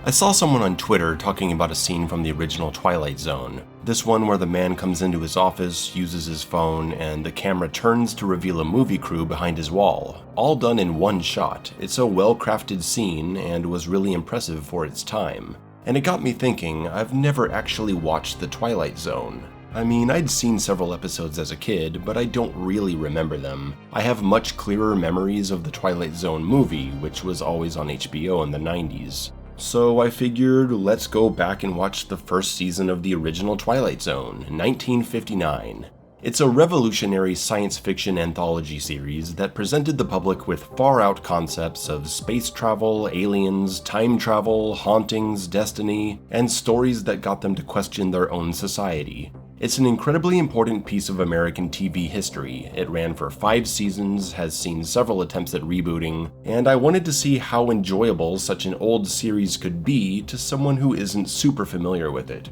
I saw someone on Twitter talking about a scene from the original Twilight Zone. This one where the man comes into his office, uses his phone, and the camera turns to reveal a movie crew behind his wall. All done in one shot. It's a well-crafted scene and was really impressive for its time. And it got me thinking, I've never actually watched The Twilight Zone. I mean, I'd seen several episodes as a kid, but I don't really remember them. I have much clearer memories of the Twilight Zone movie, which was always on HBO in the 90s. So I figured, let's go back and watch the first season of the original Twilight Zone, 1959. It's a revolutionary science fiction anthology series that presented the public with far-out concepts of space travel, aliens, time travel, hauntings, destiny, and stories that got them to question their own society. It's an incredibly important piece of American TV history. It ran for 5 seasons, has seen several attempts at rebooting, and I wanted to see how enjoyable such an old series could be to someone who isn't super familiar with it.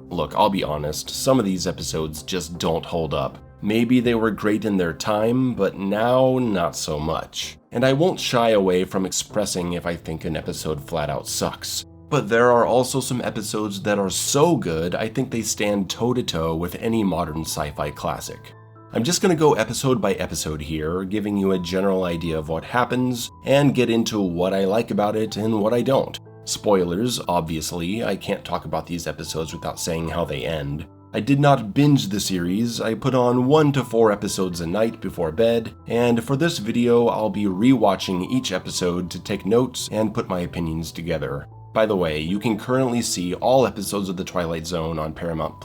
Look, I'll be honest, some of these episodes just don't hold up. Maybe they were great in their time, but now not so much. And I won't shy away from expressing if I think an episode flat out sucks. But there are also some episodes that are so good, I think they stand toe-to-toe with any modern sci-fi classic. I'm just gonna go episode by episode here, giving you a general idea of what happens, and get into what I like about it and what I don't. Spoilers, obviously, I can't talk about these episodes without saying how they end. I did not binge the series, I put on 1 to 4 episodes a night before bed, and for this video I'll be re-watching each episode to take notes and put my opinions together. By the way, you can currently see all episodes of The Twilight Zone on Paramount+.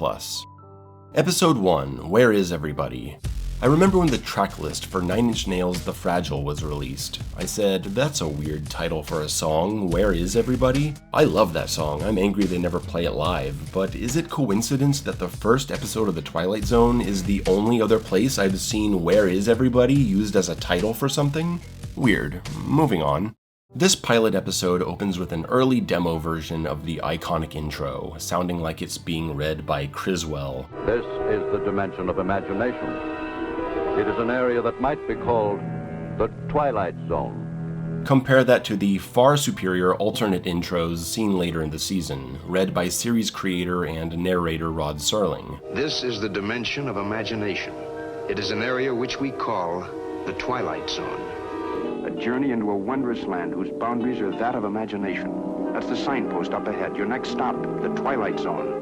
Episode 1, Where Is Everybody? I remember when the track list for 9 Inch Nails' The Fragile was released. I said, that's a weird title for a song, Where Is Everybody? I love that song, I'm angry they never play it live, but is it coincidence that the first episode of The Twilight Zone is the only other place I've seen Where Is Everybody used as a title for something? Weird. Moving on. This pilot episode opens with an early demo version of the iconic intro, sounding like it's being read by Criswell. This is the dimension of imagination. It is an area that might be called the Twilight Zone. Compare that to the far superior alternate intros seen later in the season, read by series creator and narrator Rod Serling. This is the dimension of imagination. It is an area which we call the Twilight Zone. A journey into a wondrous land whose boundaries are that of imagination. That's the signpost up ahead. Your next stop, the Twilight Zone.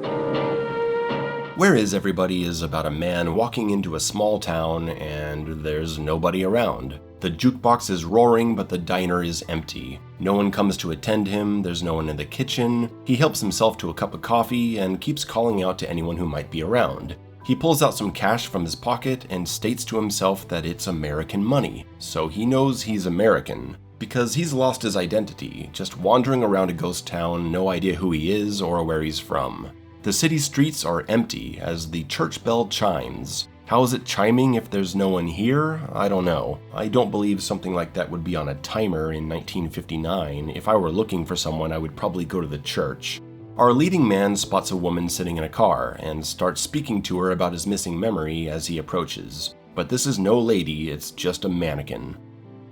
Where Is Everybody is about a man walking into a small town and there's nobody around. The jukebox is roaring, but the diner is empty. No one comes to attend him, there's no one in the kitchen. He helps himself to a cup of coffee and keeps calling out to anyone who might be around. He pulls out some cash from his pocket and states to himself that it's American money, so he knows he's American. Because he's lost his identity, just wandering around a ghost town, no idea who he is or where he's from. The city streets are empty as the church bell chimes. How is it chiming if there's no one here? I don't know. I don't believe something like that would be on a timer in 1959. If I were looking for someone, I would probably go to the church. Our leading man spots a woman sitting in a car and starts speaking to her about his missing memory as he approaches. But this is no lady, it's just a mannequin.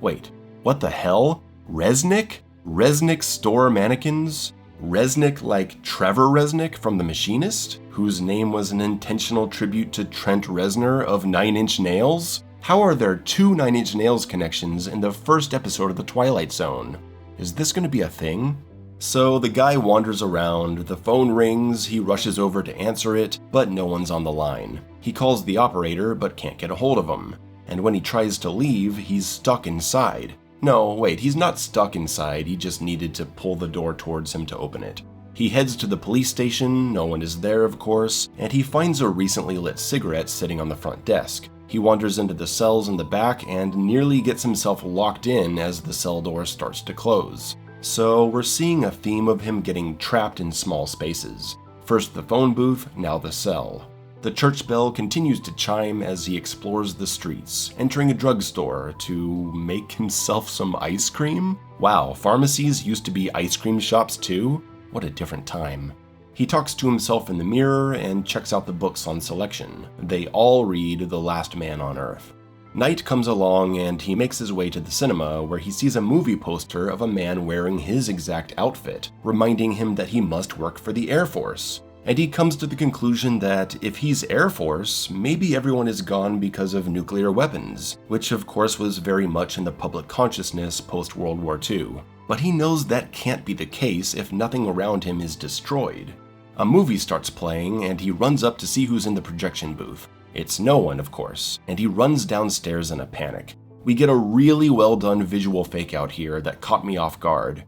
Wait, what the hell? Resnick? Resnick store mannequins? Resnick like Trevor Resnick from The Machinist, whose name was an intentional tribute to Trent Reznor of 9 Inch Nails? How are there 2 9 Inch Nails connections in the first episode of The Twilight Zone? Is this going to be a thing? So the guy wanders around, the phone rings, he rushes over to answer it, but no one's on the line. He calls the operator, but can't get a hold of him. And when he tries to leave, he's stuck inside. No, wait, he's not stuck inside, he just needed to pull the door towards him to open it. He heads to the police station, no one is there of course, and he finds a recently lit cigarette sitting on the front desk. He wanders into the cells in the back and nearly gets himself locked in as the cell door starts to close. So we're seeing a theme of him getting trapped in small spaces. First the phone booth, now the cell. The church bell continues to chime as he explores the streets, entering a drugstore to make himself some ice cream? Wow, pharmacies used to be ice cream shops too? What a different time. He talks to himself in the mirror and checks out the books on selection. They all read The Last Man on Earth. Night comes along and he makes his way to the cinema where he sees a movie poster of a man wearing his exact outfit, reminding him that he must work for the Air Force. And he comes to the conclusion that if he's Air Force, maybe everyone is gone because of nuclear weapons, which of course was very much in the public consciousness post-World War II. But he knows that can't be the case if nothing around him is destroyed. A movie starts playing and he runs up to see who's in the projection booth. It's no one, of course, and he runs downstairs in a panic. We get a really well done visual fake out here that caught me off guard.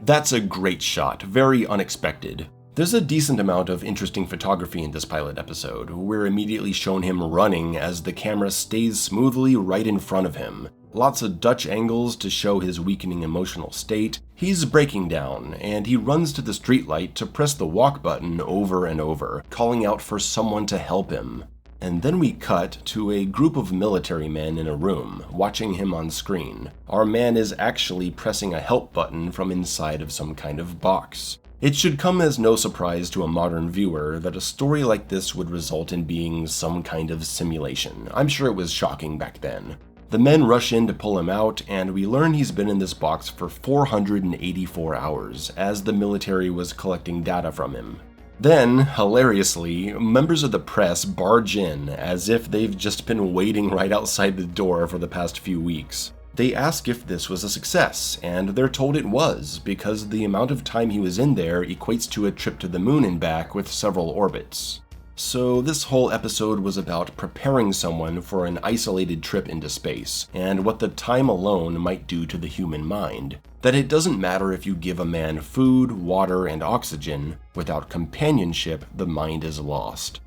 That's a great shot, very unexpected. There's a decent amount of interesting photography in this pilot episode. We're immediately shown him running as the camera stays smoothly right in front of him. Lots of Dutch angles to show his weakening emotional state. He's breaking down, and he runs to the streetlight to press the walk button over and over, calling out for someone to help him. And then we cut to a group of military men in a room, watching him on screen. Our man is actually pressing a help button from inside of some kind of box. It should come as no surprise to a modern viewer that a story like this would result in being some kind of simulation. I'm sure it was shocking back then. The men rush in to pull him out, and we learn he's been in this box for 484 hours, as the military was collecting data from him. Then, hilariously, members of the press barge in as if they've just been waiting right outside the door for the past few weeks. They ask if this was a success, and they're told it was, because the amount of time he was in there equates to a trip to the moon and back with several orbits. So this whole episode was about preparing someone for an isolated trip into space, and what the time alone might do to the human mind. That it doesn't matter if you give a man food, water, and oxygen, without companionship, the mind is lost.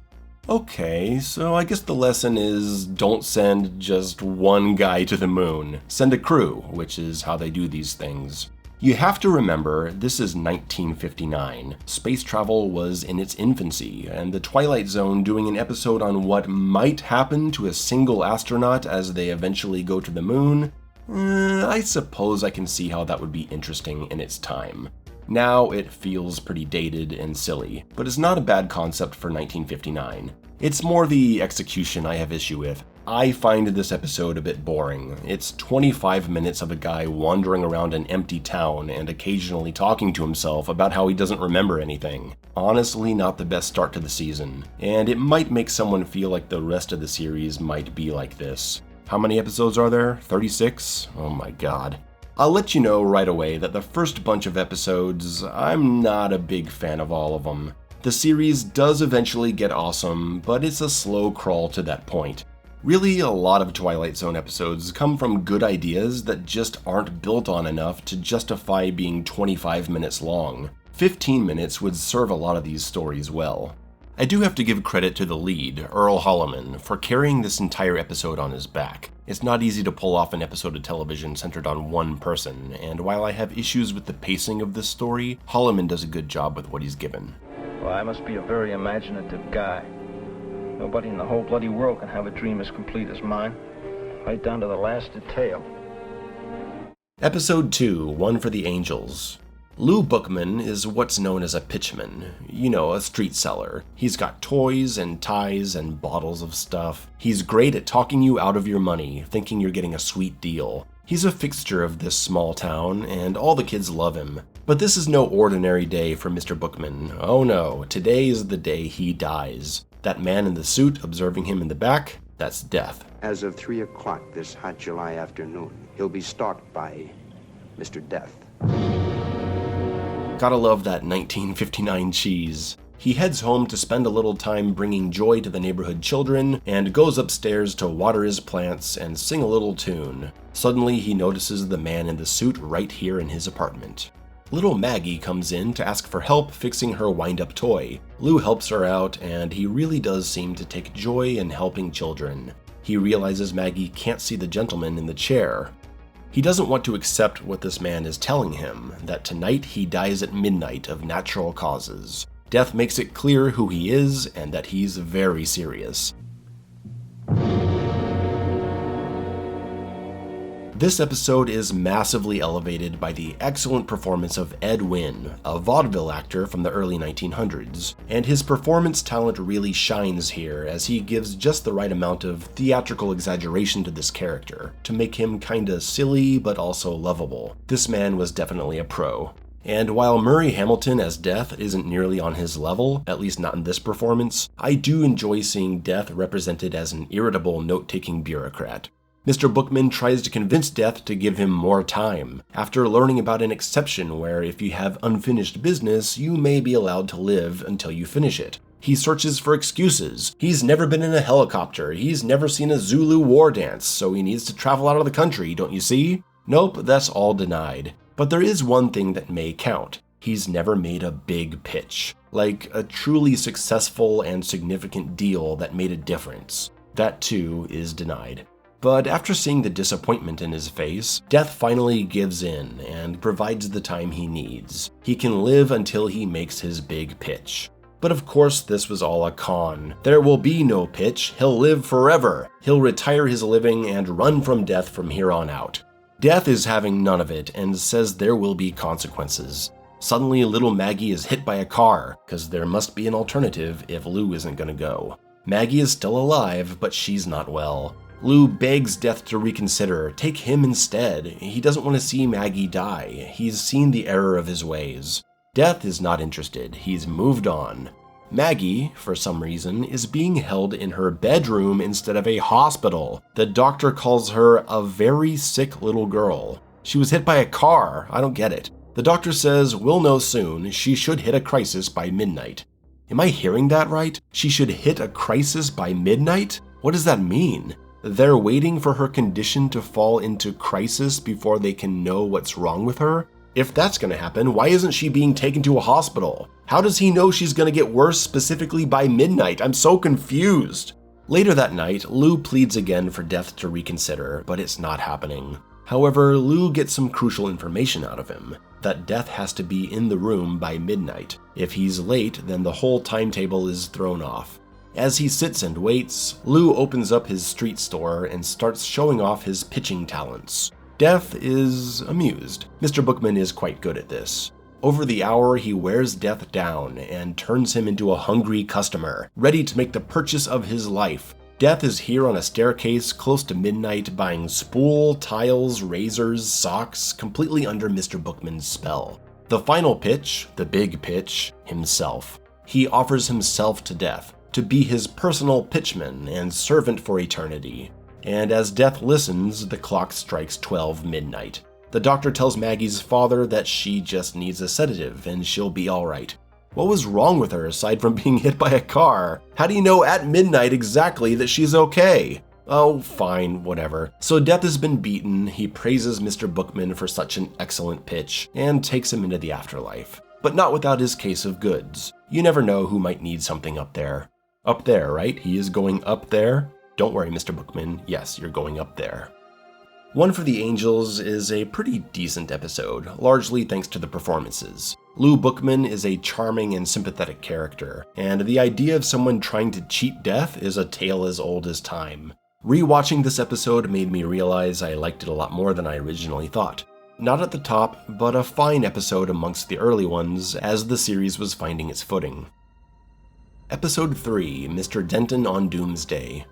Okay, so I guess the lesson is don't send just one guy to the moon. Send a crew, which is how they do these things. You have to remember, this is 1959. Space travel was in its infancy, and the Twilight Zone doing an episode on what might happen to a single astronaut as they eventually go to the moon, I suppose I can see how that would be interesting in its time. Now it feels pretty dated and silly, but it's not a bad concept for 1959. It's more the execution I have issue with. I find this episode a bit boring. It's 25 minutes of a guy wandering around an empty town and occasionally talking to himself about how he doesn't remember anything. Honestly, not the best start to the season, and it might make someone feel like the rest of the series might be like this. How many episodes are there? 36? Oh my god. I'll let you know right away that the first bunch of episodes, I'm not a big fan of all of them. The series does eventually get awesome, but it's a slow crawl to that point. Really, a lot of Twilight Zone episodes come from good ideas that just aren't built on enough to justify being 25 minutes long. 15 minutes would serve a lot of these stories well. I do have to give credit to the lead, Earl Holliman, for carrying this entire episode on his back. It's not easy to pull off an episode of television centered on one person, and while I have issues with the pacing of this story, Holliman does a good job with what he's given. Well, I must be a very imaginative guy. Nobody in the whole bloody world can have a dream as complete as mine, right down to the last detail. Episode 2, One for the Angels. Lou Bookman is what's known as a pitchman, a street seller. He's got toys and ties and bottles of stuff. He's great at talking you out of your money, thinking you're getting a sweet deal. He's a fixture of this small town, and all the kids love him. But this is no ordinary day for Mr. Bookman. Oh no, today is the day he dies. That man in the suit observing him in the back, that's Death. As of 3 o'clock this hot July afternoon, he'll be stalked by Mr. Death. Gotta love that 1959 cheese. He heads home to spend a little time bringing joy to the neighborhood children, and goes upstairs to water his plants and sing a little tune. Suddenly he notices the man in the suit right here in his apartment. Little Maggie comes in to ask for help fixing her wind-up toy. Lou helps her out, and he really does seem to take joy in helping children. He realizes Maggie can't see the gentleman in the chair. He doesn't want to accept what this man is telling him, that tonight he dies at midnight of natural causes. Death makes it clear who he is and that he's very serious. This episode is massively elevated by the excellent performance of Ed Wynn, a vaudeville actor from the early 1900s, and his performance talent really shines here as he gives just the right amount of theatrical exaggeration to this character to make him kinda silly but also lovable. This man was definitely a pro. And while Murray Hamilton as Death isn't nearly on his level, at least not in this performance, I do enjoy seeing Death represented as an irritable note-taking bureaucrat. Mr. Bookman tries to convince Death to give him more time, after learning about an exception where if you have unfinished business, you may be allowed to live until you finish it. He searches for excuses. He's never been in a helicopter, he's never seen a Zulu war dance, so he needs to travel out of the country, don't you see? Nope, that's all denied. But there is one thing that may count. He's never made a big pitch, like a truly successful and significant deal that made a difference. That too is denied. But after seeing the disappointment in his face, Death finally gives in and provides the time he needs. He can live until he makes his big pitch. But of course this was all a con. There will be no pitch, he'll live forever. He'll retire his living and run from Death from here on out. Death is having none of it and says there will be consequences. Suddenly little Maggie is hit by a car, cause there must be an alternative if Lou isn't gonna go. Maggie is still alive, but she's not well. Lou begs Death to reconsider, take him instead. He doesn't want to see Maggie die. He's seen the error of his ways. Death is not interested. He's moved on. Maggie, for some reason, is being held in her bedroom instead of a hospital. The doctor calls her a very sick little girl. She was hit by a car. I don't get it. The doctor says we'll know soon. She should hit a crisis by midnight. Am I hearing that right? She should hit a crisis by midnight? What does that mean? They're waiting for her condition to fall into crisis before they can know what's wrong with her? If that's gonna happen, why isn't she being taken to a hospital? How does he know she's gonna get worse specifically by midnight? I'm so confused. Later that night, Lou pleads again for Death to reconsider, but it's not happening. However, Lou gets some crucial information out of him, that Death has to be in the room by midnight. If he's late, then the whole timetable is thrown off. As he sits and waits, Lou opens up his street store and starts showing off his pitching talents. Death is amused. Mr. Bookman is quite good at this. Over the hour, he wears Death down and turns him into a hungry customer, ready to make the purchase of his life. Death is here on a staircase close to midnight buying spool, tiles, razors, socks, completely under Mr. Bookman's spell. The final pitch, the big pitch, himself. He offers himself to Death, to be his personal pitchman and servant for eternity. And as Death listens, the clock strikes 12 midnight. The doctor tells Maggie's father that she just needs a sedative and she'll be alright. What was wrong with her aside from being hit by a car? How do you know at midnight exactly that she's okay? Oh, fine, whatever. So Death has been beaten, he praises Mr. Bookman for such an excellent pitch, and takes him into the afterlife. But not without his case of goods. You never know who might need something up there. Up there, right? He is going up there? Don't worry, Mr. Bookman. Yes, you're going up there. One for the Angels is a pretty decent episode, largely thanks to the performances. Lou Bookman is a charming and sympathetic character, and the idea of someone trying to cheat Death is a tale as old as time. Rewatching this episode made me realize I liked it a lot more than I originally thought. Not at the top, but a fine episode amongst the early ones as the series was finding its footing. Episode 3, Mr. Denton on Doomsday.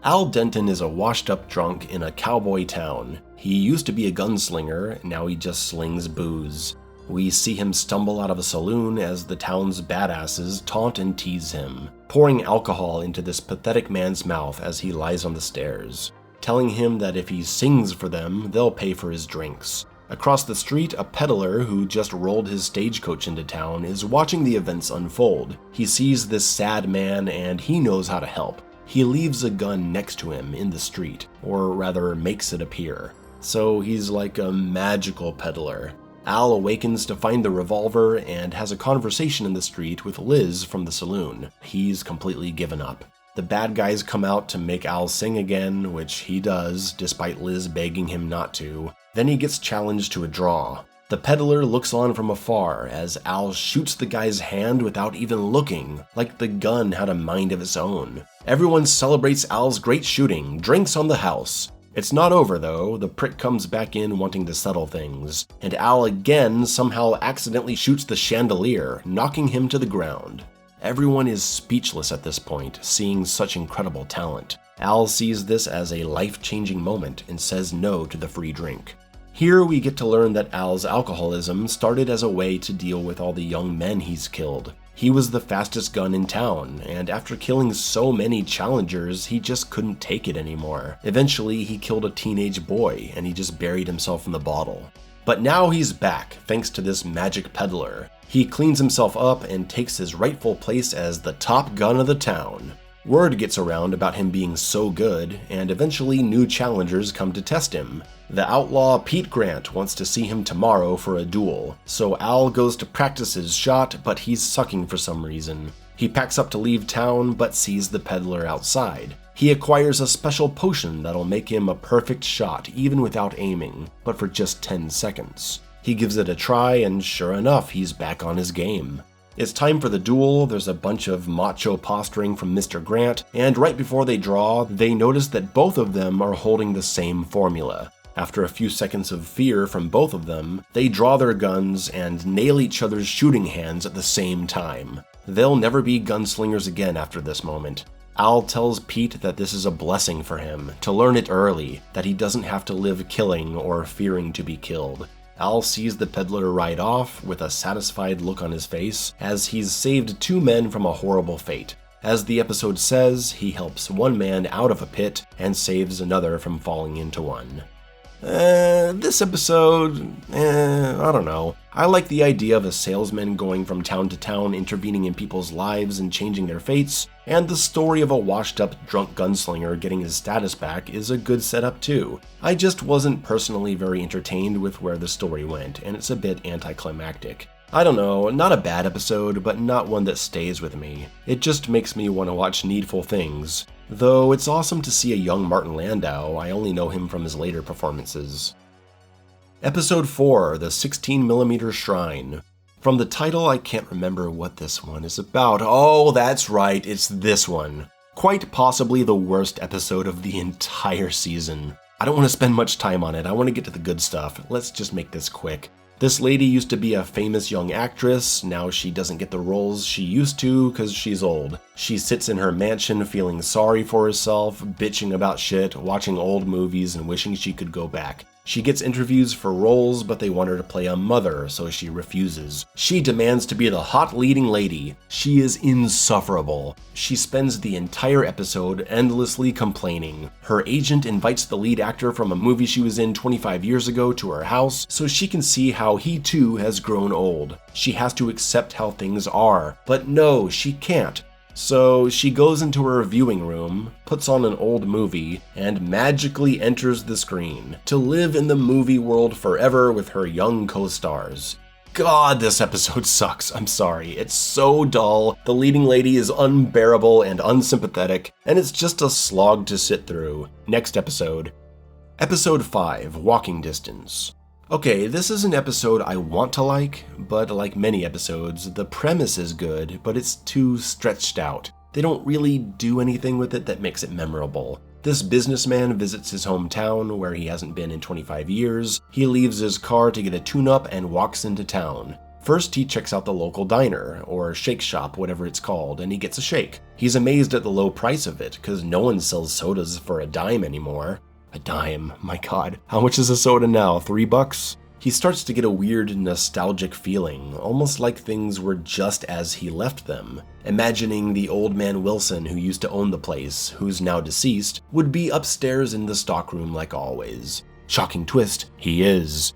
Al Denton is a washed-up drunk in a cowboy town. He used to be a gunslinger, now he just slings booze. We see him stumble out of a saloon as the town's badasses taunt and tease him, pouring alcohol into this pathetic man's mouth as he lies on the stairs, telling him that if he sings for them, they'll pay for his drinks. Across the street, a peddler who just rolled his stagecoach into town is watching the events unfold. He sees this sad man and he knows how to help. He leaves a gun next to him in the street, or rather makes it appear. So he's like a magical peddler. Al awakens to find the revolver and has a conversation in the street with Liz from the saloon. He's completely given up. The bad guys come out to make Al sing again, which he does, despite Liz begging him not to. Then he gets challenged to a draw. The peddler looks on from afar as Al shoots the guy's hand without even looking, like the gun had a mind of its own. Everyone celebrates Al's great shooting, drinks on the house. It's not over though. The prick comes back in wanting to settle things, and Al again somehow accidentally shoots the chandelier, knocking him to the ground. Everyone is speechless at this point, seeing such incredible talent. Al sees this as a life-changing moment and says no to the free drink. Here we get to learn that Al's alcoholism started as a way to deal with all the young men he's killed. He was the fastest gun in town, and after killing so many challengers, he just couldn't take it anymore. Eventually, he killed a teenage boy, and he just buried himself in the bottle. But now he's back, thanks to this magic peddler. He cleans himself up and takes his rightful place as the top gun of the town. Word gets around about him being so good, and eventually new challengers come to test him. The outlaw Pete Grant wants to see him tomorrow for a duel, so Al goes to practice his shot, but he's sucking for some reason. He packs up to leave town, but sees the peddler outside. He acquires a special potion that'll make him a perfect shot even without aiming, but for just 10 seconds. He gives it a try, and sure enough, he's back on his game. It's time for the duel. There's a bunch of macho posturing from Mr. Grant, and right before they draw, they notice that both of them are holding the same formula. After a few seconds of fear from both of them, they draw their guns and nail each other's shooting hands at the same time. They'll never be gunslingers again after this moment. Al tells Pete that this is a blessing for him, to learn it early, that he doesn't have to live killing or fearing to be killed. Al sees the peddler ride off with a satisfied look on his face, as he's saved 2 men from a horrible fate. As the episode says, he helps 1 man out of a pit and saves another from falling into one. This episode, I don't know. I like the idea of a salesman going from town to town, intervening in people's lives and changing their fates, and the story of a washed-up drunk gunslinger getting his status back is a good setup too. I just wasn't personally very entertained with where the story went, and it's a bit anticlimactic. I don't know, not a bad episode, but not one that stays with me. It just makes me want to watch Needful Things. Though it's awesome to see a young Martin Landau, I only know him from his later performances. Episode 4, The 16mm Shrine. From the title, I can't remember what this one is about. Oh, that's right, it's this one. Quite possibly the worst episode of the entire season. I don't want to spend much time on it, I want to get to the good stuff. Let's just make this quick. This lady used to be a famous young actress. Now she doesn't get the roles she used to because she's old. She sits in her mansion feeling sorry for herself, bitching about shit, watching old movies and wishing she could go back. She gets interviews for roles, but they want her to play a mother, so she refuses. She demands to be the hot leading lady. She is insufferable. She spends the entire episode endlessly complaining. Her agent invites the lead actor from a movie she was in 25 years ago to her house, so she can see how he too has grown old. She has to accept how things are, but no, she can't. So she goes into her viewing room, puts on an old movie, and magically enters the screen to live in the movie world forever with her young co-stars. God, this episode sucks. I'm sorry. It's so dull. The leading lady is unbearable and unsympathetic, and it's just a slog to sit through. Next episode. Episode 5, Walking Distance. Okay, this is an episode I want to like, but like many episodes, the premise is good, but it's too stretched out. They don't really do anything with it that makes it memorable. This businessman visits his hometown, where he hasn't been in 25 years. He leaves his car to get a tune-up and walks into town. First, he checks out the local diner, or shake shop, whatever it's called, and he gets a shake. He's amazed at the low price of it, because no one sells sodas for a dime anymore. A dime, my god. How much is a soda now, $3? He starts to get a weird nostalgic feeling, almost like things were just as he left them. Imagining the old man Wilson who used to own the place, who's now deceased, would be upstairs in the stockroom like always. Shocking twist, he is.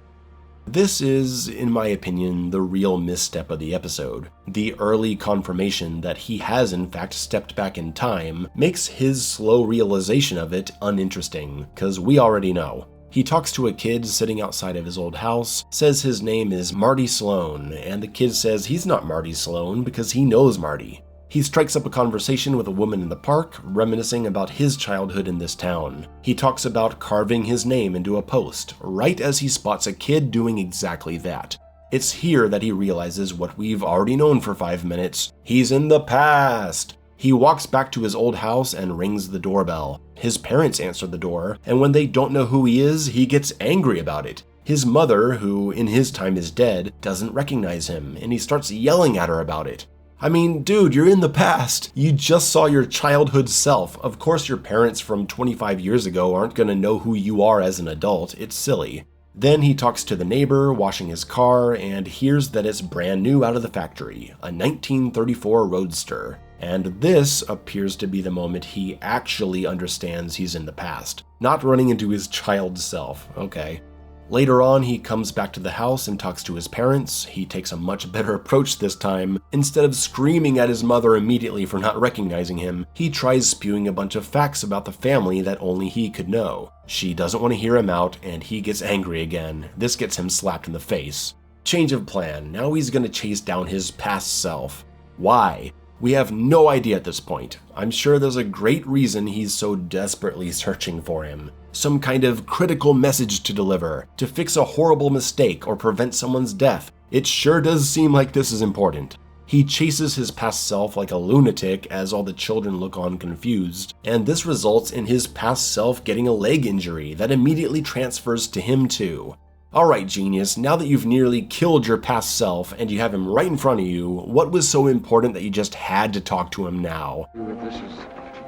This is, in my opinion, the real misstep of the episode. The early confirmation that he has in fact stepped back in time makes his slow realization of it uninteresting, cause we already know. He talks to a kid sitting outside of his old house, says his name is Marty Sloan, and the kid says he's not Marty Sloan because he knows Marty. He strikes up a conversation with a woman in the park, reminiscing about his childhood in this town. He talks about carving his name into a post, right as he spots a kid doing exactly that. It's here that he realizes what we've already known for 5 minutes. He's in the past! He walks back to his old house and rings the doorbell. His parents answer the door, and when they don't know who he is, he gets angry about it. His mother, who in his time is dead, doesn't recognize him, and he starts yelling at her about it. I mean, dude, you're in the past. You just saw your childhood self. Of course your parents from 25 years ago aren't gonna know who you are as an adult. It's silly. Then he talks to the neighbor, washing his car, and hears that it's brand new out of the factory, a 1934 Roadster. And this appears to be the moment he actually understands he's in the past, not running into his child self. Okay. Later on, he comes back to the house and talks to his parents. He takes a much better approach this time. Instead of screaming at his mother immediately for not recognizing him, he tries spewing a bunch of facts about the family that only he could know. She doesn't want to hear him out, and he gets angry again. This gets him slapped in the face. Change of plan. Now he's gonna chase down his past self. Why? We have no idea at this point. I'm sure there's a great reason he's so desperately searching for him. Some kind of critical message to deliver, to fix a horrible mistake or prevent someone's death. It sure does seem like this is important. He chases his past self like a lunatic as all the children look on confused, and this results in his past self getting a leg injury that immediately transfers to him too. Alright, genius, now that you've nearly killed your past self and you have him right in front of you, what was so important that you just had to talk to him now? This is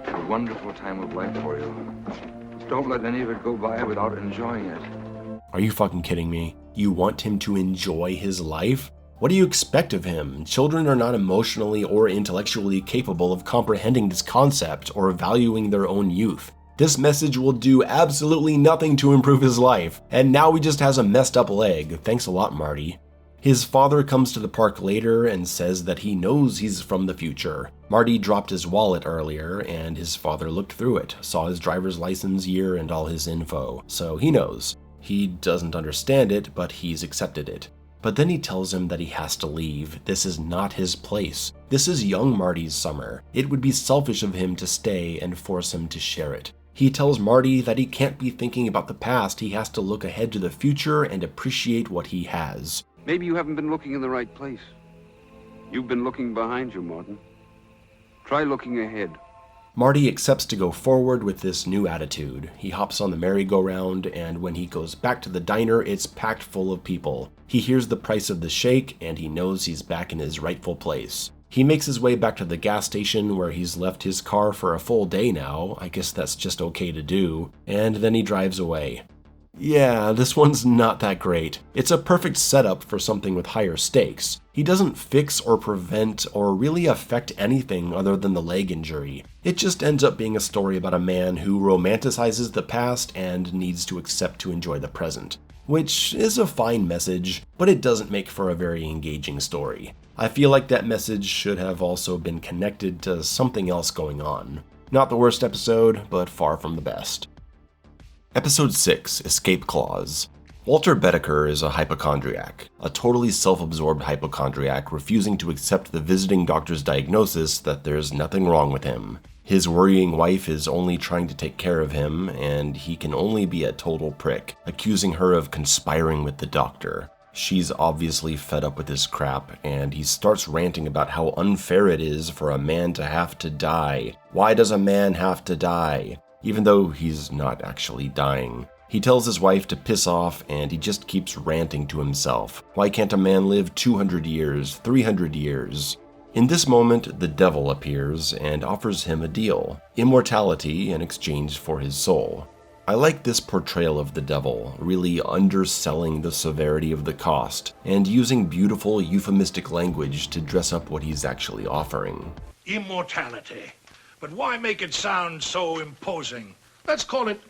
a wonderful time of life for you. Don't let any of it go by without enjoying it. Are you fucking kidding me? You want him to enjoy his life? What do you expect of him? Children are not emotionally or intellectually capable of comprehending this concept or valuing their own youth. This message will do absolutely nothing to improve his life, and now he just has a messed up leg. Thanks a lot, Marty. His father comes to the park later and says that he knows he's from the future. Marty dropped his wallet earlier, and his father looked through it, saw his driver's license year and all his info, so he knows. He doesn't understand it, but he's accepted it. But then he tells him that he has to leave. This is not his place. This is young Marty's summer. It would be selfish of him to stay and force him to share it. He tells Marty that he can't be thinking about the past, he has to look ahead to the future and appreciate what he has. Maybe you haven't been looking in the right place. You've been looking behind you, Martin. Try looking ahead. Marty accepts to go forward with this new attitude. He hops on the merry-go-round, and when he goes back to the diner, it's packed full of people. He hears the price of the shake, and he knows he's back in his rightful place. He makes his way back to the gas station where he's left his car for a full day now. I guess that's just okay to do. And then he drives away. Yeah, this one's not that great. It's a perfect setup for something with higher stakes. He doesn't fix or prevent or really affect anything other than the leg injury. It just ends up being a story about a man who romanticizes the past and needs to accept to enjoy the present. Which is a fine message, but it doesn't make for a very engaging story. I feel like that message should have also been connected to something else going on. Not the worst episode, but far from the best. Episode 6, Escape Clause. Walter Bedecker is a hypochondriac, a totally self-absorbed hypochondriac refusing to accept the visiting doctor's diagnosis that there's nothing wrong with him. His worrying wife is only trying to take care of him, and he can only be a total prick, accusing her of conspiring with the doctor. She's obviously fed up with this crap, and he starts ranting about how unfair it is for a man to have to die. Why does a man have to die? Even though he's not actually dying. He tells his wife to piss off, and he just keeps ranting to himself. Why can't a man live 200 years, 300 years? In this moment, the devil appears and offers him a deal. Immortality in exchange for his soul. I like this portrayal of the devil, really underselling the severity of the cost, and using beautiful euphemistic language to dress up what he's actually offering. Immortality. But why make it sound so imposing? Let's call it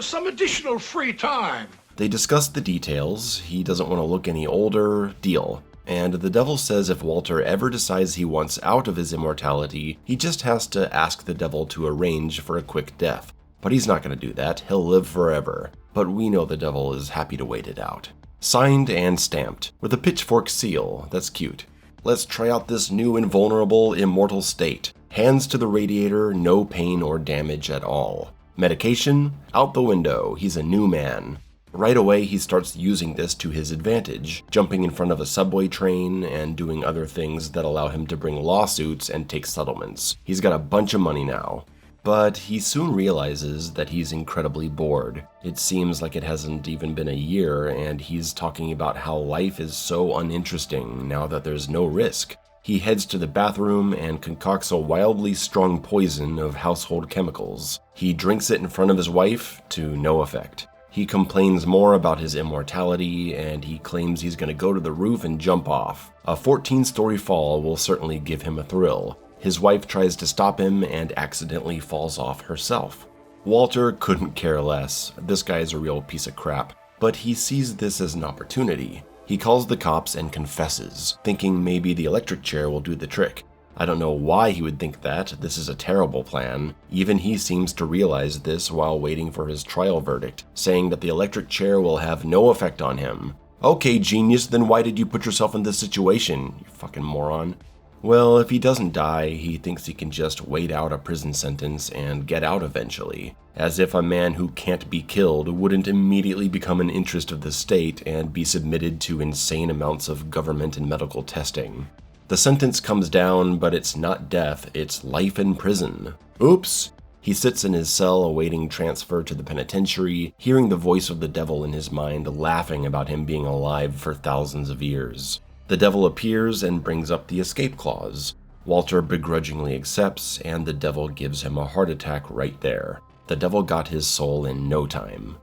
some additional free time. They discuss the details. He doesn't want to look any older. Deal. And the devil says if Walter ever decides he wants out of his immortality, he just has to ask the devil to arrange for a quick death. But he's not going to do that. He'll live forever. But we know the devil is happy to wait it out. Signed and stamped, with a pitchfork seal. That's cute. Let's try out this new invulnerable, immortal state. Hands to the radiator, no pain or damage at all. Medication? Out the window, he's a new man. Right away, he starts using this to his advantage, jumping in front of a subway train and doing other things that allow him to bring lawsuits and take settlements. He's got a bunch of money now. But he soon realizes that he's incredibly bored. It seems like it hasn't even been a year, and he's talking about how life is so uninteresting now that there's no risk. He heads to the bathroom and concocts a wildly strong poison of household chemicals. He drinks it in front of his wife, to no effect. He complains more about his immortality, and he claims he's going to go to the roof and jump off. A 14-story fall will certainly give him a thrill. His wife tries to stop him and accidentally falls off herself. Walter couldn't care less. This guy's a real piece of crap. But he sees this as an opportunity. He calls the cops and confesses, thinking maybe the electric chair will do the trick. I don't know why he would think that. This is a terrible plan. Even he seems to realize this while waiting for his trial verdict, saying that the electric chair will have no effect on him. Okay, genius, then why did you put yourself in this situation, you fucking moron? Well, if he doesn't die, he thinks he can just wait out a prison sentence and get out eventually. As if a man who can't be killed wouldn't immediately become an interest of the state and be submitted to insane amounts of government and medical testing. The sentence comes down, but it's not death, it's life in prison. Oops! He sits in his cell awaiting transfer to the penitentiary, hearing the voice of the devil in his mind laughing about him being alive for thousands of years. The devil appears and brings up the escape clause. Walter begrudgingly accepts, and the devil gives him a heart attack right there. The devil got his soul in no time.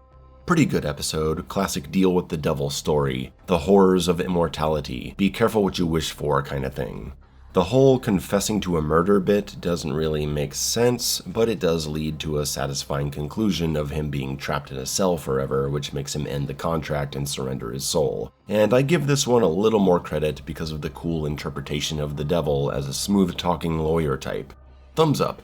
Pretty good episode, classic deal with the devil story, the horrors of immortality, be careful what you wish for kind of thing. The whole confessing to a murder bit doesn't really make sense, but it does lead to a satisfying conclusion of him being trapped in a cell forever, which makes him end the contract and surrender his soul. And I give this one a little more credit because of the cool interpretation of the devil as a smooth-talking lawyer type. Thumbs up.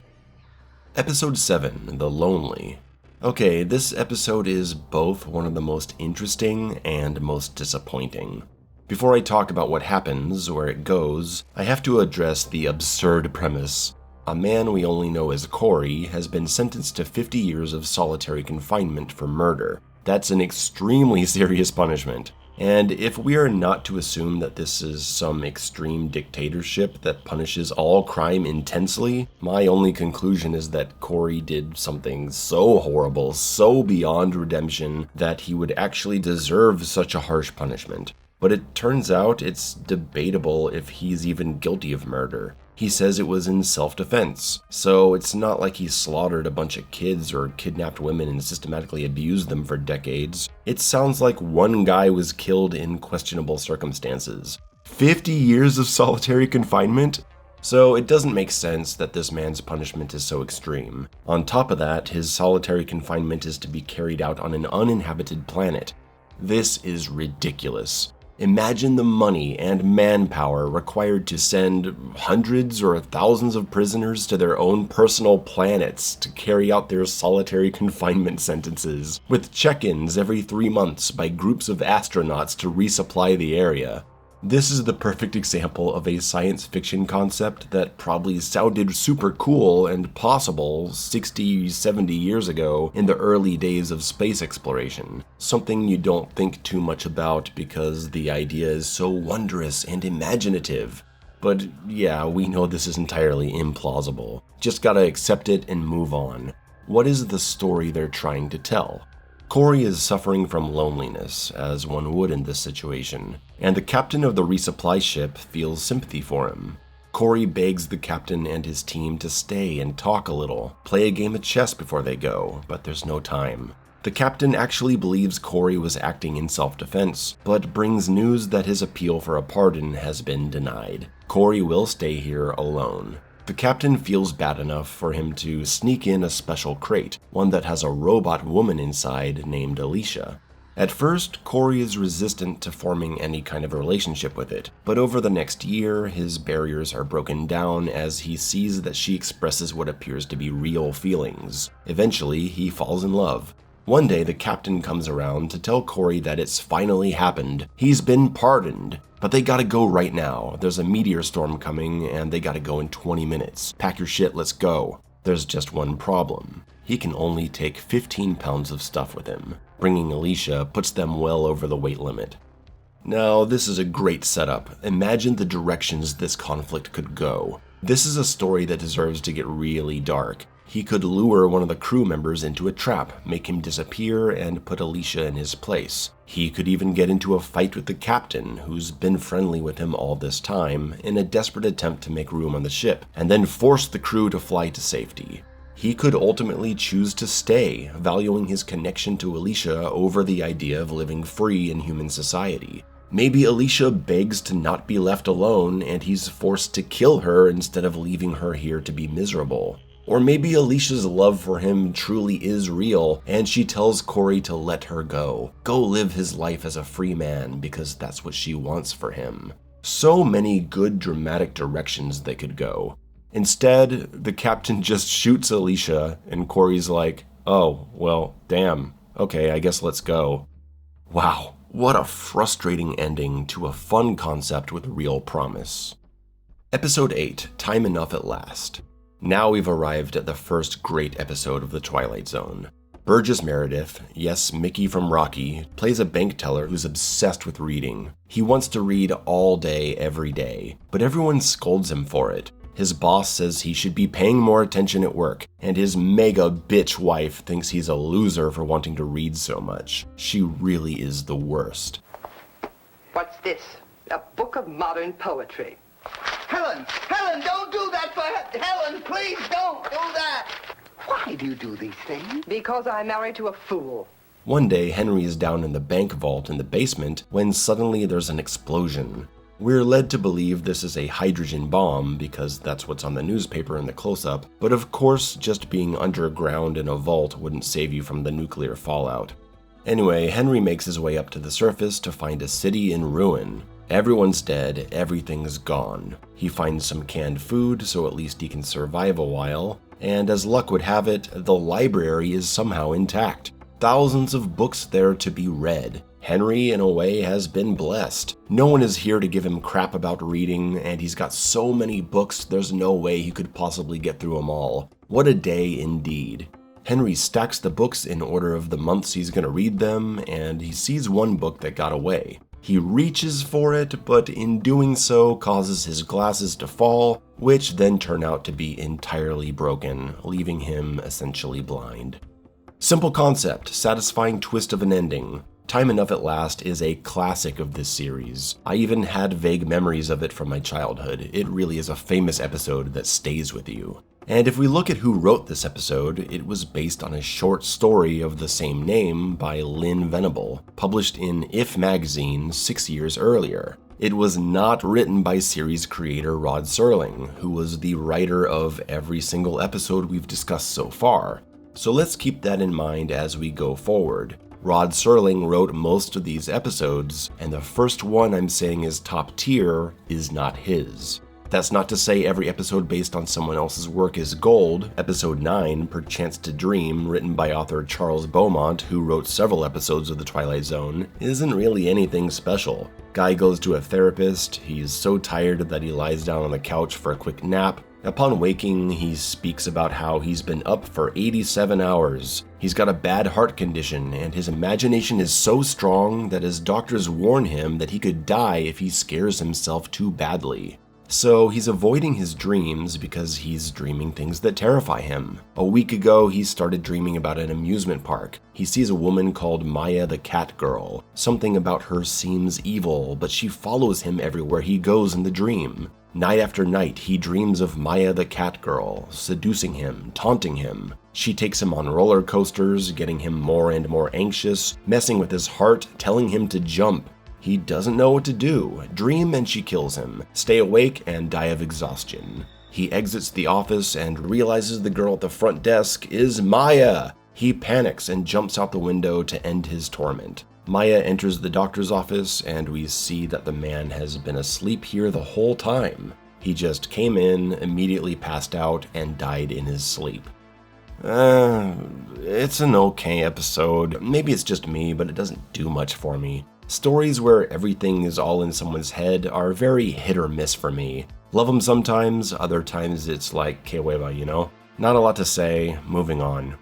Episode 7, The Lonely. Okay, this episode is both one of the most interesting and most disappointing. Before I talk about what happens, where it goes, I have to address the absurd premise. A man we only know as Corey has been sentenced to 50 years of solitary confinement for murder. That's an extremely serious punishment. And if we are not to assume that this is some extreme dictatorship that punishes all crime intensely, my only conclusion is that Corey did something so horrible, so beyond redemption, that he would actually deserve such a harsh punishment. But it turns out it's debatable if he's even guilty of murder. He says it was in self-defense, so it's not like he slaughtered a bunch of kids or kidnapped women and systematically abused them for decades. It sounds like one guy was killed in questionable circumstances. 50 years of solitary confinement? So it doesn't make sense that this man's punishment is so extreme. On top of that, his solitary confinement is to be carried out on an uninhabited planet. This is ridiculous. Imagine the money and manpower required to send hundreds or thousands of prisoners to their own personal planets to carry out their solitary confinement sentences, with check-ins every 3 months by groups of astronauts to resupply the area. This is the perfect example of a science fiction concept that probably sounded super cool and possible 60, 70 years ago in the early days of space exploration. Something you don't think too much about because the idea is so wondrous and imaginative. But yeah, we know this is entirely implausible. Just gotta accept it and move on. What is the story they're trying to tell? Corey is suffering from loneliness, as one would in this situation, and the captain of the resupply ship feels sympathy for him. Corey begs the captain and his team to stay and talk a little, play a game of chess before they go, but there's no time. The captain actually believes Corey was acting in self-defense, but brings news that his appeal for a pardon has been denied. Corey will stay here alone. The captain feels bad enough for him to sneak in a special crate, one that has a robot woman inside named Alicia. At first, Corey is resistant to forming any kind of relationship with it, but over the next year, his barriers are broken down as he sees that she expresses what appears to be real feelings. Eventually, he falls in love. One day, the captain comes around to tell Corey that it's finally happened. He's been pardoned. But they gotta go right now. There's a meteor storm coming, and they gotta go in 20 minutes. Pack your shit, let's go. There's just one problem. he can only take 15 pounds of stuff with him. Bringing Alicia puts them well over the weight limit. Now, this is a great setup. Imagine the directions this conflict could go. This is a story that deserves to get really dark. He could lure one of the crew members into a trap, make him disappear, and put Alicia in his place. He could even get into a fight with the captain, who's been friendly with him all this time, in a desperate attempt to make room on the ship, and then force the crew to fly to safety. He could ultimately choose to stay, valuing his connection to Alicia over the idea of living free in human society. Maybe Alicia begs to not be left alone, and he's forced to kill her instead of leaving her here to be miserable. Or maybe Alicia's love for him truly is real, and she tells Corey to let her go live his life as a free man, because that's what she wants for him. So many good dramatic directions they could go. Instead, the captain just shoots Alicia, and Corey's like, oh, well, damn, okay, I guess let's go. Wow, what a frustrating ending to a fun concept with real promise. Episode 8, Time Enough at Last. Now we've arrived at the first great episode of The Twilight Zone. Burgess Meredith, yes, Mickey from Rocky, plays a bank teller who's obsessed with reading. He wants to read all day, every day, but everyone scolds him for it. His boss says he should be paying more attention at work, and his mega bitch wife thinks he's a loser for wanting to read so much. She really is the worst. What's this? A book of modern poetry. Helen, don't do that for Helen, please don't do that. Why do you do these things? Because I'm married to a fool. One day, Henry is down in the bank vault in the basement when suddenly there's an explosion. We're led to believe this is a hydrogen bomb because that's what's on the newspaper in the close-up, but of course, just being underground in a vault wouldn't save you from the nuclear fallout. Anyway, Henry makes his way up to the surface to find a city in ruin. Everyone's dead, everything's gone. He finds some canned food, so at least he can survive a while, and as luck would have it, the library is somehow intact. Thousands of books there to be read. Henry, in a way, has been blessed. No one is here to give him crap about reading, and he's got so many books there's no way he could possibly get through them all. What a day indeed. Henry stacks the books in order of the months he's going to read them, and he sees one book that got away. He reaches for it, but in doing so causes his glasses to fall, which then turn out to be entirely broken, leaving him essentially blind. Simple concept, satisfying twist of an ending. Time Enough at Last is a classic of this series. I even had vague memories of it from my childhood. It really is a famous episode that stays with you. And if we look at who wrote this episode, it was based on a short story of the same name by Lynn Venable, published in If magazine 6 years earlier. It was not written by series creator Rod Serling, who was the writer of every single episode we've discussed so far. So let's keep that in mind as we go forward. Rod Serling wrote most of these episodes, and the first one I'm saying is top tier is not his. That's not to say every episode based on someone else's work is gold. Episode 9, Perchance To Dream, written by author Charles Beaumont, who wrote several episodes of The Twilight Zone, isn't really anything special. Guy goes to a therapist, he's so tired that he lies down on the couch for a quick nap. Upon waking, he speaks about how he's been up for 87 hours. He's got a bad heart condition, and his imagination is so strong that his doctors warn him that he could die if he scares himself too badly. So he's avoiding his dreams because he's dreaming things that terrify him. A week ago, he started dreaming about an amusement park. He sees a woman called Maya the Cat Girl. Something about her seems evil, but she follows him everywhere he goes in the dream. Night after night, he dreams of Maya the Cat Girl, seducing him, taunting him. She takes him on roller coasters, getting him more and more anxious, messing with his heart, telling him to jump. He doesn't know what to do. Dream and she kills him. Stay awake and die of exhaustion. He exits the office and realizes the girl at the front desk is Maya. He panics and jumps out the window to end his torment. Maya enters the doctor's office, and we see that the man has been asleep here the whole time. He just came in, immediately passed out, and died in his sleep. It's an okay episode. Maybe it's just me, but it doesn't do much for me. Stories where everything is all in someone's head are very hit or miss for me. Love them sometimes, other times it's like, que hueva, you know? Not a lot to say, moving on.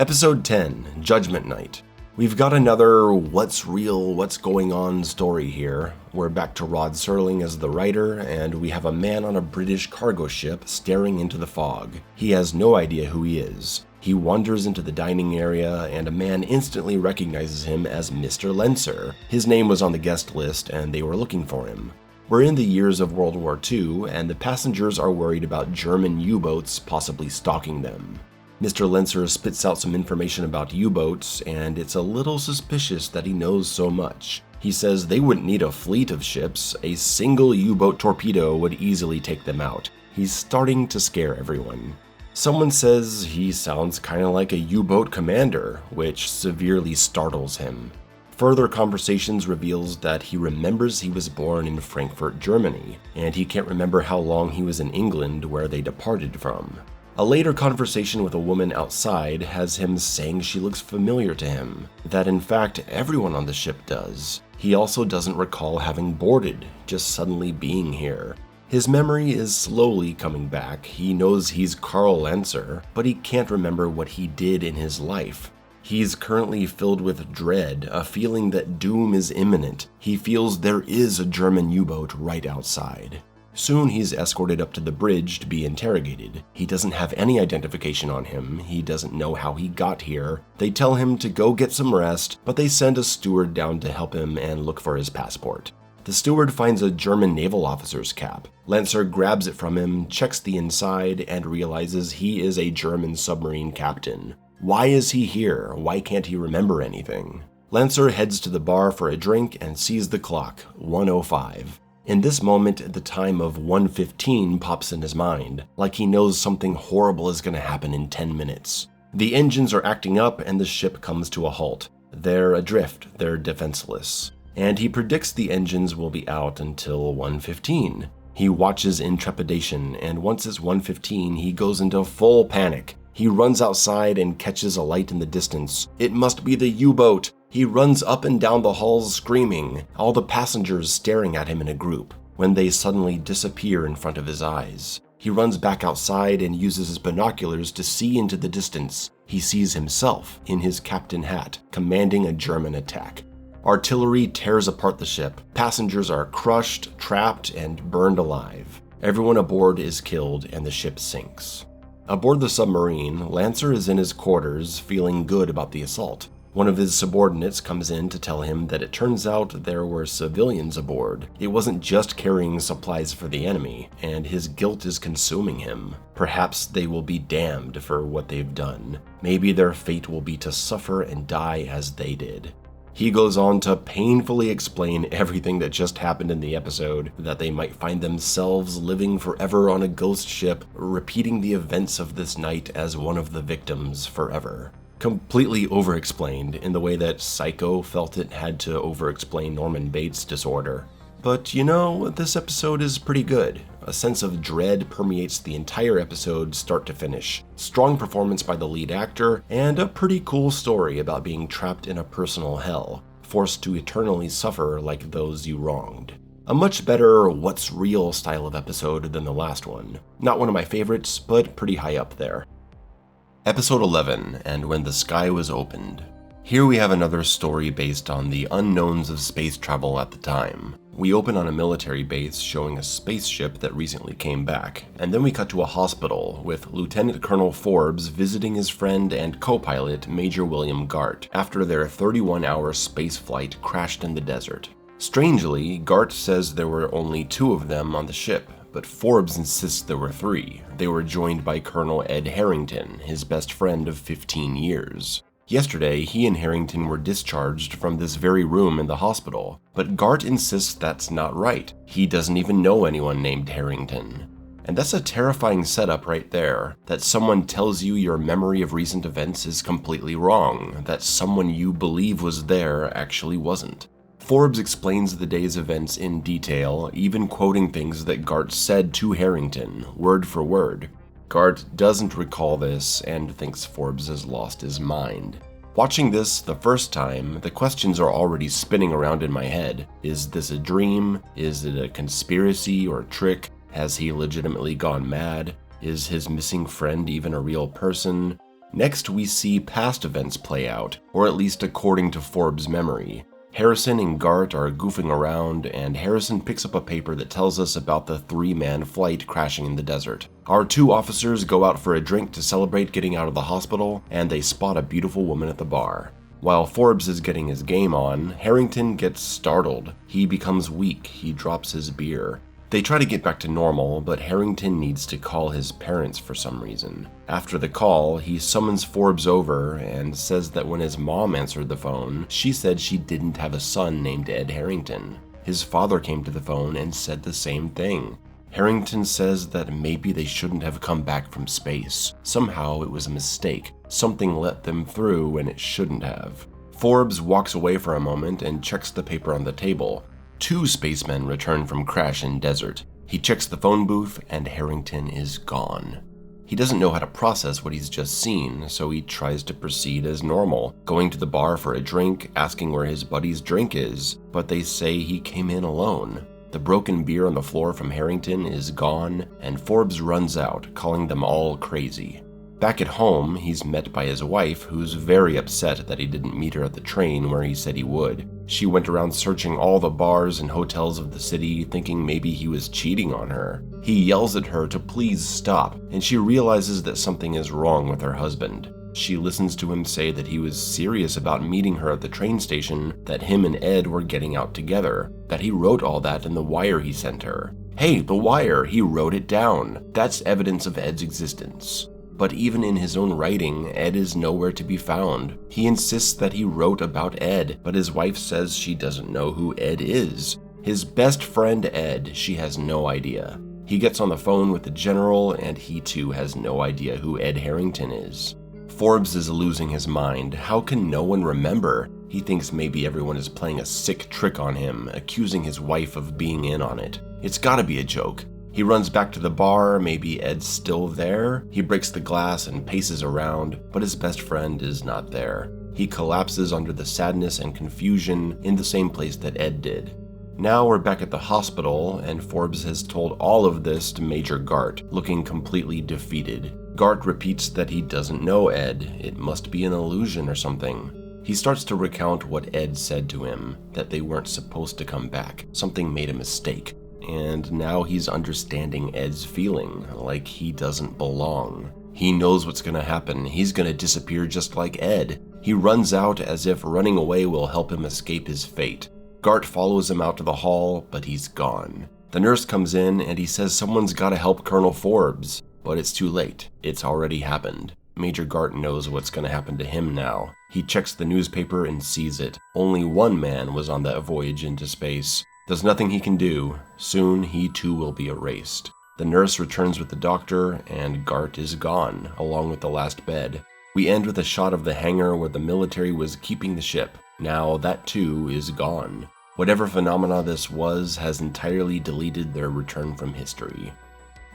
Episode 10, Judgement Night. We've got another what's real, what's going on story here. We're back to Rod Serling as the writer, and we have a man on a British cargo ship staring into the fog. He has no idea who he is. He wanders into the dining area, and a man instantly recognizes him as Mr. Lenser. His name was on the guest list, and they were looking for him. We're in the years of World War II, and the passengers are worried about German U-boats possibly stalking them. Mr. Lenser spits out some information about U-boats, and it's a little suspicious that he knows so much. He says they wouldn't need a fleet of ships. A single U-boat torpedo would easily take them out. He's starting to scare everyone. Someone says he sounds kind of like a U-boat commander, which severely startles him. Further conversations reveals that he remembers he was born in Frankfurt, Germany, and he can't remember how long he was in England, where they departed from. A later conversation with a woman outside has him saying she looks familiar to him, that in fact everyone on the ship does. He also doesn't recall having boarded, just suddenly being here. His memory is slowly coming back. He knows he's Carl Lenser, but he can't remember what he did in his life. He's currently filled with dread, a feeling that doom is imminent. He feels there is a German U-boat right outside. Soon he's escorted up to the bridge to be interrogated. He doesn't have any identification on him. He doesn't know how he got here. They tell him to go get some rest, but they send a steward down to help him and look for his passport. The steward finds a German naval officer's cap. Lenser grabs it from him, checks the inside, and realizes he is a German submarine captain. Why is he here? Why can't he remember anything? Lenser heads to the bar for a drink and sees the clock, 1:05. In this moment, the time of 1:15 pops in his mind, like he knows something horrible is going to happen in 10 minutes. The engines are acting up and the ship comes to a halt. They're adrift, they're defenseless. And he predicts the engines will be out until 1:15. He watches in trepidation, and once it's 1:15, he goes into full panic. He runs outside and catches a light in the distance. It must be the U-boat! He runs up and down the halls screaming, all the passengers staring at him in a group, when they suddenly disappear in front of his eyes. He runs back outside and uses his binoculars to see into the distance. He sees himself in his captain hat, commanding a German attack. Artillery tears apart the ship. Passengers are crushed, trapped, and burned alive. Everyone aboard is killed and the ship sinks. Aboard the submarine, Lenser is in his quarters, feeling good about the assault. One of his subordinates comes in to tell him that it turns out there were civilians aboard. It wasn't just carrying supplies for the enemy, and his guilt is consuming him. Perhaps they will be damned for what they've done. Maybe their fate will be to suffer and die as they did. He goes on to painfully explain everything that just happened in the episode, that they might find themselves living forever on a ghost ship, repeating the events of this night as one of the victims forever. Completely over-explained in the way that Psycho felt it had to over-explain Norman Bates' disorder. But you know, this episode is pretty good. A sense of dread permeates the entire episode start to finish. Strong performance by the lead actor, and a pretty cool story about being trapped in a personal hell, forced to eternally suffer like those you wronged. A much better what's real style of episode than the last one. Not one of my favorites, but pretty high up there. Episode 11, And When the Sky Was Opened. Here we have another story based on the unknowns of space travel at the time. We open on a military base showing a spaceship that recently came back, and then we cut to a hospital with Lieutenant Colonel Forbes visiting his friend and co-pilot Major William Gart after their 31-hour space flight crashed in the desert. Strangely, Gart says there were only 2 of them on the ship, but Forbes insists there were 3. They were joined by Colonel Ed Harrington, his best friend of 15 years. Yesterday, he and Harrington were discharged from this very room in the hospital, but Gart insists that's not right. He doesn't even know anyone named Harrington. And that's a terrifying setup right there, that someone tells you your memory of recent events is completely wrong, that someone you believe was there actually wasn't. Forbes explains the day's events in detail, even quoting things that Gart said to Harrington, word for word. Gart doesn't recall this and thinks Forbes has lost his mind. Watching this the first time, the questions are already spinning around in my head. Is this a dream? Is it a conspiracy or a trick? Has he legitimately gone mad? Is his missing friend even a real person? Next, we see past events play out, or at least according to Forbes' memory. Harrison and Gart are goofing around, and Harrison picks up a paper that tells us about the 3-man flight crashing in the desert. Our 2 officers go out for a drink to celebrate getting out of the hospital, and they spot a beautiful woman at the bar. While Forbes is getting his game on, Harrington gets startled. He becomes weak, he drops his beer. They try to get back to normal, but Harrington needs to call his parents for some reason. After the call, he summons Forbes over and says that when his mom answered the phone, she said she didn't have a son named Ed Harrington. His father came to the phone and said the same thing. Harrington says that maybe they shouldn't have come back from space. Somehow it was a mistake. Something let them through when it shouldn't have. Forbes walks away for a moment and checks the paper on the table. 2 spacemen return from crash in desert. He checks the phone booth and Harrington is gone. He doesn't know how to process what he's just seen, so he tries to proceed as normal, going to the bar for a drink, asking where his buddy's drink is, but they say he came in alone. The broken beer on the floor from Harrington is gone, and Forbes runs out, calling them all crazy. Back at home, he's met by his wife, who's very upset that he didn't meet her at the train where he said he would. She went around searching all the bars and hotels of the city, thinking maybe he was cheating on her. He yells at her to please stop, and she realizes that something is wrong with her husband. She listens to him say that he was serious about meeting her at the train station, that him and Ed were getting out together, that he wrote all that in the wire he sent her. Hey, the wire, he wrote it down. That's evidence of Ed's existence. But even in his own writing, Ed is nowhere to be found. He insists that he wrote about Ed, but his wife says she doesn't know who Ed is. His best friend Ed, she has no idea. He gets on the phone with the general, and he too has no idea who Ed Harrington is. Forbes is losing his mind. How can no one remember? He thinks maybe everyone is playing a sick trick on him, accusing his wife of being in on it. It's gotta be a joke. He runs back to the bar, maybe Ed's still there. He breaks the glass and paces around, but his best friend is not there. He collapses under the sadness and confusion in the same place that Ed did. Now we're back at the hospital, and Forbes has told all of this to Major Gart, looking completely defeated. Gart repeats that he doesn't know Ed. It must be an illusion or something. He starts to recount what Ed said to him, that they weren't supposed to come back. Something made a mistake. And now he's understanding Ed's feeling, like he doesn't belong. He knows what's gonna happen. He's gonna disappear just like Ed. He runs out as if running away will help him escape his fate. Gart follows him out to the hall, but he's gone. The nurse comes in and he says someone's gotta help Colonel Forbes, but it's too late. It's already happened. Major Gart knows what's gonna happen to him now. He checks the newspaper and sees it. Only one man was on that voyage into space. There's nothing he can do. Soon, he too will be erased. The nurse returns with the doctor, and Gart is gone, along with the last bed. We end with a shot of the hangar where the military was keeping the ship. Now, that too is gone. Whatever phenomena this was has entirely deleted their return from history.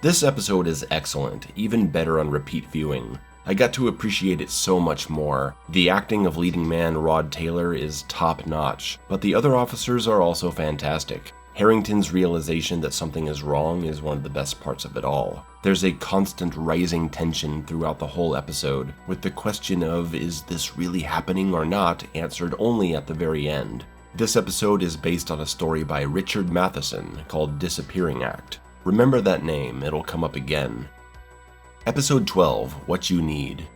This episode is excellent, even better on repeat viewing. I got to appreciate it so much more. The acting of leading man Rod Taylor is top-notch, but the other officers are also fantastic. Harrington's realization that something is wrong is one of the best parts of it all. There's a constant rising tension throughout the whole episode, with the question of is this really happening or not answered only at the very end. This episode is based on a story by Richard Matheson called Disappearing Act. Remember that name, it'll come up again. Episode 12, What You Need.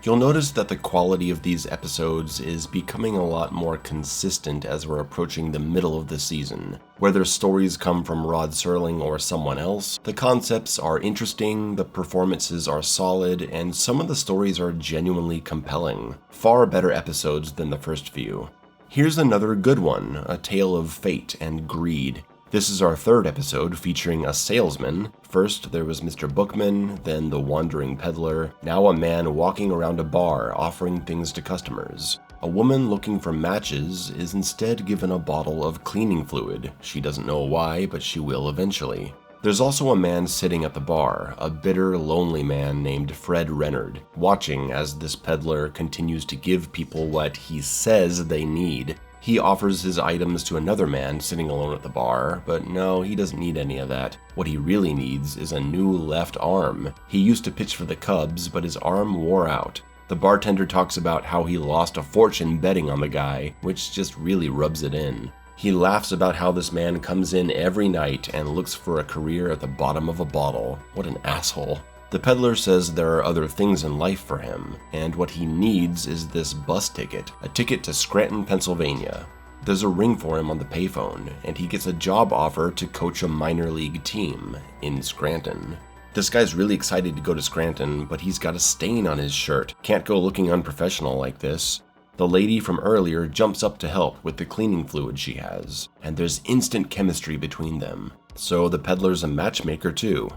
You'll notice that the quality of these episodes is becoming a lot more consistent as we're approaching the middle of the season. Whether stories come from Rod Serling or someone else, the concepts are interesting, the performances are solid, and some of the stories are genuinely compelling. Far better episodes than the first few. Here's another good one, a tale of fate and greed. This is our third episode featuring a salesman. First, there was Mr. Bookman, then the wandering peddler, now a man walking around a bar offering things to customers. A woman looking for matches is instead given a bottle of cleaning fluid. She doesn't know why, but she will eventually. There's also a man sitting at the bar, a bitter, lonely man named Fred Rennard, watching as this peddler continues to give people what he says they need. He offers his items to another man sitting alone at the bar, but no, he doesn't need any of that. What he really needs is a new left arm. He used to pitch for the Cubs, but his arm wore out. The bartender talks about how he lost a fortune betting on the guy, which just really rubs it in. He laughs about how this man comes in every night and looks for a career at the bottom of a bottle. What an asshole. The peddler says there are other things in life for him, and what he needs is this bus ticket, a ticket to Scranton, Pennsylvania. There's a ring for him on the payphone, and he gets a job offer to coach a minor league team in Scranton. This guy's really excited to go to Scranton, but he's got a stain on his shirt. Can't go looking unprofessional like this. The lady from earlier jumps up to help with the cleaning fluid she has, and there's instant chemistry between them. So the peddler's a matchmaker too.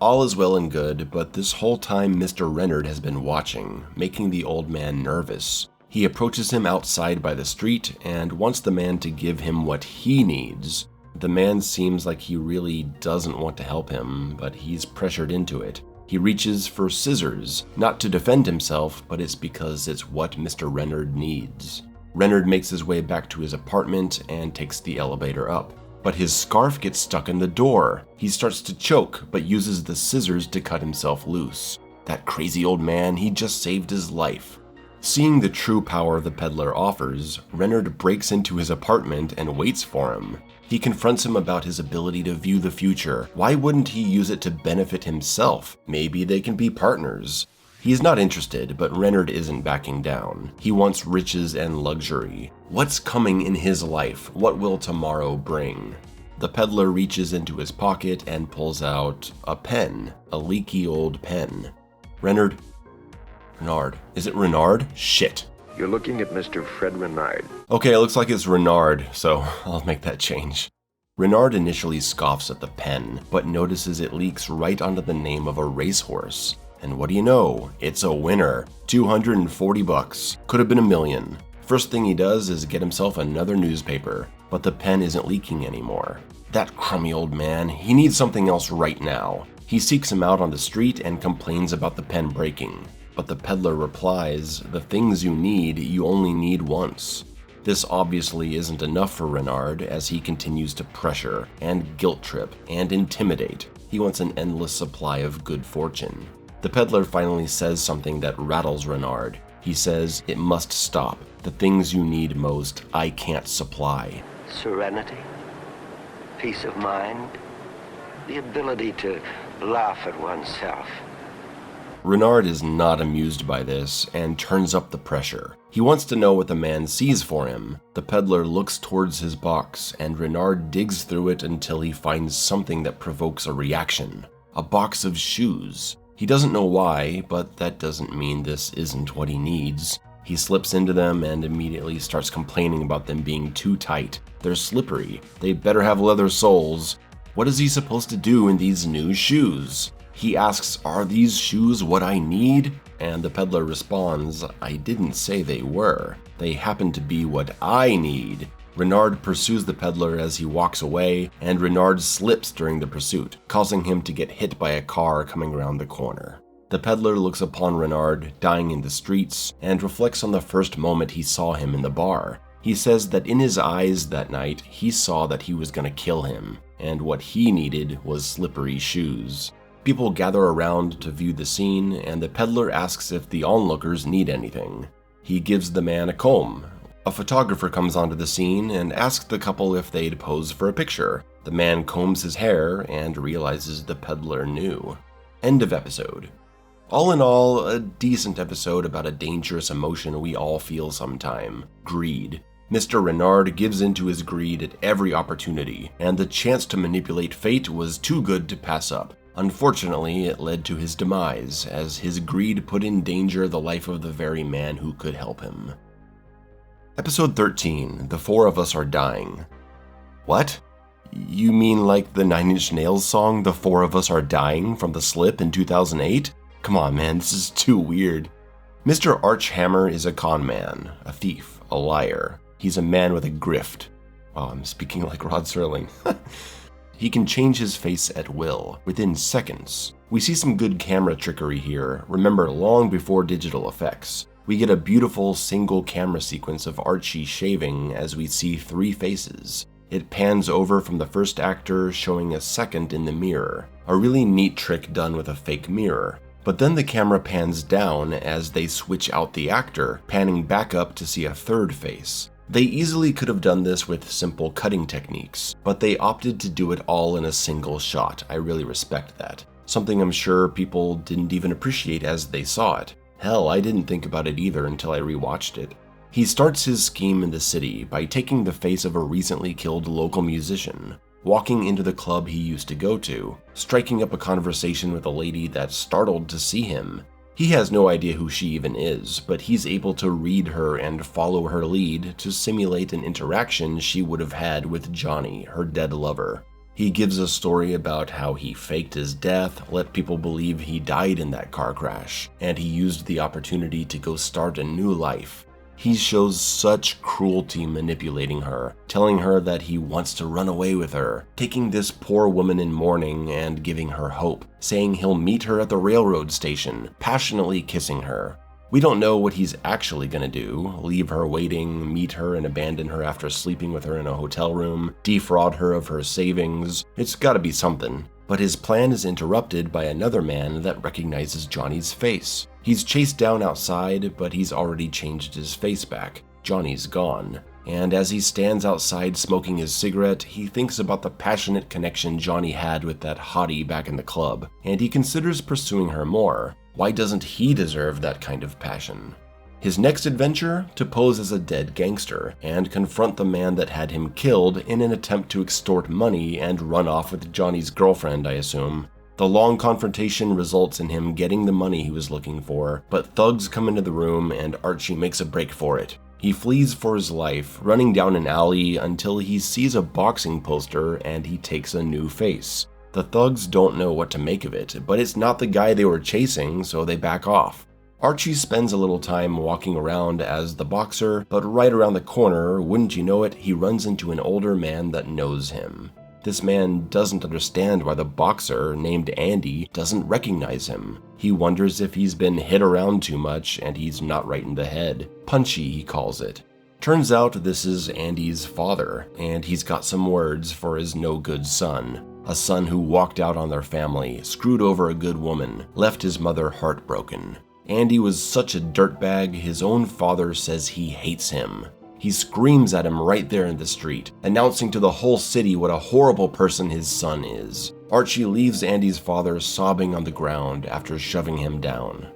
All is well and good, but this whole time Mr. Reynard has been watching, making the old man nervous. He approaches him outside by the street and wants the man to give him what he needs. The man seems like he really doesn't want to help him, but he's pressured into it. He reaches for scissors, not to defend himself, but it's because it's what Mr. Reynard needs. Reynard makes his way back to his apartment and takes the elevator up. But his scarf gets stuck in the door. He starts to choke, but uses the scissors to cut himself loose. That crazy old man, he just saved his life. Seeing the true power the peddler offers, Reynard breaks into his apartment and waits for him. He confronts him about his ability to view the future. Why wouldn't he use it to benefit himself? Maybe they can be partners. He's not interested, but Reynard isn't backing down. He wants riches and luxury. What's coming in his life? What will tomorrow bring? The peddler reaches into his pocket and pulls out a pen, a leaky old pen. Renard. Is it Renard? Shit. You're looking at Mr. Fred Renard. Okay, it looks like it's Renard, so I'll make that change. Renard initially scoffs at the pen, but notices it leaks right onto the name of a racehorse. And what do you know? It's a winner. $240. Could have been $1 million. First thing he does is get himself another newspaper, but the pen isn't leaking anymore. That crummy old man, he needs something else right now. He seeks him out on the street and complains about the pen breaking. But the peddler replies, the things you need, you only need once. This obviously isn't enough for Renard as he continues to pressure and guilt trip and intimidate. He wants an endless supply of good fortune. The peddler finally says something that rattles Renard. He says, it must stop. The things you need most, I can't supply. Serenity, peace of mind, the ability to laugh at oneself. Renard is not amused by this and turns up the pressure. He wants to know what the man sees for him. The peddler looks towards his box, and Renard digs through it until he finds something that provokes a reaction. A box of shoes. He doesn't know why, but that doesn't mean this isn't what he needs. He slips into them and immediately starts complaining about them being too tight. They're slippery. They better have leather soles. What is he supposed to do in these new shoes? He asks, are these shoes what I need? And the peddler responds, I didn't say they were. They happen to be what I need. Renard pursues the peddler as he walks away, and Renard slips during the pursuit, causing him to get hit by a car coming around the corner. The peddler looks upon Renard, dying in the streets, and reflects on the first moment he saw him in the bar. He says that in his eyes that night, he saw that he was going to kill him, and what he needed was slippery shoes. People gather around to view the scene, and the peddler asks if the onlookers need anything. He gives the man a comb. A photographer comes onto the scene and asks the couple if they'd pose for a picture. The man combs his hair and realizes the peddler knew. End of episode. All in all, a decent episode about a dangerous emotion we all feel sometime: greed. Mr. Renard gives into his greed at every opportunity, and the chance to manipulate fate was too good to pass up. Unfortunately, it led to his demise, as his greed put in danger the life of the very man who could help him. Episode 13, The Four of Us Are Dying. What? You mean like the Nine Inch Nails song, The Four of Us Are Dying, from The Slip in 2008? Come on, man, this is too weird. Mr. Archhammer is a con man, a thief, a liar. He's a man with a grift. Wow, I'm speaking like Rod Serling. He can change his face at will, within seconds. We see some good camera trickery here, remember long before digital effects. We get a beautiful single camera sequence of Archie shaving as we see 3 faces. It pans over from the first actor, showing a second in the mirror. A really neat trick done with a fake mirror. But then the camera pans down as they switch out the actor, panning back up to see a third face. They easily could have done this with simple cutting techniques, but they opted to do it all in a single shot. I really respect that. Something I'm sure people didn't even appreciate as they saw it. Hell, I didn't think about it either until I rewatched it. He starts his scheme in the city by taking the face of a recently killed local musician, walking into the club he used to go to, striking up a conversation with a lady that's startled to see him. He has no idea who she even is, but he's able to read her and follow her lead to simulate an interaction she would have had with Johnny, her dead lover. He gives a story about how he faked his death, let people believe he died in that car crash, and he used the opportunity to go start a new life. He shows such cruelty manipulating her, telling her that he wants to run away with her, taking this poor woman in mourning and giving her hope, saying he'll meet her at the railroad station, passionately kissing her. We don't know what he's actually gonna do, leave her waiting, meet her and abandon her after sleeping with her in a hotel room, defraud her of her savings. It's gotta be something. But his plan is interrupted by another man that recognizes Johnny's face. He's chased down outside, but he's already changed his face back. Johnny's gone. And as he stands outside smoking his cigarette, he thinks about the passionate connection Johnny had with that hottie back in the club, and he considers pursuing her more. Why doesn't he deserve that kind of passion? His next adventure? To pose as a dead gangster and confront the man that had him killed in an attempt to extort money and run off with Johnny's girlfriend, I assume. The long confrontation results in him getting the money he was looking for, but thugs come into the room and Archie makes a break for it. He flees for his life, running down an alley until he sees a boxing poster and he takes a new face. The thugs don't know what to make of it, but it's not the guy they were chasing, so they back off. Archie spends a little time walking around as the boxer, but right around the corner, wouldn't you know it, he runs into an older man that knows him. This man doesn't understand why the boxer, named Andy, doesn't recognize him. He wonders if he's been hit around too much and he's not right in the head. Punchy, he calls it. Turns out this is Andy's father, and he's got some words for his no-good son. A son who walked out on their family, screwed over a good woman, left his mother heartbroken. Andy was such a dirtbag, his own father says he hates him. He screams at him right there in the street, announcing to the whole city what a horrible person his son is. Archie leaves Andy's father sobbing on the ground after shoving him down.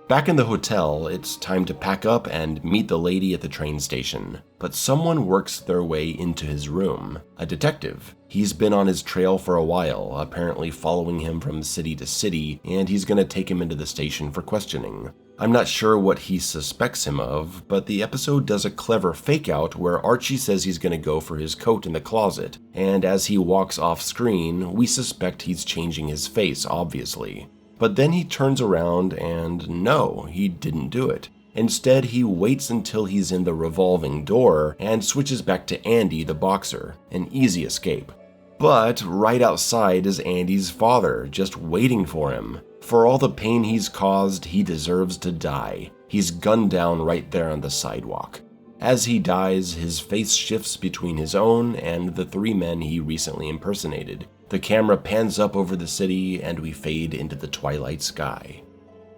Back in the hotel, it's time to pack up and meet the lady at the train station. But someone works their way into his room. A detective. He's been on his trail for a while, apparently following him from city to city, and he's gonna take him into the station for questioning. I'm not sure what he suspects him of, but the episode does a clever fake-out where Archie says he's gonna go for his coat in the closet, and as he walks off screen, we suspect he's changing his face, obviously. But then he turns around and no, he didn't do it. Instead, he waits until he's in the revolving door and switches back to Andy the boxer, an easy escape. But right outside is Andy's father, just waiting for him. For all the pain he's caused, he deserves to die. He's gunned down right there on the sidewalk. As he dies, his face shifts between his own and the three men he recently impersonated. The camera pans up over the city and we fade into the twilight sky.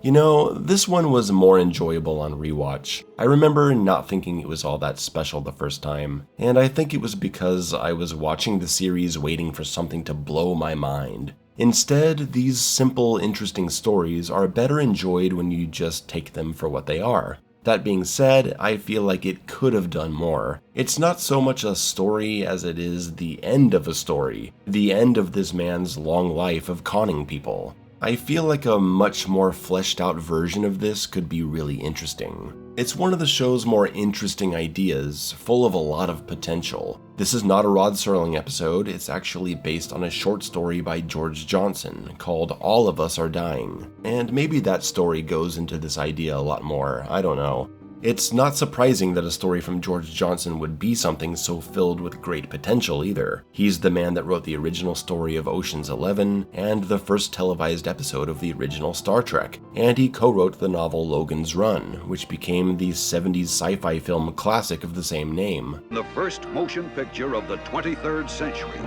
You know, this one was more enjoyable on rewatch. I remember not thinking it was all that special the first time, and I think it was because I was watching the series waiting for something to blow my mind. Instead, these simple, interesting stories are better enjoyed when you just take them for what they are. That being said, I feel like it could have done more. It's not so much a story as it is the end of a story, the end of this man's long life of conning people. I feel like a much more fleshed out version of this could be really interesting. It's one of the show's more interesting ideas, full of a lot of potential. This is not a Rod Serling episode, it's actually based on a short story by George Johnson called All of Us Are Dying. And maybe that story goes into this idea a lot more, I don't know. It's not surprising that a story from George Johnson would be something so filled with great potential either. He's the man that wrote the original story of Ocean's 11 and the first televised episode of the original Star Trek, and he co-wrote the novel Logan's Run, which became the 70s sci-fi film classic of the same name. The first motion picture of the 23rd century.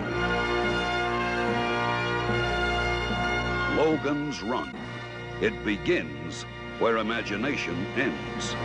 Logan's Run. It begins where imagination ends.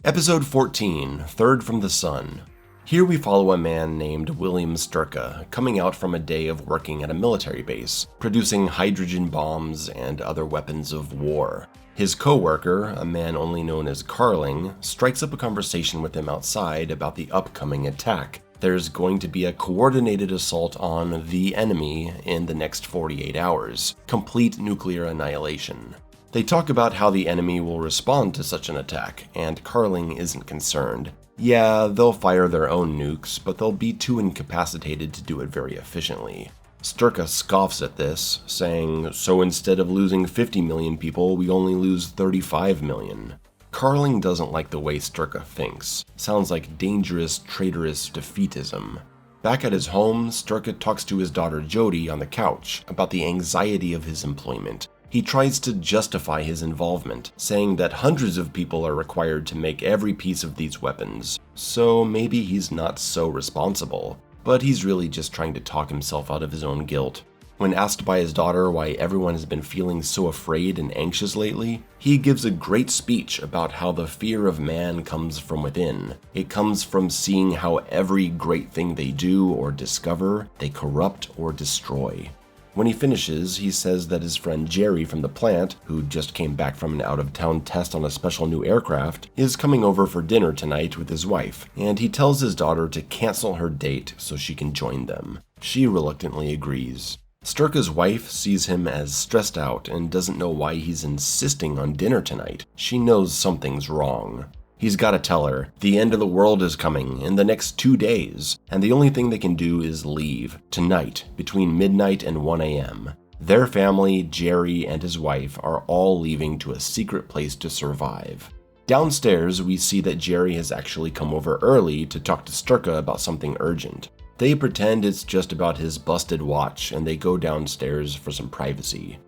Episode 14, Third from the Sun. Here we follow a man named William Sturka coming out from a day of working at a military base, producing hydrogen bombs and other weapons of war. His co-worker, a man only known as Carling, strikes up a conversation with him outside about the upcoming attack. There's going to be a coordinated assault on the enemy in the next 48 hours, complete nuclear annihilation. They talk about how the enemy will respond to such an attack, and Carling isn't concerned. Yeah, they'll fire their own nukes, but they'll be too incapacitated to do it very efficiently. Sturka scoffs at this, saying, so instead of losing 50 million people, we only lose 35 million. Carling doesn't like the way Sturka thinks. Sounds like dangerous, traitorous defeatism. Back at his home, Sturka talks to his daughter Jody on the couch about the anxiety of his employment. He tries to justify his involvement, saying that hundreds of people are required to make every piece of these weapons, so maybe he's not so responsible. But he's really just trying to talk himself out of his own guilt. When asked by his daughter why everyone has been feeling so afraid and anxious lately, he gives a great speech about how the fear of man comes from within. It comes from seeing how every great thing they do or discover, they corrupt or destroy. When he finishes, he says that his friend Jerry from the plant, who just came back from an out-of-town test on a special new aircraft, is coming over for dinner tonight with his wife, and he tells his daughter to cancel her date so she can join them. She reluctantly agrees. Sturka's wife sees him as stressed out and doesn't know why he's insisting on dinner tonight. She knows something's wrong. He's gotta tell her, the end of the world is coming in the next 2 days, and the only thing they can do is leave, tonight, between midnight and 1 a.m. Their family, Jerry, and his wife are all leaving to a secret place to survive. Downstairs, we see that Jerry has actually come over early to talk to Sturka about something urgent. They pretend it's just about his busted watch, and they go downstairs for some privacy.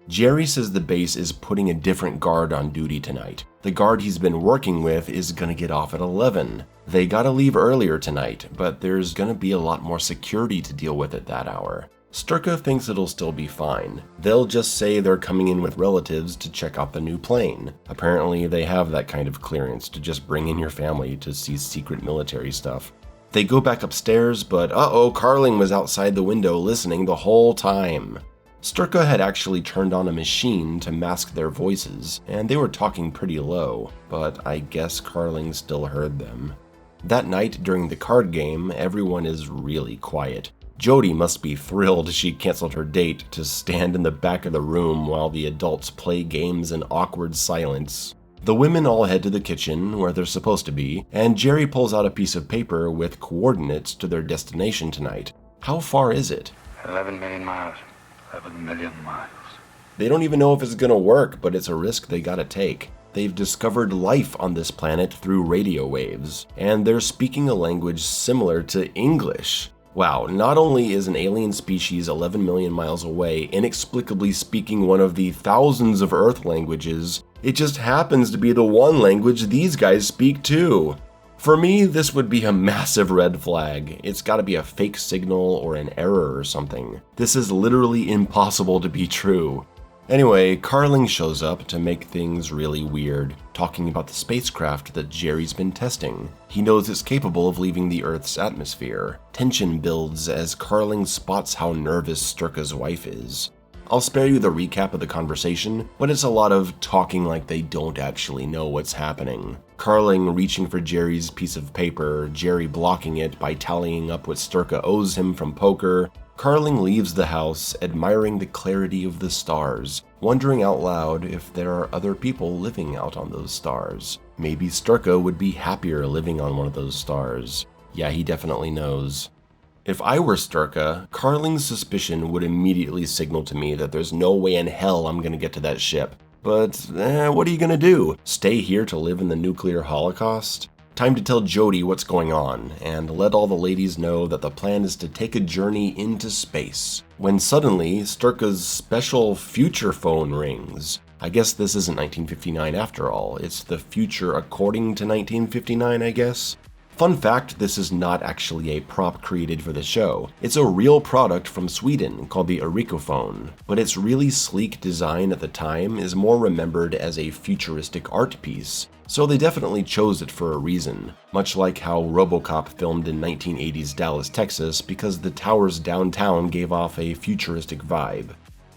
Jerry says the base is putting a different guard on duty tonight. The guard he's been working with is gonna get off at 11. They gotta leave earlier tonight, but there's gonna be a lot more security to deal with at that hour. Sturka thinks it'll still be fine. They'll just say they're coming in with relatives to check out the new plane. Apparently they have that kind of clearance to just bring in your family to see secret military stuff. They go back upstairs, but Carling was outside the window listening the whole time. Sturka had actually turned on a machine to mask their voices, and they were talking pretty low, but I guess Carling still heard them. That night during the card game, everyone is really quiet. Jody must be thrilled she canceled her date to stand in the back of the room while the adults play games in awkward silence. The women all head to the kitchen, where they're supposed to be, and Jerry pulls out a piece of paper with coordinates to their destination tonight. How far is it? 11 million miles. 11 million miles. They don't even know if it's gonna work, but it's a risk they gotta take. They've discovered life on this planet through radio waves, and they're speaking a language similar to English. Wow, not only is an alien species 11 million miles away inexplicably speaking one of the thousands of Earth languages, it just happens to be the one language these guys speak too. For me, this would be a massive red flag. It's gotta be a fake signal or an error or something. This is literally impossible to be true. Anyway, Carling shows up to make things really weird, talking about the spacecraft that Jerry's been testing. He knows it's capable of leaving the Earth's atmosphere. Tension builds as Carling spots how nervous Sturka's wife is. I'll spare you the recap of the conversation, but it's a lot of talking like they don't actually know what's happening. Carling reaching for Jerry's piece of paper, Jerry blocking it by tallying up what Sturka owes him from poker. Carling leaves the house, admiring the clarity of the stars, wondering out loud if there are other people living out on those stars. Maybe Sturka would be happier living on one of those stars. Yeah, he definitely knows. If I were Sturka, Carling's suspicion would immediately signal to me that there's no way in hell I'm gonna get to that ship. But, what are you gonna do? Stay here to live in the nuclear holocaust? Time to tell Jody what's going on, and let all the ladies know that the plan is to take a journey into space. When suddenly, Sturka's special future phone rings. I guess this isn't 1959 after all, it's the future according to 1959, I guess? Fun fact, this is not actually a prop created for the show. It's a real product from Sweden called the Ericophone, but its really sleek design at the time is more remembered as a futuristic art piece, so they definitely chose it for a reason, much like how RoboCop filmed in 1980s Dallas, Texas, because the towers downtown gave off a futuristic vibe.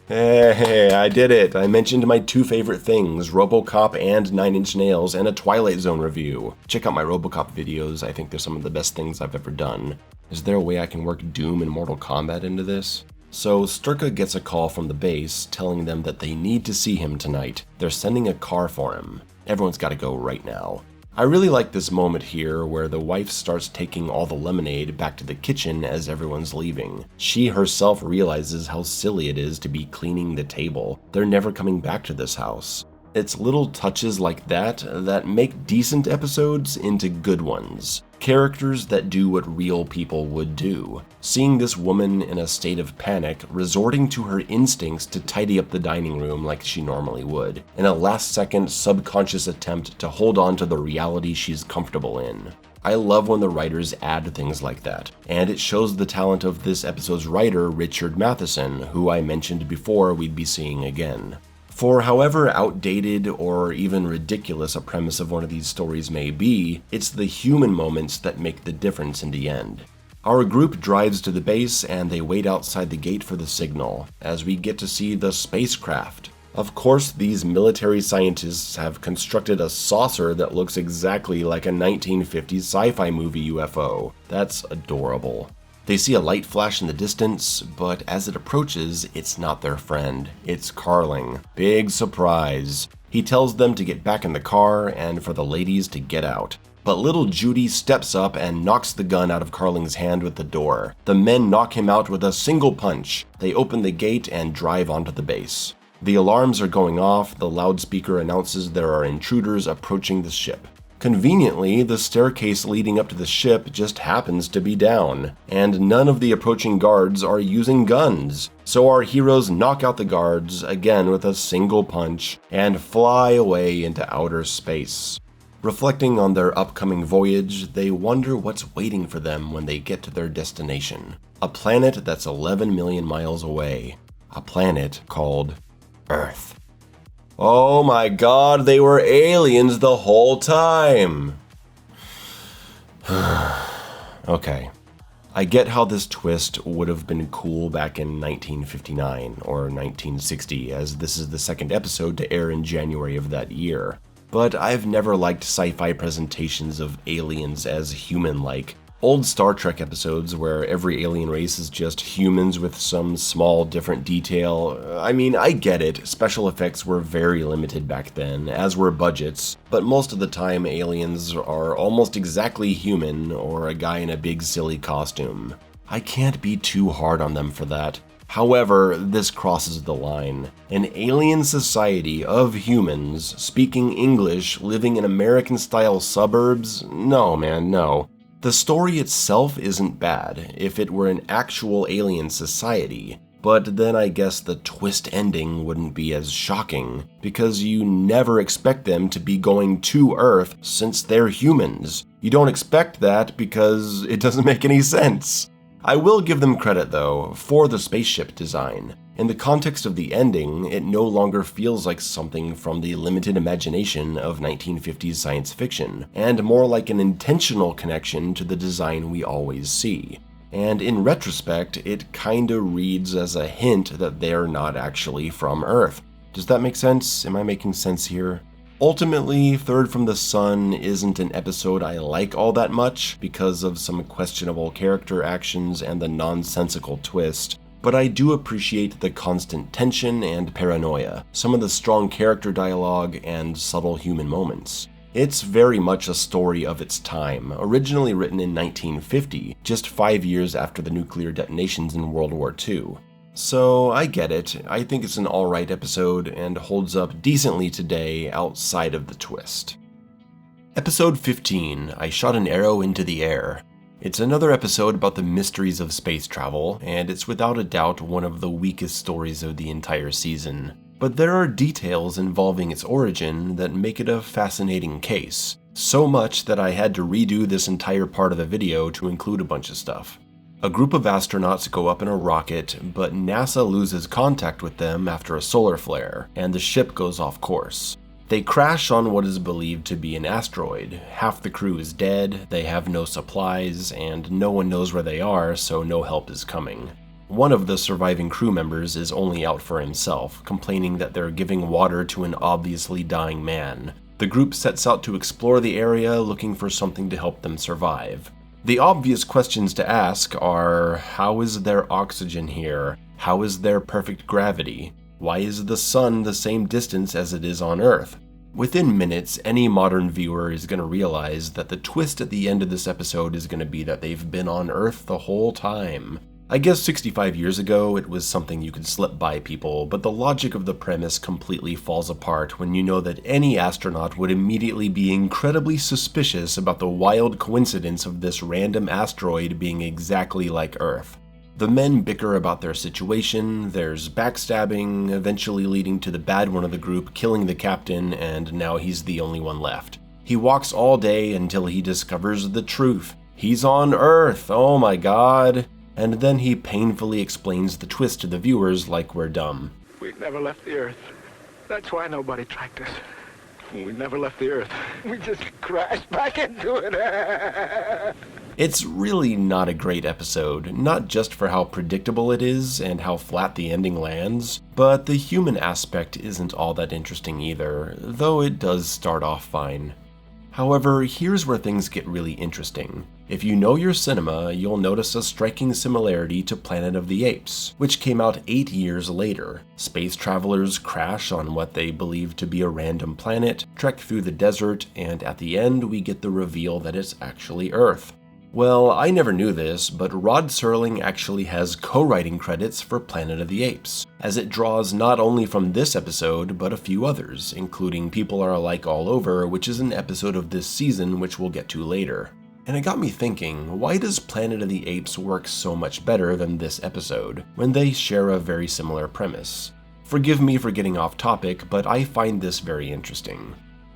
Hey, I did it! I mentioned my two favorite things, RoboCop and 9 Inch Nails, and a Twilight Zone review. Check out my RoboCop videos, I think they're some of the best things I've ever done. Is there a way I can work Doom and Mortal Kombat into this? So Sturka gets a call from the base telling them that they need to see him tonight. They're sending a car for him. Everyone's gotta go right now. I really like this moment here where the wife starts taking all the lemonade back to the kitchen as everyone's leaving. She herself realizes how silly it is to be cleaning the table. They're never coming back to this house. It's little touches like that that make decent episodes into good ones. Characters that do what real people would do. Seeing this woman in a state of panic, resorting to her instincts to tidy up the dining room like she normally would, in a last-second subconscious attempt to hold on to the reality she's comfortable in. I love when the writers add things like that, and it shows the talent of this episode's writer, Richard Matheson, who I mentioned before we'd be seeing again. For however outdated or even ridiculous a premise of one of these stories may be, it's the human moments that make the difference in the end. Our group drives to the base and they wait outside the gate for the signal, as we get to see the spacecraft. Of course, these military scientists have constructed a saucer that looks exactly like a 1950s sci-fi movie UFO. That's adorable. They see a light flash in the distance, but as it approaches, it's not their friend. It's Carling. Big surprise. He tells them to get back in the car and for the ladies to get out. But little Judy steps up and knocks the gun out of Carling's hand with the door. The men knock him out with a single punch. They open the gate and drive onto the base. The alarms are going off. The loudspeaker announces there are intruders approaching the ship. Conveniently, the staircase leading up to the ship just happens to be down, and none of the approaching guards are using guns. So our heroes knock out the guards, again with a single punch, and fly away into outer space. Reflecting on their upcoming voyage, they wonder what's waiting for them when they get to their destination. A planet that's 11 million miles away. A planet called Earth. Oh my god, they were aliens the whole time! Okay. I get how this twist would have been cool back in 1959 or 1960, as this is the second episode to air in January of that year. But I've never liked sci-fi presentations of aliens as human-like. Old Star Trek episodes where every alien race is just humans with some small different detail. I mean, I get it, special effects were very limited back then, as were budgets, but most of the time aliens are almost exactly human or a guy in a big silly costume. I can't be too hard on them for that. However, this crosses the line. An alien society of humans speaking English living in American-style suburbs? No, man, no. The story itself isn't bad if it were an actual alien society, but then I guess the twist ending wouldn't be as shocking, because you never expect them to be going to Earth since they're humans. You don't expect that because it doesn't make any sense. I will give them credit, though, for the spaceship design. In the context of the ending, it no longer feels like something from the limited imagination of 1950s science fiction, and more like an intentional connection to the design we always see. And in retrospect, it kinda reads as a hint that they're not actually from Earth. Does that make sense? Am I making sense here? Ultimately, Third from the Sun isn't an episode I like all that much because of some questionable character actions and the nonsensical twist, but I do appreciate the constant tension and paranoia, some of the strong character dialogue, and subtle human moments. It's very much a story of its time, originally written in 1950, just 5 years after the nuclear detonations in World War II. So I get it, I think it's an alright episode and holds up decently today outside of the twist. Episode 15, I Shot an Arrow into the Air. It's another episode about the mysteries of space travel, and it's without a doubt one of the weakest stories of the entire season. But there are details involving its origin that make it a fascinating case. So much that I had to redo this entire part of the video to include a bunch of stuff. A group of astronauts go up in a rocket, but NASA loses contact with them after a solar flare, and the ship goes off course. They crash on what is believed to be an asteroid. Half the crew is dead, they have no supplies, and no one knows where they are, so no help is coming. One of the surviving crew members is only out for himself, complaining that they're giving water to an obviously dying man. The group sets out to explore the area, looking for something to help them survive. The obvious questions to ask are, how is there oxygen here? How is there perfect gravity? Why is the sun the same distance as it is on Earth? Within minutes, any modern viewer is going to realize that the twist at the end of this episode is going to be that they've been on Earth the whole time. I guess 65 years ago it was something you could slip by people, but the logic of the premise completely falls apart when you know that any astronaut would immediately be incredibly suspicious about the wild coincidence of this random asteroid being exactly like Earth. The men bicker about their situation, there's backstabbing, eventually leading to the bad one of the group killing the captain, and now he's the only one left. He walks all day until he discovers the truth. He's on Earth, oh my god. And then he painfully explains the twist to the viewers like we're dumb. We never left the Earth. That's why nobody tracked us. We never left the Earth. We just crashed back into it. It's really not a great episode, not just for how predictable it is and how flat the ending lands, but the human aspect isn't all that interesting either, though it does start off fine. However, here's where things get really interesting. If you know your cinema, you'll notice a striking similarity to Planet of the Apes, which came out 8 years later. Space travelers crash on what they believe to be a random planet, trek through the desert, and at the end we get the reveal that it's actually Earth. Well, I never knew this, but Rod Serling actually has co-writing credits for Planet of the Apes, as it draws not only from this episode, but a few others, including People Are Alike All Over, which is an episode of this season which we'll get to later. And it got me thinking, why does Planet of the Apes work so much better than this episode, when they share a very similar premise? Forgive me for getting off topic, but I find this very interesting.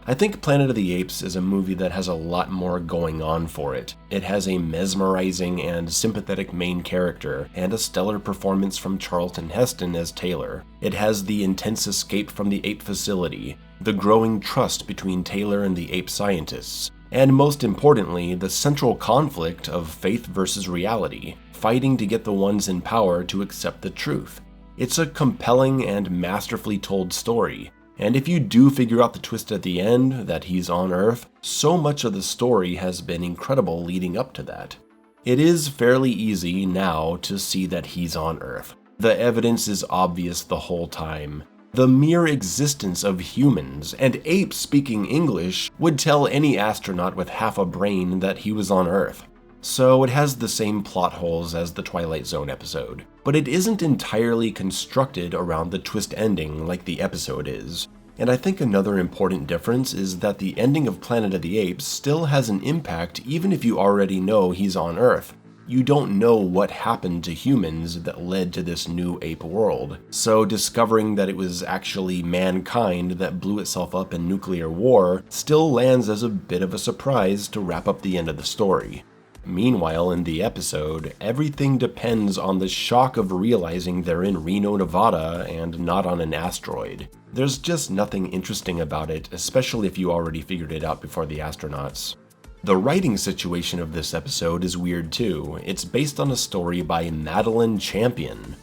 I think Planet of the Apes is a movie that has a lot more going on for it. It has a mesmerizing and sympathetic main character, and a stellar performance from Charlton Heston as Taylor. It has the intense escape from the ape facility, the growing trust between Taylor and the ape scientists, and most importantly, the central conflict of faith versus reality, fighting to get the ones in power to accept the truth. It's a compelling and masterfully told story. And if you do figure out the twist at the end, that he's on Earth, so much of the story has been incredible leading up to that. It is fairly easy now to see that he's on Earth. The evidence is obvious the whole time. The mere existence of humans and apes speaking English would tell any astronaut with half a brain that he was on Earth. So it has the same plot holes as the Twilight Zone episode, but it isn't entirely constructed around the twist ending like the episode is. And I think another important difference is that the ending of Planet of the Apes still has an impact even if you already know he's on Earth. You don't know what happened to humans that led to this new ape world, so discovering that it was actually mankind that blew itself up in nuclear war still lands as a bit of a surprise to wrap up the end of the story. Meanwhile, in the episode, everything depends on the shock of realizing they're in Reno, Nevada, and not on an asteroid. There's just nothing interesting about it, especially if you already figured it out before the astronauts. The writing situation of this episode is weird too. It's based on a story by Madeline Champion.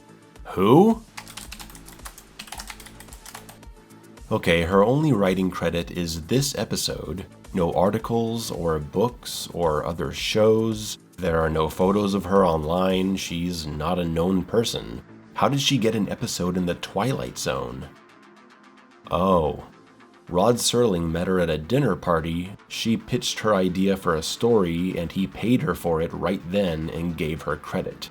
Who? Okay, her only writing credit is this episode. No articles or books or other shows. There are no photos of her online. She's not a known person. How did she get an episode in the Twilight Zone? Oh. Rod Serling met her at a dinner party. She pitched her idea for a story and he paid her for it right then and gave her credit.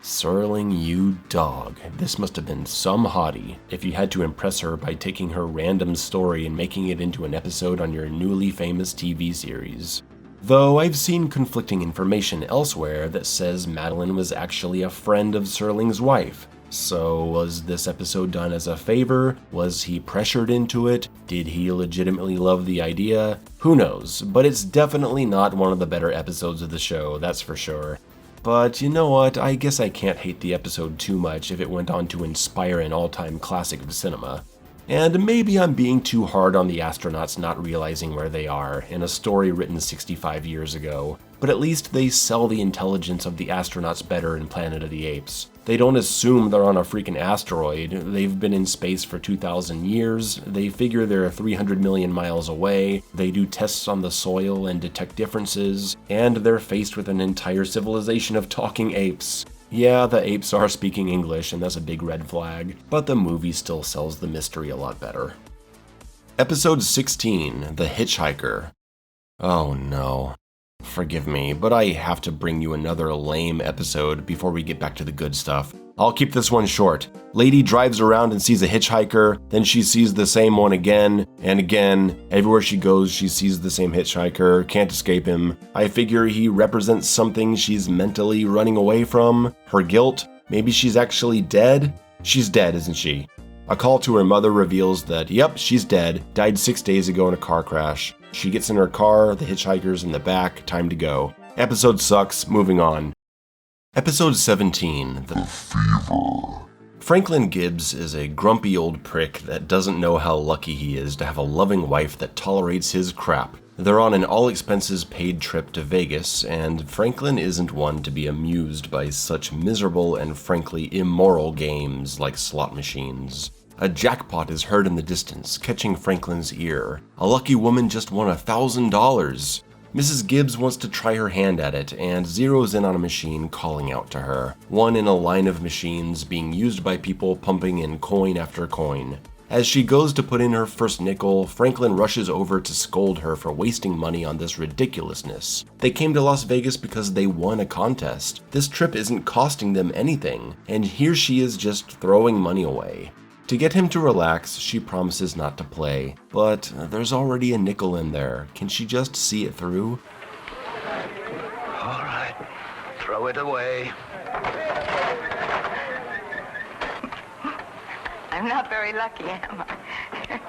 Serling, you dog. This must have been some hottie if you had to impress her by taking her random story and making it into an episode on your newly famous TV series. Though I've seen conflicting information elsewhere that says Madeline was actually a friend of Serling's wife. So was this episode done as a favor? Was he pressured into it? Did he legitimately love the idea? Who knows, but it's definitely not one of the better episodes of the show, that's for sure. But you know what, I guess I can't hate the episode too much if it went on to inspire an all-time classic of cinema. And maybe I'm being too hard on the astronauts not realizing where they are in a story written 65 years ago, but at least they sell the intelligence of the astronauts better in Planet of the Apes. They don't assume they're on a freaking asteroid. They've been in space for 2,000 years. They figure they're 300 million miles away. They do tests on the soil and detect differences. And they're faced with an entire civilization of talking apes. Yeah, the apes are speaking English, and that's a big red flag, but the movie still sells the mystery a lot better. Episode 16, The Hitchhiker. Oh no. Forgive me, but I have to bring you another lame episode before we get back to the good stuff. I'll keep this one short. Lady drives around and sees a hitchhiker, then she sees the same one again and again. Everywhere she goes, she sees the same hitchhiker, can't escape him. I figure he represents something she's mentally running away from. Her guilt? Maybe she's actually dead? She's dead, isn't she? A call to her mother reveals that, yep, she's dead, died 6 days ago in a car crash. She gets in her car, the hitchhiker's in the back, time to go. Episode sucks, moving on. Episode 17, The Fever. Franklin Gibbs is a grumpy old prick that doesn't know how lucky he is to have a loving wife that tolerates his crap. They're on an all-expenses-paid trip to Vegas, and Franklin isn't one to be amused by such miserable and frankly immoral games like slot machines. A jackpot is heard in the distance, catching Franklin's ear. A lucky woman just won $1,000. Mrs. Gibbs wants to try her hand at it and zeroes in on a machine calling out to her. One in a line of machines being used by people pumping in coin after coin. As she goes to put in her first nickel, Franklin rushes over to scold her for wasting money on this ridiculousness. They came to Las Vegas because they won a contest. This trip isn't costing them anything, and here she is just throwing money away. To get him to relax, she promises not to play, but there's already a nickel in there. Can she just see it through? All right, throw it away. I'm not very lucky, am I?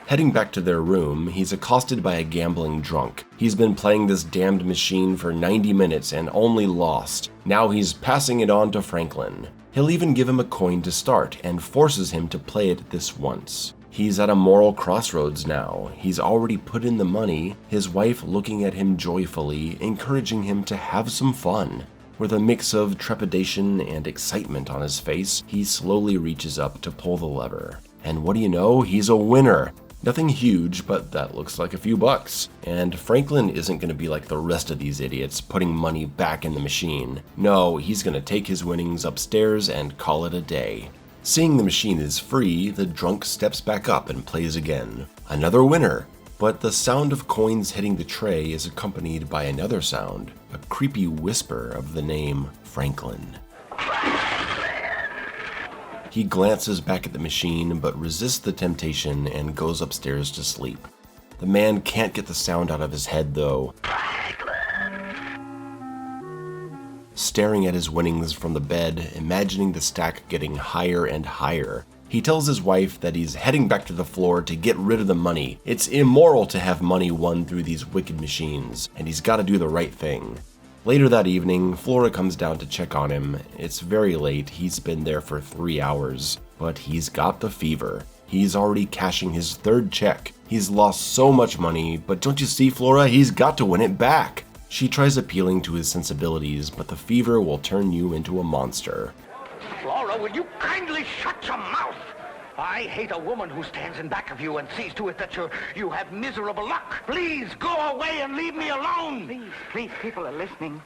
Heading back to their room, he's accosted by a gambling drunk. He's been playing this damned machine for 90 minutes and only lost. Now he's passing it on to Franklin. He'll even give him a coin to start and forces him to play it this once. He's at a moral crossroads now. He's already put in the money, his wife looking at him joyfully, encouraging him to have some fun. With a mix of trepidation and excitement on his face, he slowly reaches up to pull the lever. And what do you know? He's a winner! Nothing huge, but that looks like a few bucks. And Franklin isn't going to be like the rest of these idiots, putting money back in the machine. No, he's going to take his winnings upstairs and call it a day. Seeing the machine is free, the drunk steps back up and plays again. Another winner! But the sound of coins hitting the tray is accompanied by another sound, a creepy whisper of the name Franklin. He glances back at the machine, but resists the temptation and goes upstairs to sleep. The man can't get the sound out of his head, though. Staring at his winnings from the bed, imagining the stack getting higher and higher, he tells his wife that he's heading back to the floor to get rid of the money. It's immoral to have money won through these wicked machines, and he's got to do the right thing. Later that evening, Flora comes down to check on him. It's very late, he's been there for 3 hours, but he's got the fever. He's already cashing his third check. He's lost so much money, but don't you see, Flora, he's got to win it back. She tries appealing to his sensibilities, but the fever will turn you into a monster. Flora, will you kindly shut your mouth? I hate a woman who stands in back of you and sees to it that you have miserable luck. Please go away and leave me alone. Please, people are listening.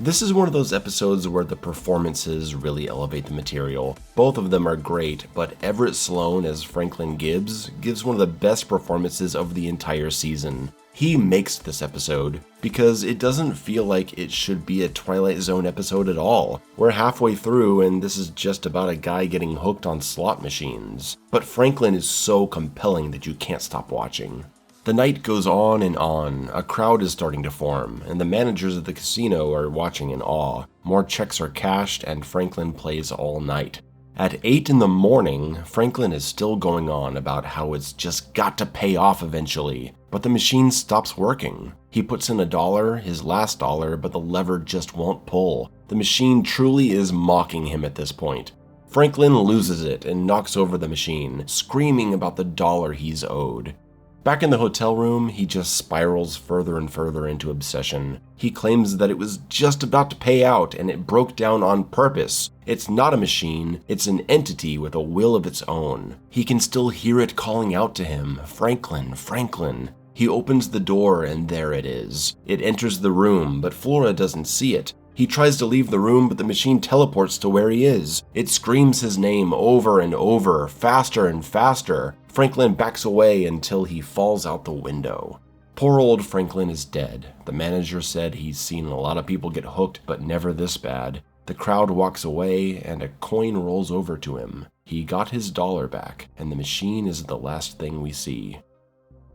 This is one of those episodes where the performances really elevate the material. Both of them are great, but Everett Sloane as Franklin Gibbs gives one of the best performances of the entire season. He makes this episode because it doesn't feel like it should be a Twilight Zone episode at all. We're halfway through and this is just about a guy getting hooked on slot machines. But Franklin is so compelling that you can't stop watching. The night goes on and on, a crowd is starting to form, and the managers of the casino are watching in awe. More checks are cashed and Franklin plays all night. At 8 in the morning, Franklin is still going on about how it's just got to pay off eventually, but the machine stops working. He puts in $1, his last dollar, but the lever just won't pull. The machine truly is mocking him at this point. Franklin loses it and knocks over the machine, screaming about the dollar he's owed. Back in the hotel room, he just spirals further and further into obsession. He claims that it was just about to pay out and it broke down on purpose. It's not a machine, it's an entity with a will of its own. He can still hear it calling out to him, "Franklin, Franklin." He opens the door and there it is. It enters the room, but Flora doesn't see it. He tries to leave the room, but the machine teleports to where he is. It screams his name over and over, faster and faster. Franklin backs away until he falls out the window. Poor old Franklin is dead. The manager said he's seen a lot of people get hooked, but never this bad. The crowd walks away, and a coin rolls over to him. He got his dollar back, and the machine is the last thing we see.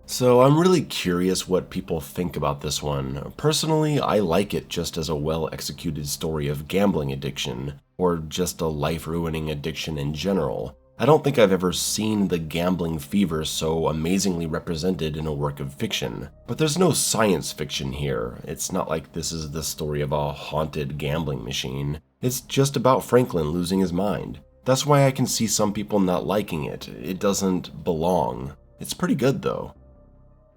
So I'm really curious what people think about this one. Personally, I like it just as a well-executed story of gambling addiction, or just a life-ruining addiction in general. I don't think I've ever seen the gambling fever so amazingly represented in a work of fiction. But there's no science fiction here. It's not like this is the story of a haunted gambling machine. It's just about Franklin losing his mind. That's why I can see some people not liking it. It doesn't belong. It's pretty good though.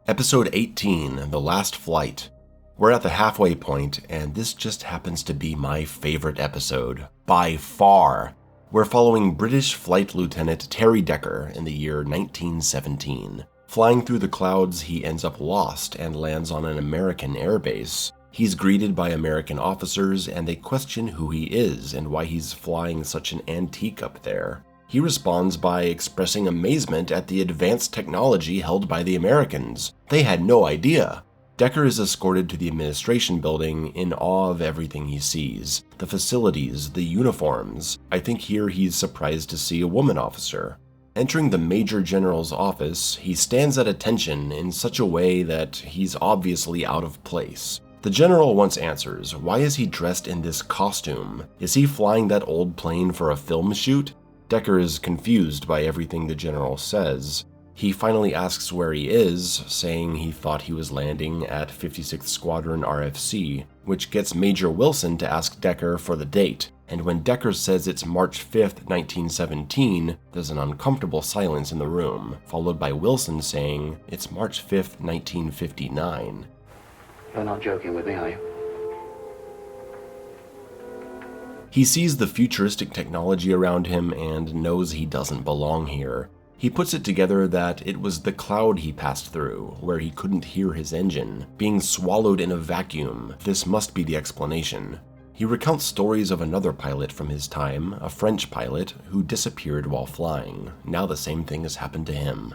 Episode 18, The Last Flight. We're at the halfway point, and this just happens to be my favorite episode. By far. We're following British Flight Lieutenant Terry Decker in the year 1917. Flying through the clouds, he ends up lost and lands on an American airbase. He's greeted by American officers, and they question who he is and why he's flying such an antique up there. He responds by expressing amazement at the advanced technology held by the Americans. They had no idea. Decker is escorted to the administration building in awe of everything he sees. The facilities, the uniforms. I think here he's surprised to see a woman officer. Entering the Major General's office, he stands at attention in such a way that he's obviously out of place. The General wants answers. Why is he dressed in this costume? Is he flying that old plane for a film shoot? Decker is confused by everything the General says. He finally asks where he is, saying he thought he was landing at 56th Squadron RFC, which gets Major Wilson to ask Decker for the date. And when Decker says it's March 5th, 1917, there's an uncomfortable silence in the room, followed by Wilson saying it's March 5th, 1959. You're not joking with me, are you? He sees the futuristic technology around him and knows he doesn't belong here. He puts it together that it was the cloud he passed through, where he couldn't hear his engine, being swallowed in a vacuum. This must be the explanation. He recounts stories of another pilot from his time, a French pilot, who disappeared while flying. Now the same thing has happened to him.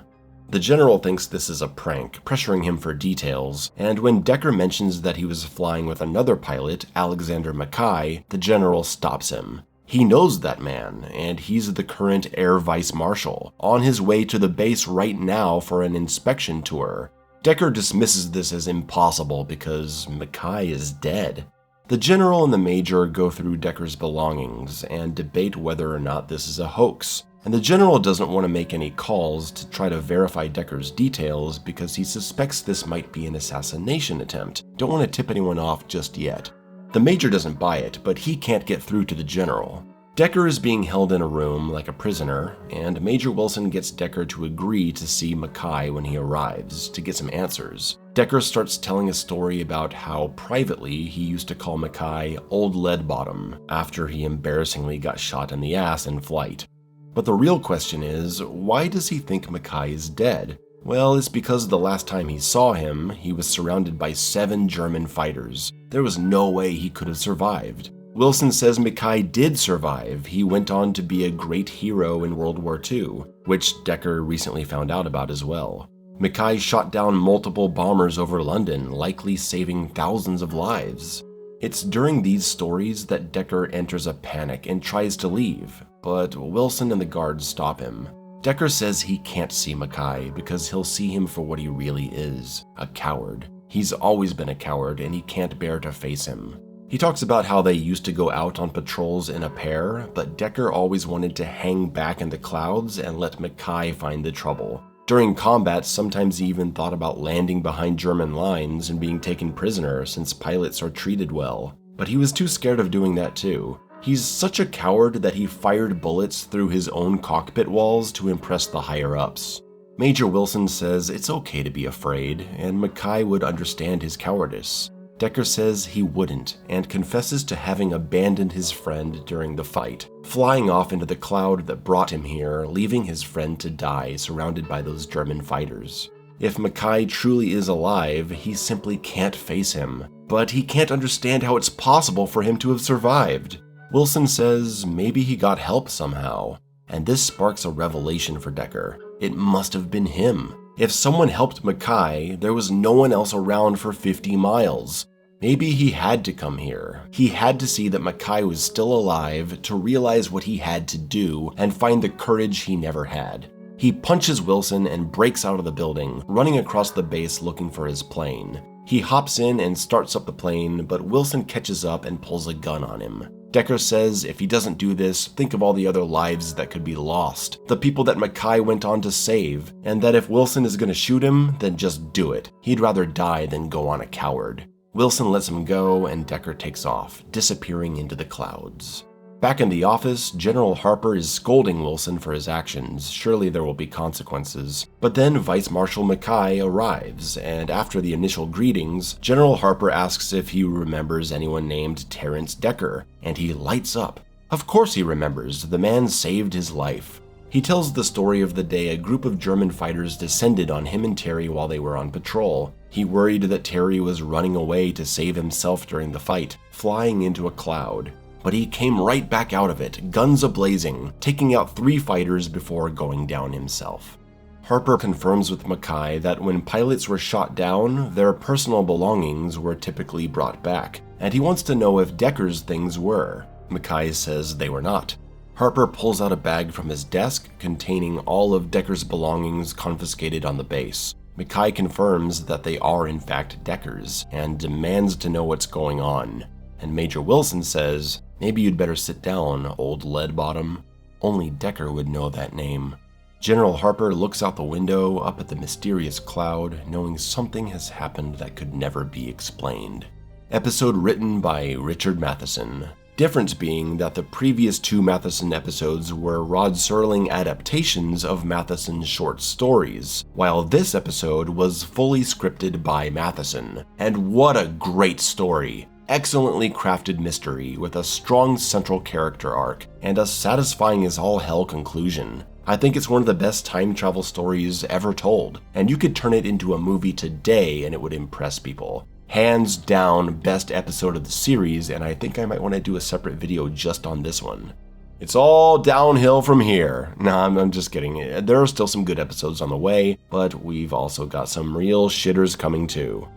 The General thinks this is a prank, pressuring him for details, and when Decker mentions that he was flying with another pilot, Alexander Mackay, the General stops him. He knows that man, and he's the current Air Vice Marshal, on his way to the base right now for an inspection tour. Decker dismisses this as impossible because Mackay is dead. The General and the Major go through Decker's belongings and debate whether or not this is a hoax. And the General doesn't want to make any calls to try to verify Decker's details because he suspects this might be an assassination attempt. Don't want to tip anyone off just yet. The Major doesn't buy it, but he can't get through to the General. Decker is being held in a room like a prisoner, and Major Wilson gets Decker to agree to see Mackay when he arrives to get some answers. Decker starts telling a story about how privately he used to call Mackay Old Lead Bottom after he embarrassingly got shot in the ass in flight. But the real question is, why does he think Mackay is dead? Well, it's because the last time he saw him, he was surrounded by 7 German fighters. There was no way he could have survived. Wilson says Mackay did survive. He went on to be a great hero in World War II, which Decker recently found out about as well. Mackay shot down multiple bombers over London, likely saving thousands of lives. It's during these stories that Decker enters a panic and tries to leave, but Wilson and the guards stop him. Decker says he can't see Mackay because he'll see him for what he really is, a coward. He's always been a coward and he can't bear to face him. He talks about how they used to go out on patrols in a pair, but Decker always wanted to hang back in the clouds and let Mackay find the trouble. During combat, sometimes he even thought about landing behind German lines and being taken prisoner since pilots are treated well. But he was too scared of doing that too. He's such a coward that he fired bullets through his own cockpit walls to impress the higher-ups. Major Wilson says it's okay to be afraid, and Mackay would understand his cowardice. Decker says he wouldn't, and confesses to having abandoned his friend during the fight, flying off into the cloud that brought him here, leaving his friend to die surrounded by those German fighters. If Mackay truly is alive, he simply can't face him, but he can't understand how it's possible for him to have survived. Wilson says maybe he got help somehow, and this sparks a revelation for Decker. It must have been him. If someone helped Mackay, there was no one else around for 50 miles. Maybe he had to come here. He had to see that Mackay was still alive to realize what he had to do and find the courage he never had. He punches Wilson and breaks out of the building, running across the base looking for his plane. He hops in and starts up the plane, but Wilson catches up and pulls a gun on him. Decker says if he doesn't do this, think of all the other lives that could be lost, the people that Mackay went on to save, and that if Wilson is going to shoot him, then just do it. He'd rather die than go on a coward. Wilson lets him go, and Decker takes off, disappearing into the clouds. Back in the office, General Harper is scolding Wilson for his actions. Surely there will be consequences. But then Vice Marshal Mackay arrives, and after the initial greetings, General Harper asks if he remembers anyone named Terrence Decker, and he lights up. Of course he remembers. The man saved his life. He tells the story of the day a group of German fighters descended on him and Terry while they were on patrol. He worried that Terry was running away to save himself during the fight, flying into a cloud. But he came right back out of it, guns a-blazing, taking out 3 fighters before going down himself. Harper confirms with Mackay that when pilots were shot down, their personal belongings were typically brought back, and he wants to know if Decker's things were. Mackay says they were not. Harper pulls out a bag from his desk containing all of Decker's belongings confiscated on the base. Mackay confirms that they are in fact Decker's, and demands to know what's going on. And Major Wilson says, maybe you'd better sit down, old lead bottom. Only Decker would know that name. General Harper looks out the window up at the mysterious cloud, knowing something has happened that could never be explained. Episode written by Richard Matheson. Difference being that the previous 2 Matheson episodes were Rod Serling adaptations of Matheson's short stories, while this episode was fully scripted by Matheson. And what a great story! Excellently crafted mystery with a strong central character arc and a satisfying as all hell conclusion. I think it's one of the best time travel stories ever told, and you could turn it into a movie today and it would impress people. Hands down best episode of the series, and I think I might want to do a separate video just on this one. It's all downhill from here. Nah, I'm just kidding. There are still some good episodes on the way, but we've also got some real shitters coming too.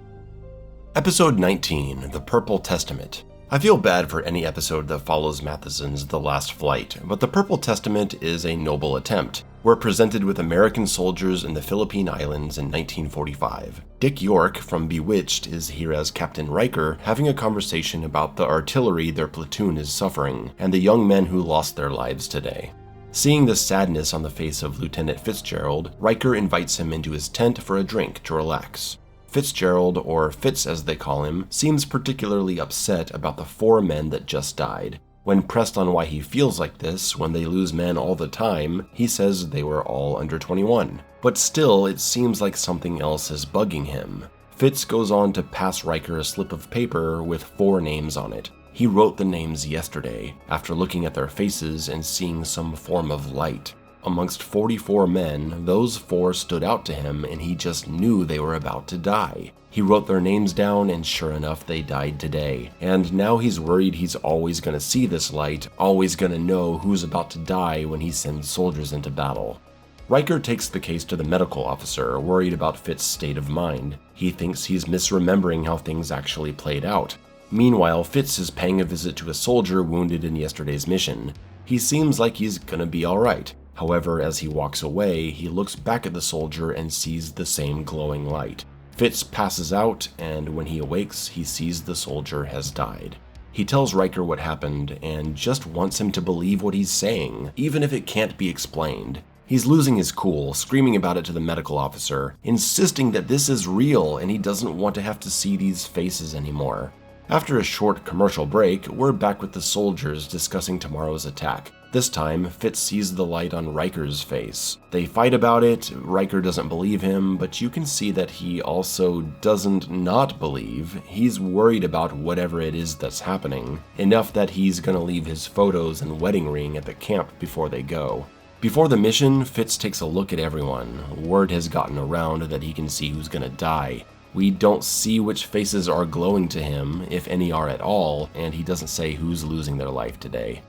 Episode 19, The Purple Testament. I feel bad for any episode that follows Matheson's The Last Flight, but The Purple Testament is a noble attempt. We're presented with American soldiers in the Philippine Islands in 1945. Dick York from Bewitched is here as Captain Riker, having a conversation about the artillery their platoon is suffering, and the young men who lost their lives today. Seeing the sadness on the face of Lieutenant Fitzgerald, Riker invites him into his tent for a drink to relax. Fitzgerald, or Fitz as they call him, seems particularly upset about the 4 men that just died. When pressed on why he feels like this when they lose men all the time, he says they were all under 21. But still, it seems like something else is bugging him. Fitz goes on to pass Riker a slip of paper with 4 names on it. He wrote the names yesterday, after looking at their faces and seeing some form of light. Amongst 44 men, those 4 stood out to him and he just knew they were about to die. He wrote their names down and sure enough they died today. And now he's worried he's always going to see this light, always going to know who's about to die when he sends soldiers into battle. Riker takes the case to the medical officer, worried about Fitz's state of mind. He thinks he's misremembering how things actually played out. Meanwhile, Fitz is paying a visit to a soldier wounded in yesterday's mission. He seems like he's gonna be alright. However, as he walks away, he looks back at the soldier and sees the same glowing light. Fitz passes out, and when he awakes, he sees the soldier has died. He tells Riker what happened and just wants him to believe what he's saying, even if it can't be explained. He's losing his cool, screaming about it to the medical officer, insisting that this is real and he doesn't want to have to see these faces anymore. After a short commercial break, we're back with the soldiers discussing tomorrow's attack. This time, Fitz sees the light on Riker's face. They fight about it, Riker doesn't believe him, but you can see that he also doesn't not believe. He's worried about whatever it is that's happening, enough that he's gonna leave his photos and wedding ring at the camp before they go. Before the mission, Fitz takes a look at everyone. Word has gotten around that he can see who's gonna die. We don't see which faces are glowing to him, if any are at all, and he doesn't say who's losing their life today.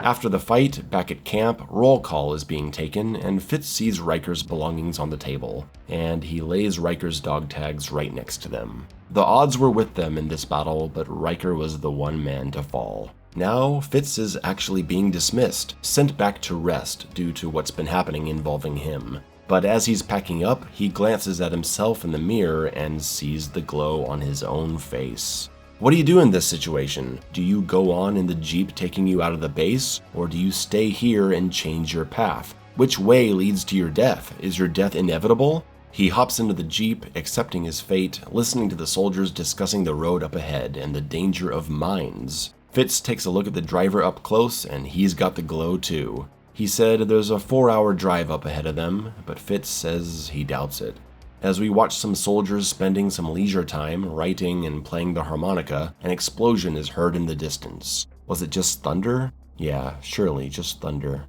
After the fight, back at camp, roll call is being taken, and Fitz sees Riker's belongings on the table, and he lays Riker's dog tags right next to them. The odds were with them in this battle, but Riker was the one man to fall. Now, Fitz is actually being dismissed, sent back to rest due to what's been happening involving him. But as he's packing up, he glances at himself in the mirror and sees the glow on his own face. What do you do in this situation? Do you go on in the Jeep taking you out of the base, or do you stay here and change your path? Which way leads to your death? Is your death inevitable? He hops into the Jeep, accepting his fate, listening to the soldiers discussing the road up ahead and the danger of mines. Fitz takes a look at the driver up close, and he's got the glow too. He said there's a 4-hour drive up ahead of them, but Fitz says he doubts it. As we watch some soldiers spending some leisure time writing and playing the harmonica, an explosion is heard in the distance. Was it just thunder? Yeah, surely just thunder.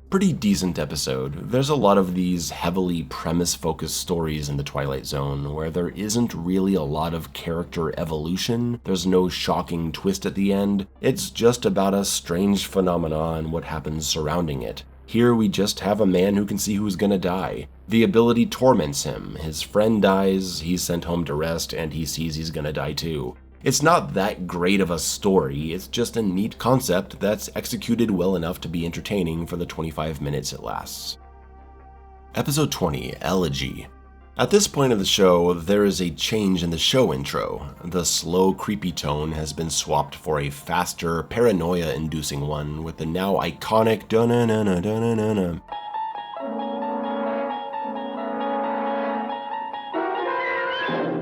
Pretty decent episode. There's a lot of these heavily premise-focused stories in the Twilight Zone where there isn't really a lot of character evolution. There's no shocking twist at the end. It's just about a strange phenomena and what happens surrounding it. Here we just have a man who can see who's gonna die. The ability torments him. His friend dies, he's sent home to rest, and he sees he's gonna die too. It's not that great of a story, it's just a neat concept that's executed well enough to be entertaining for the 25 minutes it lasts. Episode 20, Elegy. At this point of the show, there is a change in the show intro. The slow, creepy tone has been swapped for a faster, paranoia-inducing one with the now iconic da-na-na-na-da-na-na-na.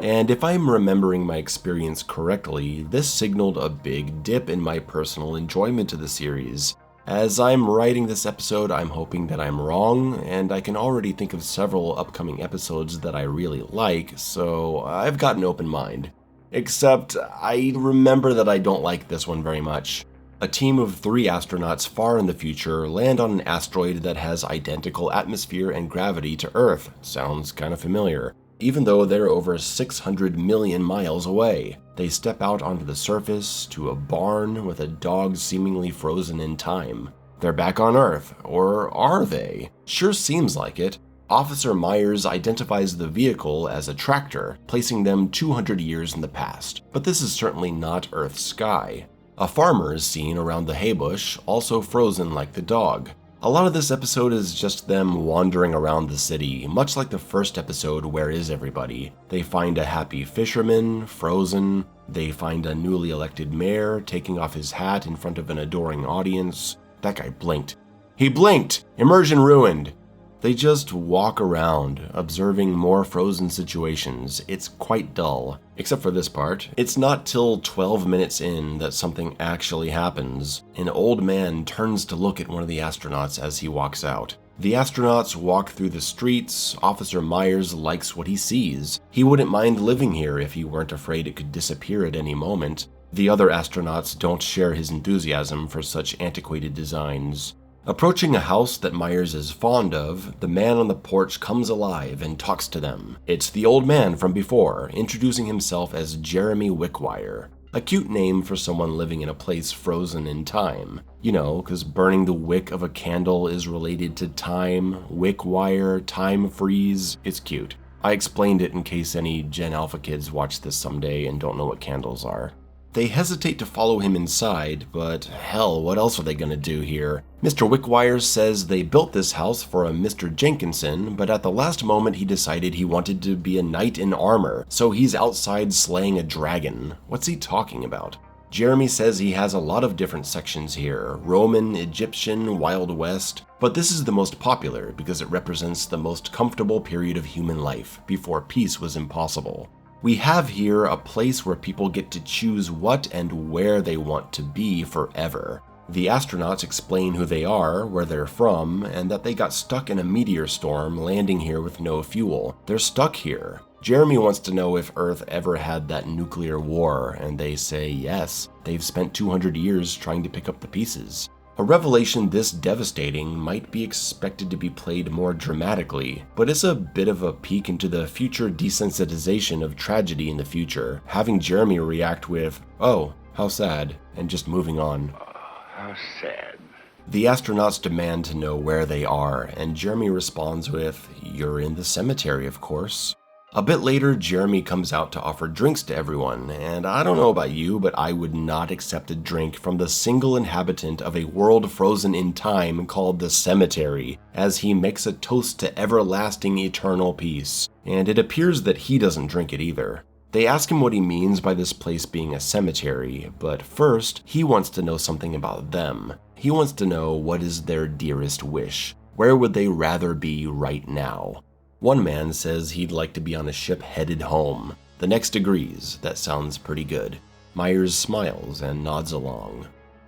And if I'm remembering my experience correctly, this signaled a big dip in my personal enjoyment of the series. As I'm writing this episode, I'm hoping that I'm wrong, and I can already think of several upcoming episodes that I really like, so I've got an open mind. Except, I remember that I don't like this one very much. A team of 3 astronauts far in the future land on an asteroid that has identical atmosphere and gravity to Earth. Sounds kind of familiar. Even though they're over 600 million miles away. They step out onto the surface, to a barn with a dog seemingly frozen in time. They're back on Earth, or are they? Sure seems like it. Officer Myers identifies the vehicle as a tractor, placing them 200 years in the past, but this is certainly not Earth's sky. A farmer is seen around the hay bush, also frozen like the dog. A lot of this episode is just them wandering around the city, much like the first episode, Where Is Everybody? They find a happy fisherman, frozen. They find a newly elected mayor taking off his hat in front of an adoring audience. That guy blinked. He blinked! Immersion ruined! They just walk around, observing more frozen situations. It's quite dull, except for this part. It's not till 12 minutes in that something actually happens. An old man turns to look at one of the astronauts as he walks out. The astronauts walk through the streets. Officer Myers likes what he sees. He wouldn't mind living here if he weren't afraid it could disappear at any moment. The other astronauts don't share his enthusiasm for such antiquated designs. Approaching a house that Myers is fond of, the man on the porch comes alive and talks to them. It's the old man from before, introducing himself as Jeremy Wickwire. A cute name for someone living in a place frozen in time. You know, because burning the wick of a candle is related to time, Wickwire, time freeze. It's cute. I explained it in case any Gen Alpha kids watch this someday and don't know what candles are. They hesitate to follow him inside, but hell, what else are they gonna do here? Mr. Wickwire says they built this house for a Mr. Jenkinson, but at the last moment he decided he wanted to be a knight in armor, so he's outside slaying a dragon. What's he talking about? Jeremy says he has a lot of different sections here, Roman, Egyptian, Wild West, but this is the most popular because it represents the most comfortable period of human life, before peace was impossible. We have here a place where people get to choose what and where they want to be forever. The astronauts explain who they are, where they're from, and that they got stuck in a meteor storm landing here with no fuel. They're stuck here. Jeremy wants to know if Earth ever had that nuclear war, and they say yes. They've spent 200 years trying to pick up the pieces. A revelation this devastating might be expected to be played more dramatically, but it's a bit of a peek into the future desensitization of tragedy in the future, having Jeremy react with, "Oh, how sad," and just moving on. How sad. The astronauts demand to know where they are, and Jeremy responds with, "You're in the cemetery, of course." A bit later, Jeremy comes out to offer drinks to everyone, and I don't know about you, but I would not accept a drink from the single inhabitant of a world frozen in time called the cemetery, as he makes a toast to everlasting eternal peace, and it appears that he doesn't drink it either. They ask him what he means by this place being a cemetery, but first, he wants to know something about them. He wants to know what is their dearest wish. Where would they rather be right now? One man says he'd like to be on a ship headed home. The next agrees, that sounds pretty good. Myers smiles and nods along.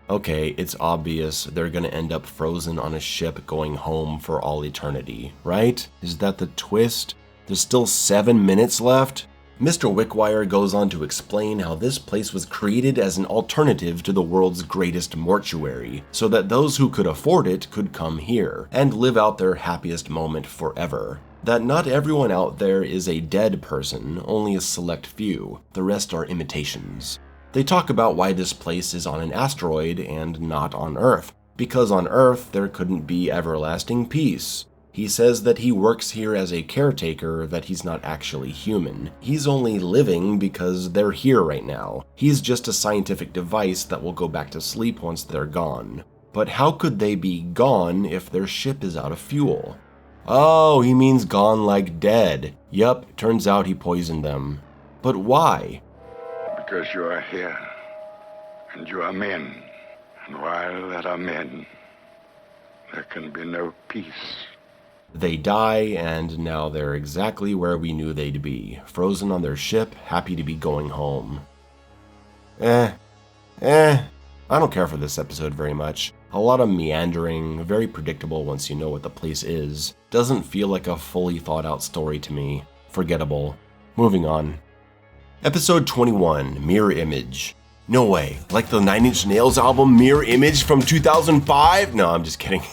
Okay, it's obvious they're gonna end up frozen on a ship going home for all eternity, right? Is that the twist? There's still 7 minutes left? Mr. Wickwire goes on to explain how this place was created as an alternative to the world's greatest mortuary, so that those who could afford it could come here and live out their happiest moment forever. That not everyone out there is a dead person, only a select few. The rest are imitations. They talk about why this place is on an asteroid and not on Earth, because on Earth there couldn't be everlasting peace. He says that he works here as a caretaker, that he's not actually human. He's only living because they're here right now. He's just a scientific device that will go back to sleep once they're gone. But how could they be gone if their ship is out of fuel? Oh, he means gone like dead. Yup, turns out he poisoned them. But why? Because you are here, and you are men. And while there are men, there can be no peace. They die, and now they're exactly where we knew they'd be, frozen on their ship, happy to be going home. I don't care for this episode very much. A lot of meandering, very predictable once you know what the place is. Doesn't feel like a fully thought out story to me. Forgettable. Moving on. Episode 21, Mirror Image. No way, like the 9 Inch Nails album Mirror Image from 2005? No, I'm just kidding.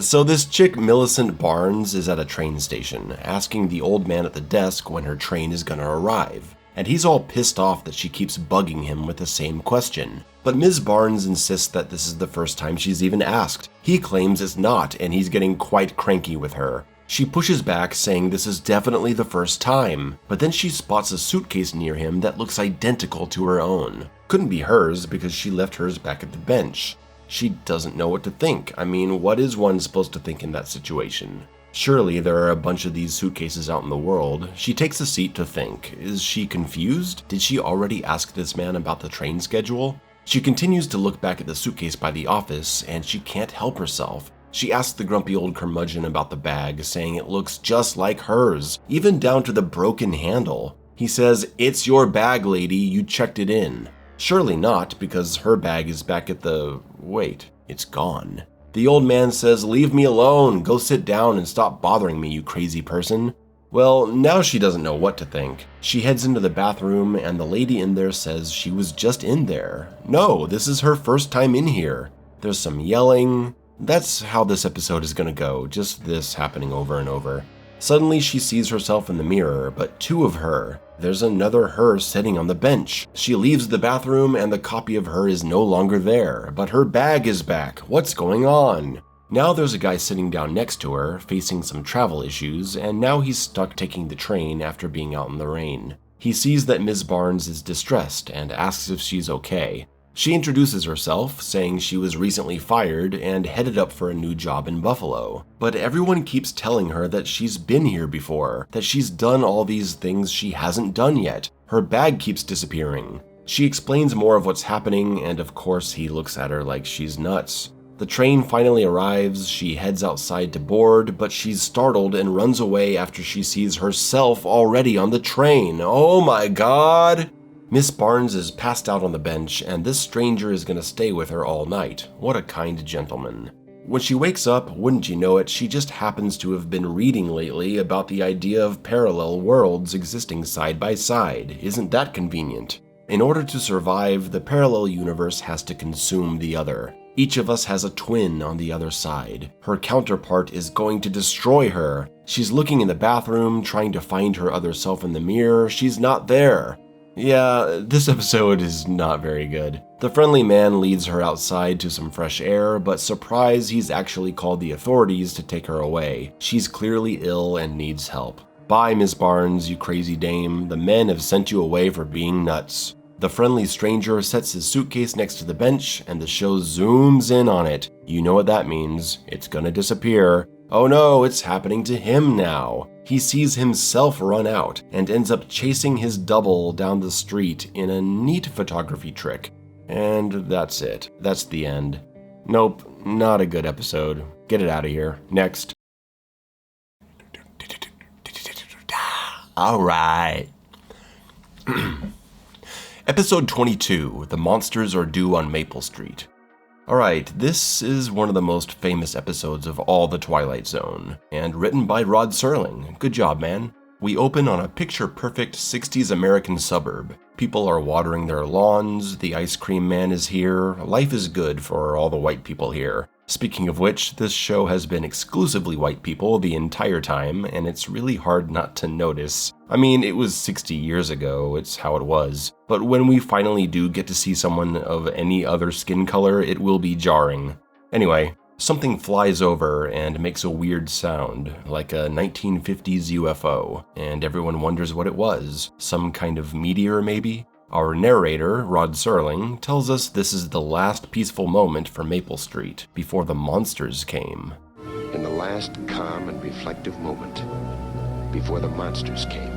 So this chick, Millicent Barnes, is at a train station, asking the old man at the desk when her train is gonna arrive. And he's all pissed off that she keeps bugging him with the same question. But Ms. Barnes insists that this is the first time she's even asked. He claims it's not, and he's getting quite cranky with her. She pushes back, saying this is definitely the first time, but then she spots a suitcase near him that looks identical to her own. Couldn't be hers because she left hers back at the bench. She doesn't know what to think. I mean, what is one supposed to think in that situation? Surely there are a bunch of these suitcases out in the world. She takes a seat to think. Is she confused? Did she already ask this man about the train schedule? She continues to look back at the suitcase by the office, and she can't help herself. She asks the grumpy old curmudgeon about the bag, saying it looks just like hers, even down to the broken handle. He says, "It's your bag, lady, you checked it in." Surely not, because her bag is back at the... wait, it's gone. The old man says, "Leave me alone, go sit down and stop bothering me, you crazy person." Well, now she doesn't know what to think. She heads into the bathroom, and the lady in there says she was just in there. No, this is her first time in here. There's some yelling. That's how this episode is gonna go, just this happening over and over. Suddenly she sees herself in the mirror, but two of her. There's another her sitting on the bench. She leaves the bathroom and the copy of her is no longer there, but her bag is back. What's going on? Now there's a guy sitting down next to her, facing some travel issues, and now he's stuck taking the train after being out in the rain. He sees that Ms. Barnes is distressed and asks if she's okay. She introduces herself, saying she was recently fired and headed up for a new job in Buffalo. But everyone keeps telling her that she's been here before, that she's done all these things she hasn't done yet. Her bag keeps disappearing. She explains more of what's happening, and of course he looks at her like she's nuts. The train finally arrives, she heads outside to board, but she's startled and runs away after she sees herself already on the train. Oh my god! Miss Barnes is passed out on the bench, and this stranger is going to stay with her all night. What a kind gentleman. When she wakes up, wouldn't you know it, she just happens to have been reading lately about the idea of parallel worlds existing side by side. Isn't that convenient? In order to survive, the parallel universe has to consume the other. Each of us has a twin on the other side. Her counterpart is going to destroy her. She's looking in the bathroom, trying to find her other self in the mirror. She's not there. Yeah, this episode is not very good. The friendly man leads her outside to some fresh air, but surprise, he's actually called the authorities to take her away. She's clearly ill and needs help. Bye, Miss Barnes, you crazy dame. The men have sent you away for being nuts. The friendly stranger sets his suitcase next to the bench, and the show zooms in on it. You know what that means. It's gonna disappear. Oh no, it's happening to him now. He sees himself run out and ends up chasing his double down the street in a neat photography trick. And that's it. That's the end. Nope, not a good episode. Get it out of here. Next. Alright. Episode 22, The Monsters Are Due on Maple Street. Alright, this is one of the most famous episodes of all the Twilight Zone, and written by Rod Serling. Good job, man. We open on a picture-perfect 60s American suburb. People are watering their lawns, the ice cream man is here, life is good for all the white people here. Speaking of which, this show has been exclusively white people the entire time, and it's really hard not to notice. I mean, it was 60 years ago, it's how it was. But when we finally do get to see someone of any other skin color, it will be jarring. Anyway, something flies over and makes a weird sound, like a 1950s UFO, and everyone wonders what it was. Some kind of meteor, maybe? Our narrator, Rod Serling, tells us this is the last peaceful moment for Maple Street, before the monsters came. In the last calm and reflective moment, before the monsters came.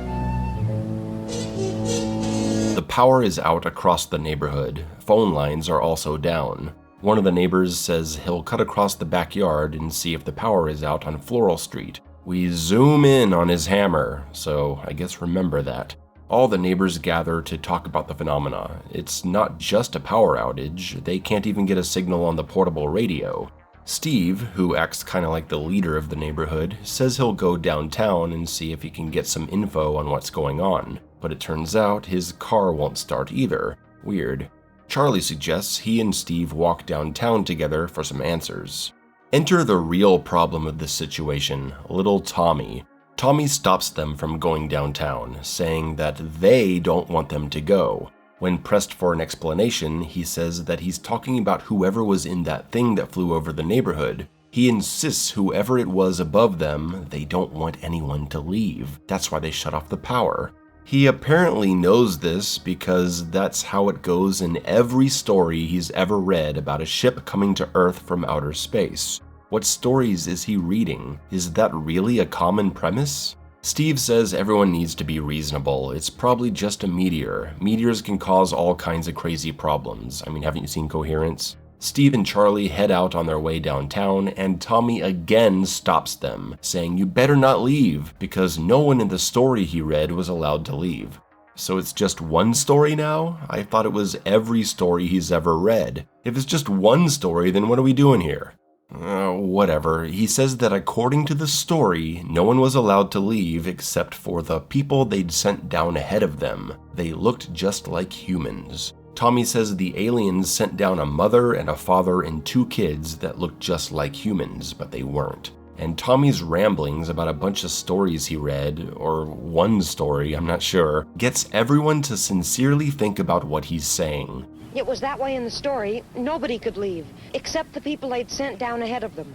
The power is out across the neighborhood. Phone lines are also down. One of the neighbors says he'll cut across the backyard and see if the power is out on Floral Street. We zoom in on his hammer, so I guess remember that. All the neighbors gather to talk about the phenomena. It's not just a power outage, they can't even get a signal on the portable radio. Steve, who acts kind of like the leader of the neighborhood, says he'll go downtown and see if he can get some info on what's going on. But it turns out his car won't start either. Weird. Charlie suggests he and Steve walk downtown together for some answers. Enter the real problem of this situation, little Tommy. Tommy stops them from going downtown, saying that they don't want them to go. When pressed for an explanation, he says that he's talking about whoever was in that thing that flew over the neighborhood. He insists whoever it was above them, they don't want anyone to leave. That's why they shut off the power. He apparently knows this because that's how it goes in every story he's ever read about a ship coming to Earth from outer space. What stories is he reading? Is that really a common premise? Steve says everyone needs to be reasonable. It's probably just a meteor. Meteors can cause all kinds of crazy problems. I mean, haven't you seen Coherence? Steve and Charlie head out on their way downtown, and Tommy again stops them, saying you better not leave, because no one in the story he read was allowed to leave. So it's just one story now? I thought it was every story he's ever read. If it's just one story, then what are we doing here? Whatever. He says that according to the story, no one was allowed to leave except for the people they'd sent down ahead of them. They looked just like humans. Tommy says the aliens sent down a mother and a father and 2 kids that looked just like humans, but they weren't. And Tommy's ramblings about a bunch of stories he read, or one story, I'm not sure, gets everyone to sincerely think about what he's saying. It was that way in the story. Nobody could leave, except the people they'd sent down ahead of them.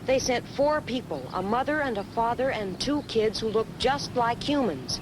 They sent 4 people, a mother and a father and 2 kids who looked just like humans.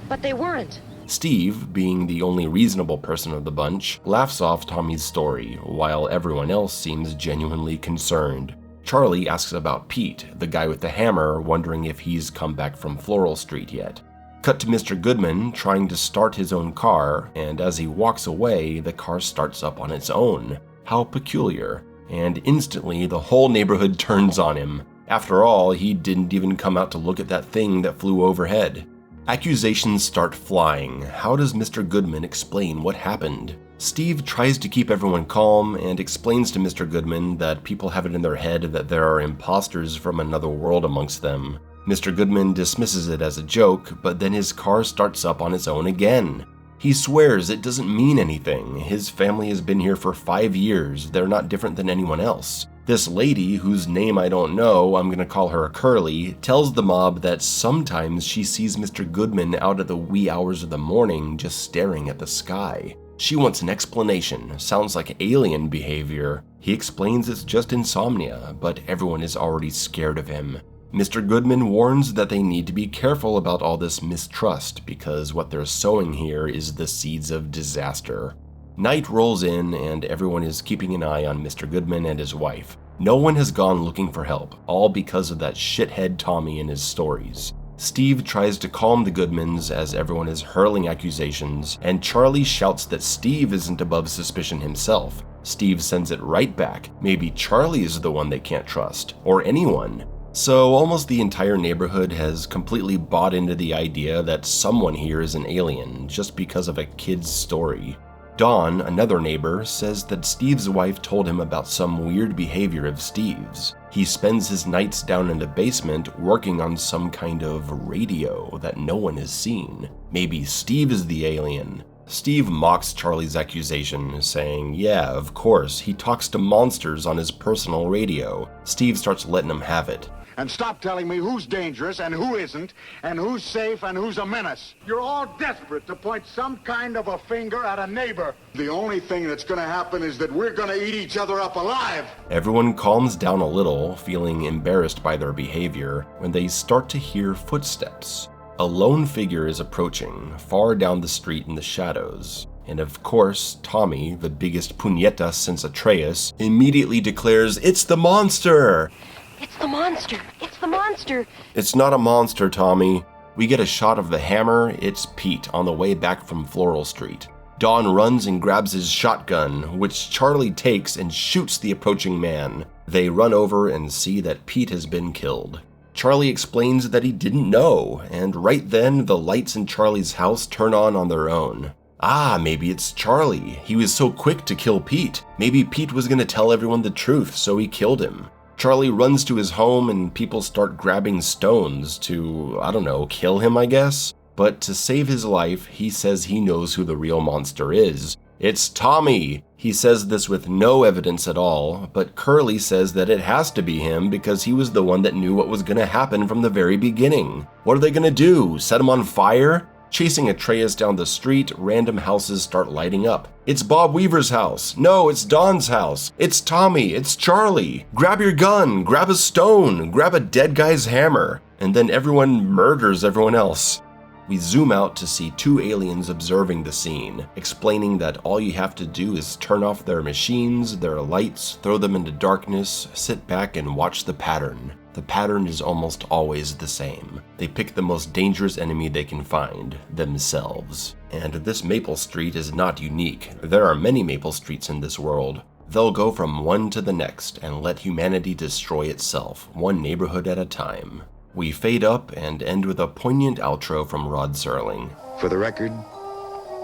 But they weren't. Steve, being the only reasonable person of the bunch, laughs off Tommy's story, while everyone else seems genuinely concerned. Charlie asks about Pete, the guy with the hammer, wondering if he's come back from Floral Street yet. Cut to Mr. Goodman trying to start his own car, and as he walks away, the car starts up on its own. How peculiar. And instantly, the whole neighborhood turns on him. After all, he didn't even come out to look at that thing that flew overhead. Accusations start flying. How does Mr. Goodman explain what happened? Steve tries to keep everyone calm and explains to Mr. Goodman that people have it in their head that there are imposters from another world amongst them. Mr. Goodman dismisses it as a joke, but then his car starts up on its own again. He swears it doesn't mean anything. His family has been here for 5 years. They're not different than anyone else. This lady, whose name I don't know, I'm gonna call her Curly, tells the mob that sometimes she sees Mr. Goodman out at the wee hours of the morning just staring at the sky. She wants an explanation. Sounds like alien behavior. He explains it's just insomnia, but everyone is already scared of him. Mr. Goodman warns that they need to be careful about all this mistrust because what they're sowing here is the seeds of disaster. Night rolls in and everyone is keeping an eye on Mr. Goodman and his wife. No one has gone looking for help, all because of that shithead Tommy and his stories. Steve tries to calm the Goodmans as everyone is hurling accusations, and Charlie shouts that Steve isn't above suspicion himself. Steve sends it right back. Maybe Charlie is the one they can't trust, or anyone. So almost the entire neighborhood has completely bought into the idea that someone here is an alien just because of a kid's story. Dawn, another neighbor, says that Steve's wife told him about some weird behavior of Steve's. He spends his nights down in the basement working on some kind of radio that no one has seen. Maybe Steve is the alien. Steve mocks Charlie's accusation, saying, yeah, of course, he talks to monsters on his personal radio. Steve starts letting him have it. And stop telling me who's dangerous and who isn't, and who's safe and who's a menace. You're all desperate to point some kind of a finger at a neighbor. The only thing that's going to happen is that we're going to eat each other up alive. Everyone calms down a little, feeling embarrassed by their behavior, when they start to hear footsteps. A lone figure is approaching, far down the street in the shadows. And of course, Tommy, the biggest puñeta since Atreus, immediately declares, "It's the monster!" It's the monster! It's the monster! It's not a monster, Tommy. We get a shot of the hammer. It's Pete on the way back from Floral Street. Dawn runs and grabs his shotgun, which Charlie takes and shoots the approaching man. They run over and see that Pete has been killed. Charlie explains that he didn't know, and right then the lights in Charlie's house turn on their own. Ah, maybe it's Charlie. He was so quick to kill Pete. Maybe Pete was going to tell everyone the truth, so he killed him. Charlie runs to his home and people start grabbing stones to, I don't know, kill him, I guess? But to save his life, he says he knows who the real monster is. It's Tommy! He says this with no evidence at all, but Curly says that it has to be him because he was the one that knew what was going to happen from the very beginning. What are they going to do? Set him on fire? Chasing Atreus down the street, random houses start lighting up. It's Bob Weaver's house. No, it's Don's house. It's Tommy. It's Charlie. Grab your gun. Grab a stone. Grab a dead guy's hammer. And then everyone murders everyone else. We zoom out to see two aliens observing the scene, explaining that all you have to do is turn off their machines, their lights, throw them into darkness, sit back and watch the pattern. The pattern is almost always the same. They pick the most dangerous enemy they can find, themselves. And this Maple Street is not unique. There are many Maple Streets in this world. They'll go from one to the next and let humanity destroy itself, one neighborhood at a time. We fade up and end with a poignant outro from Rod Serling. For the record,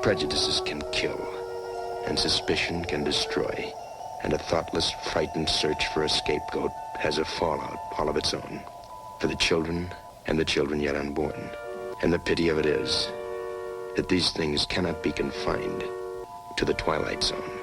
prejudices can kill, and suspicion can destroy, and a thoughtless, frightened search for a scapegoat has a fallout all of its own, for the children and the children yet unborn. And the pity of it is that these things cannot be confined to the Twilight Zone.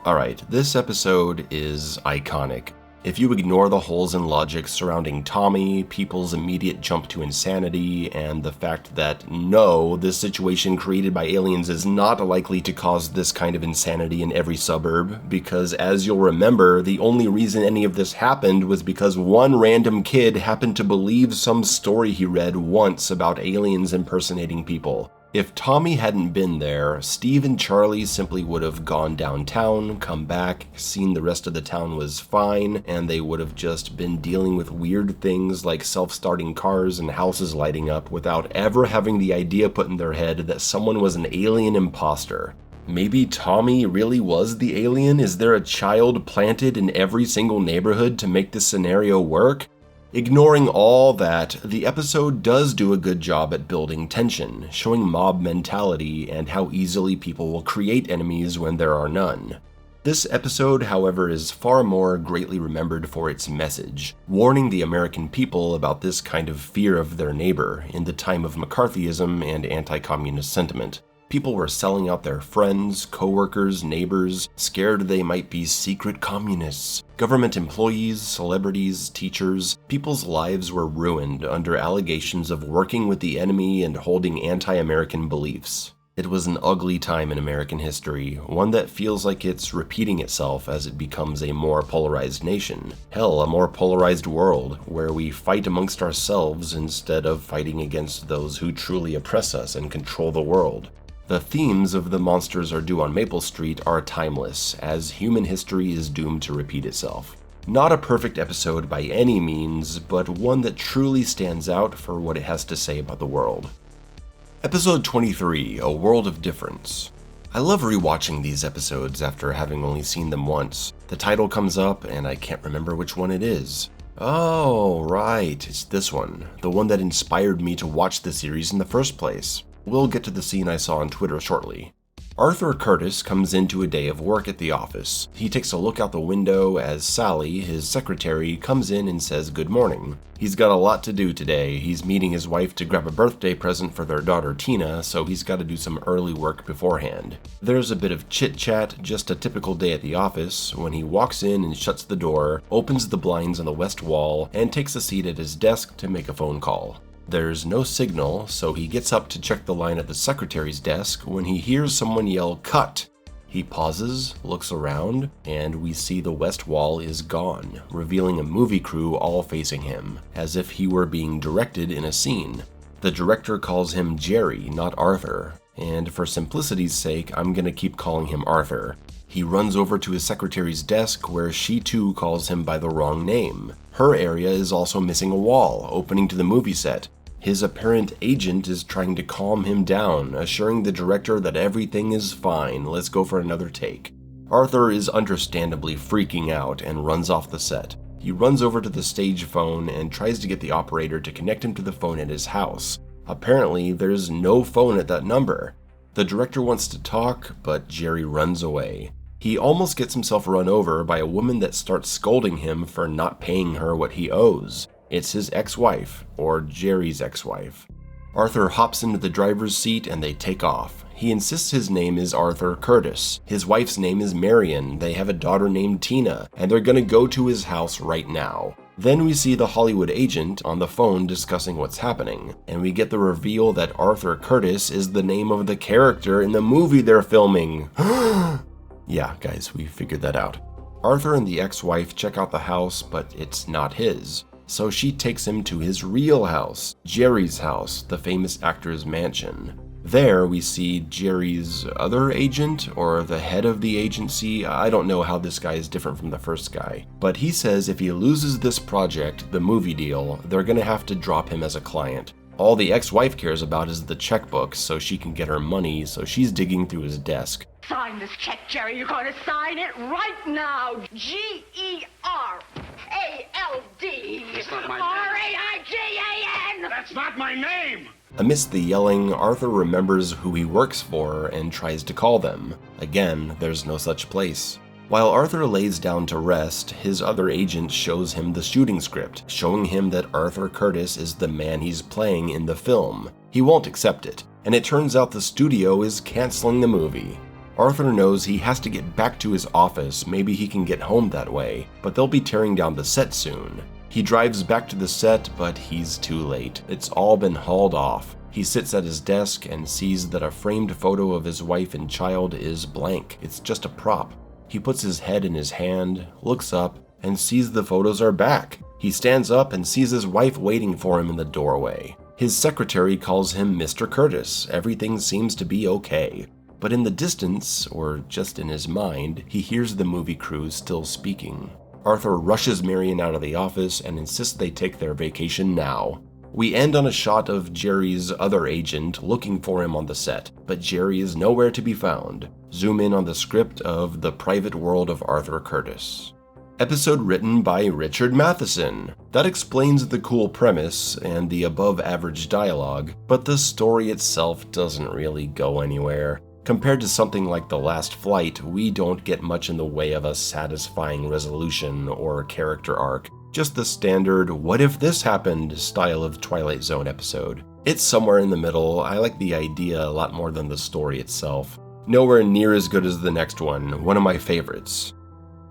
Alright, this episode is iconic. If you ignore the holes in logic surrounding Tommy, people's immediate jump to insanity, and the fact that no, this situation created by aliens is not likely to cause this kind of insanity in every suburb, because as you'll remember, the only reason any of this happened was because one random kid happened to believe some story he read once about aliens impersonating people. If Tommy hadn't been there, Steve and Charlie simply would have gone downtown, come back, seen the rest of the town was fine, and they would have just been dealing with weird things like self-starting cars and houses lighting up without ever having the idea put in their head that someone was an alien imposter. Maybe Tommy really was the alien? Is there a child planted in every single neighborhood to make this scenario work? Ignoring all that, the episode does do a good job at building tension, showing mob mentality and how easily people will create enemies when there are none. This episode, however, is far more greatly remembered for its message, warning the American people about this kind of fear of their neighbor in the time of McCarthyism and anti-communist sentiment. People were selling out their friends, co-workers, neighbors, scared they might be secret communists. Government employees, celebrities, teachers, people's lives were ruined under allegations of working with the enemy and holding anti-American beliefs. It was an ugly time in American history, one that feels like it's repeating itself as it becomes a more polarized nation. Hell, a more polarized world, where we fight amongst ourselves instead of fighting against those who truly oppress us and control the world. The themes of The Monsters Are Due on Maple Street are timeless, as human history is doomed to repeat itself. Not a perfect episode by any means, but one that truly stands out for what it has to say about the world. Episode 23, A World of Difference. I love rewatching these episodes after having only seen them once. The title comes up and I can't remember which one it is. Oh, right, it's this one, the one that inspired me to watch the series in the first place. We'll get to the scene I saw on Twitter shortly. Arthur Curtis comes into a day of work at the office. He takes a look out the window as Sally, his secretary, comes in and says good morning. He's got a lot to do today. He's meeting his wife to grab a birthday present for their daughter Tina, so he's got to do some early work beforehand. There's a bit of chit-chat, just a typical day at the office, when he walks in and shuts the door, opens the blinds on the west wall, and takes a seat at his desk to make a phone call. There's no signal, so he gets up to check the line at the secretary's desk when he hears someone yell, "Cut!" He pauses, looks around, and we see the west wall is gone, revealing a movie crew all facing him, as if he were being directed in a scene. The director calls him Jerry, not Arthur, and for simplicity's sake, I'm gonna keep calling him Arthur. He runs over to his secretary's desk where she too calls him by the wrong name. Her area is also missing a wall, opening to the movie set. His apparent agent is trying to calm him down, assuring the director that everything is fine, let's go for another take. Arthur is understandably freaking out and runs off the set. He runs over to the stage phone and tries to get the operator to connect him to the phone at his house. Apparently, there's no phone at that number. The director wants to talk, but Jerry runs away. He almost gets himself run over by a woman that starts scolding him for not paying her what he owes. It's his ex-wife, or Jerry's ex-wife. Arthur hops into the driver's seat and they take off. He insists his name is Arthur Curtis. His wife's name is Marion. They have a daughter named Tina, and they're gonna go to his house right now. Then we see the Hollywood agent on the phone discussing what's happening, and we get the reveal that Arthur Curtis is the name of the character in the movie they're filming. Yeah, guys, we figured that out. Arthur and the ex-wife check out the house, but it's not his. So she takes him to his real house, Jerry's house, the famous actor's mansion. There we see Jerry's other agent, or the head of the agency. I don't know how this guy is different from the first guy. But he says if he loses this project, the movie deal, they're gonna have to drop him as a client. All the ex-wife cares about is the checkbook so she can get her money, so she's digging through his desk. Sign this check, Jerry. You're going to sign it right now. G-E-R-A-L-D. That's not my name. R-A-I-G-A-N. That's not my name! Amidst the yelling, Arthur remembers who he works for and tries to call them. Again, there's no such place. While Arthur lays down to rest, his other agent shows him the shooting script, showing him that Arthur Curtis is the man he's playing in the film. He won't accept it, and it turns out the studio is canceling the movie. Arthur knows he has to get back to his office, maybe he can get home that way, but they'll be tearing down the set soon. He drives back to the set, but he's too late. It's all been hauled off. He sits at his desk and sees that a framed photo of his wife and child is blank. It's just a prop. He puts his head in his hand, looks up, and sees the photos are back. He stands up and sees his wife waiting for him in the doorway. His secretary calls him Mr. Curtis. Everything seems to be okay. But in the distance, or just in his mind, he hears the movie crew still speaking. Arthur rushes Marion out of the office and insists they take their vacation now. We end on a shot of Jerry's other agent looking for him on the set, but Jerry is nowhere to be found. Zoom in on the script of The Private World of Arthur Curtis. Episode written by Richard Matheson. That explains the cool premise and the above-average dialogue, but the story itself doesn't really go anywhere. Compared to something like The Last Flight, we don't get much in the way of a satisfying resolution or character arc. Just the standard, what if this happened style of Twilight Zone episode. It's somewhere in the middle. I like the idea a lot more than the story itself. Nowhere near as good as the next one of my favorites.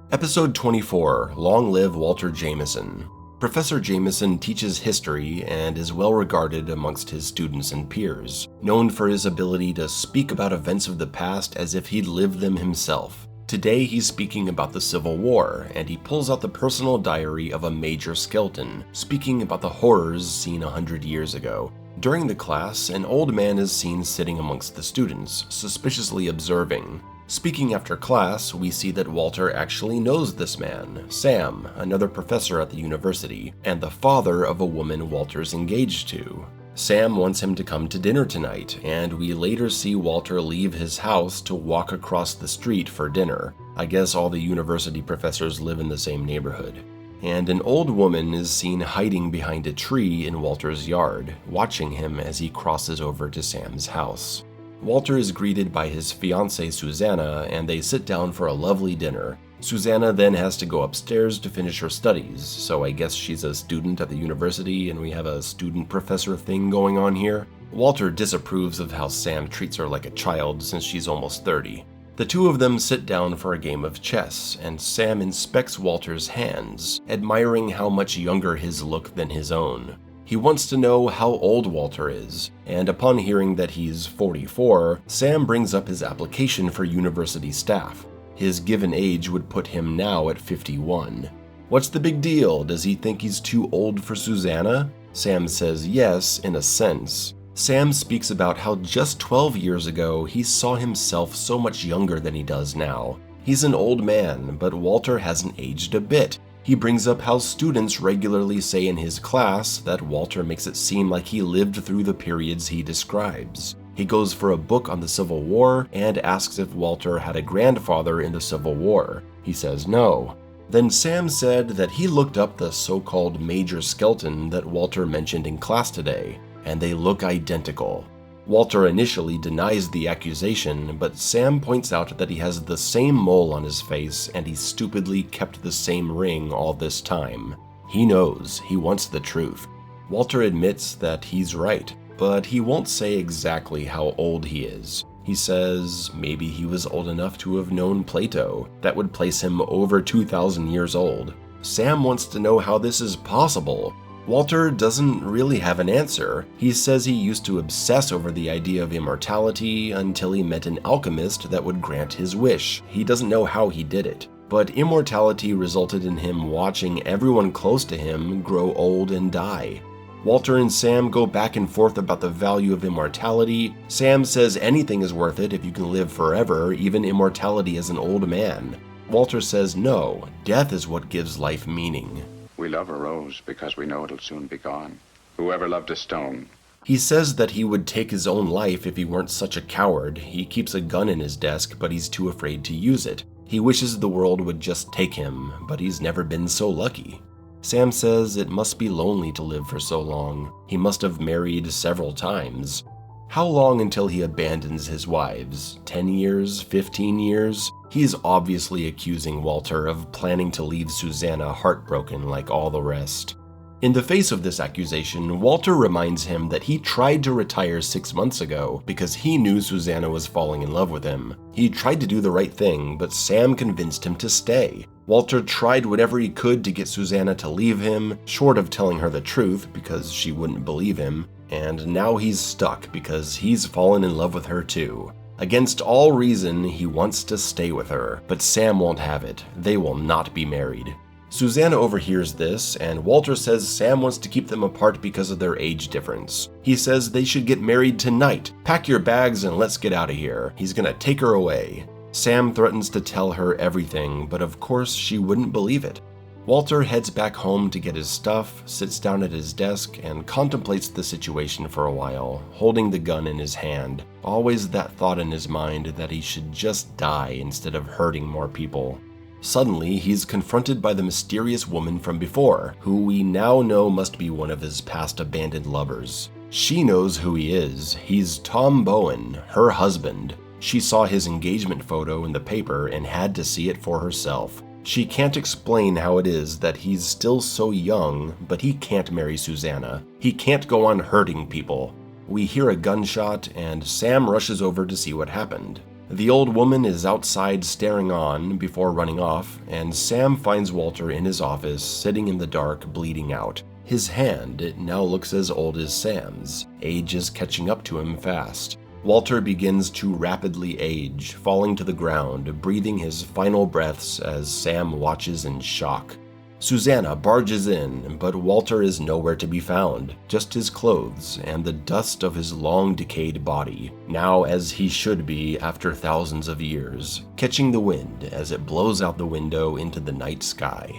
Episode 24, Long Live Walter Jameson. Professor Jameson teaches history and is well regarded amongst his students and peers, known for his ability to speak about events of the past as if he'd lived them himself. Today he's speaking about the Civil War, and he pulls out the personal diary of a Major Skelton, speaking about the horrors seen 100 years ago. During the class, an old man is seen sitting amongst the students, suspiciously observing. Speaking after class, we see that Walter actually knows this man, Sam, another professor at the university, and the father of a woman Walter's engaged to. Sam wants him to come to dinner tonight, and we later see Walter leave his house to walk across the street for dinner. I guess all the university professors live in the same neighborhood. And an old woman is seen hiding behind a tree in Walter's yard, watching him as he crosses over to Sam's house. Walter is greeted by his fiancée Susanna, and they sit down for a lovely dinner. Susanna then has to go upstairs to finish her studies, so I guess she's a student at the university and we have a student-professor thing going on here. Walter disapproves of how Sam treats her like a child since she's almost 30. The two of them sit down for a game of chess, and Sam inspects Walter's hands, admiring how much younger his look than his own. He wants to know how old Walter is, and upon hearing that he's 44, Sam brings up his application for university staff. His given age would put him now at 51. What's the big deal? Does he think he's too old for Susanna? Sam says yes, in a sense. Sam speaks about how just 12 years ago he saw himself so much younger than he does now. He's an old man, but Walter hasn't aged a bit. He brings up how students regularly say in his class that Walter makes it seem like he lived through the periods he describes. He goes for a book on the Civil War and asks if Walter had a grandfather in the Civil War. He says no. Then Sam said that he looked up the so-called Major Skelton that Walter mentioned in class today, and they look identical. Walter initially denies the accusation, but Sam points out that he has the same mole on his face and he stupidly kept the same ring all this time. He knows, he wants the truth. Walter admits that he's right, but he won't say exactly how old he is. He says maybe he was old enough to have known Plato. That would place him over 2,000 years old. Sam wants to know how this is possible. Walter doesn't really have an answer. He says he used to obsess over the idea of immortality until he met an alchemist that would grant his wish. He doesn't know how he did it, but immortality resulted in him watching everyone close to him grow old and die. Walter and Sam go back and forth about the value of immortality. Sam says anything is worth it if you can live forever, even immortality as an old man. Walter says no, death is what gives life meaning. We love a rose because we know it'll soon be gone. Whoever loved a stone. He says that he would take his own life if he weren't such a coward. He keeps a gun in his desk, but he's too afraid to use it. He wishes the world would just take him, but he's never been so lucky. Sam says it must be lonely to live for so long. He must have married several times. How long until he abandons his wives? 10 years? 15 years? He's obviously accusing Walter of planning to leave Susanna heartbroken like all the rest. In the face of this accusation, Walter reminds him that he tried to retire 6 months ago because he knew Susanna was falling in love with him. He tried to do the right thing, but Sam convinced him to stay. Walter tried whatever he could to get Susanna to leave him, short of telling her the truth because she wouldn't believe him, and now he's stuck because he's fallen in love with her too. Against all reason, he wants to stay with her, but Sam won't have it. They will not be married. Susanna overhears this, and Walter says Sam wants to keep them apart because of their age difference. He says they should get married tonight. Pack your bags and let's get out of here. He's gonna take her away. Sam threatens to tell her everything, but of course she wouldn't believe it. Walter heads back home to get his stuff, sits down at his desk, and contemplates the situation for a while, holding the gun in his hand. Always that thought in his mind that he should just die instead of hurting more people. Suddenly, he's confronted by the mysterious woman from before, who we now know must be one of his past abandoned lovers. She knows who he is. He's Tom Bowen, her husband. She saw his engagement photo in the paper and had to see it for herself. She can't explain how it is that he's still so young, but he can't marry Susanna. He can't go on hurting people. We hear a gunshot, and Sam rushes over to see what happened. The old woman is outside staring on before running off, and Sam finds Walter in his office, sitting in the dark, bleeding out. His hand, it now looks as old as Sam's. Age is catching up to him fast. Walter begins to rapidly age, falling to the ground, breathing his final breaths as Sam watches in shock. Susanna barges in, but Walter is nowhere to be found, just his clothes and the dust of his long decayed body, now as he should be after thousands of years, catching the wind as it blows out the window into the night sky.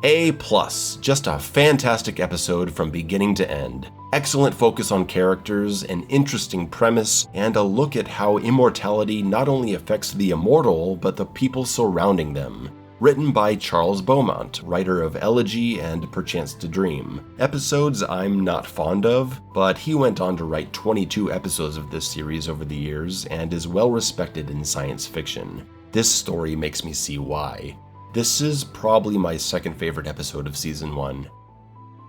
A+, just a fantastic episode from beginning to end. Excellent focus on characters, an interesting premise, and a look at how immortality not only affects the immortal, but the people surrounding them. Written by Charles Beaumont, writer of Elegy and Perchance To Dream. Episodes I'm not fond of, but he went on to write 22 episodes of this series over the years and is well respected in science fiction. This story makes me see why. This is probably my second favorite episode of Season 1.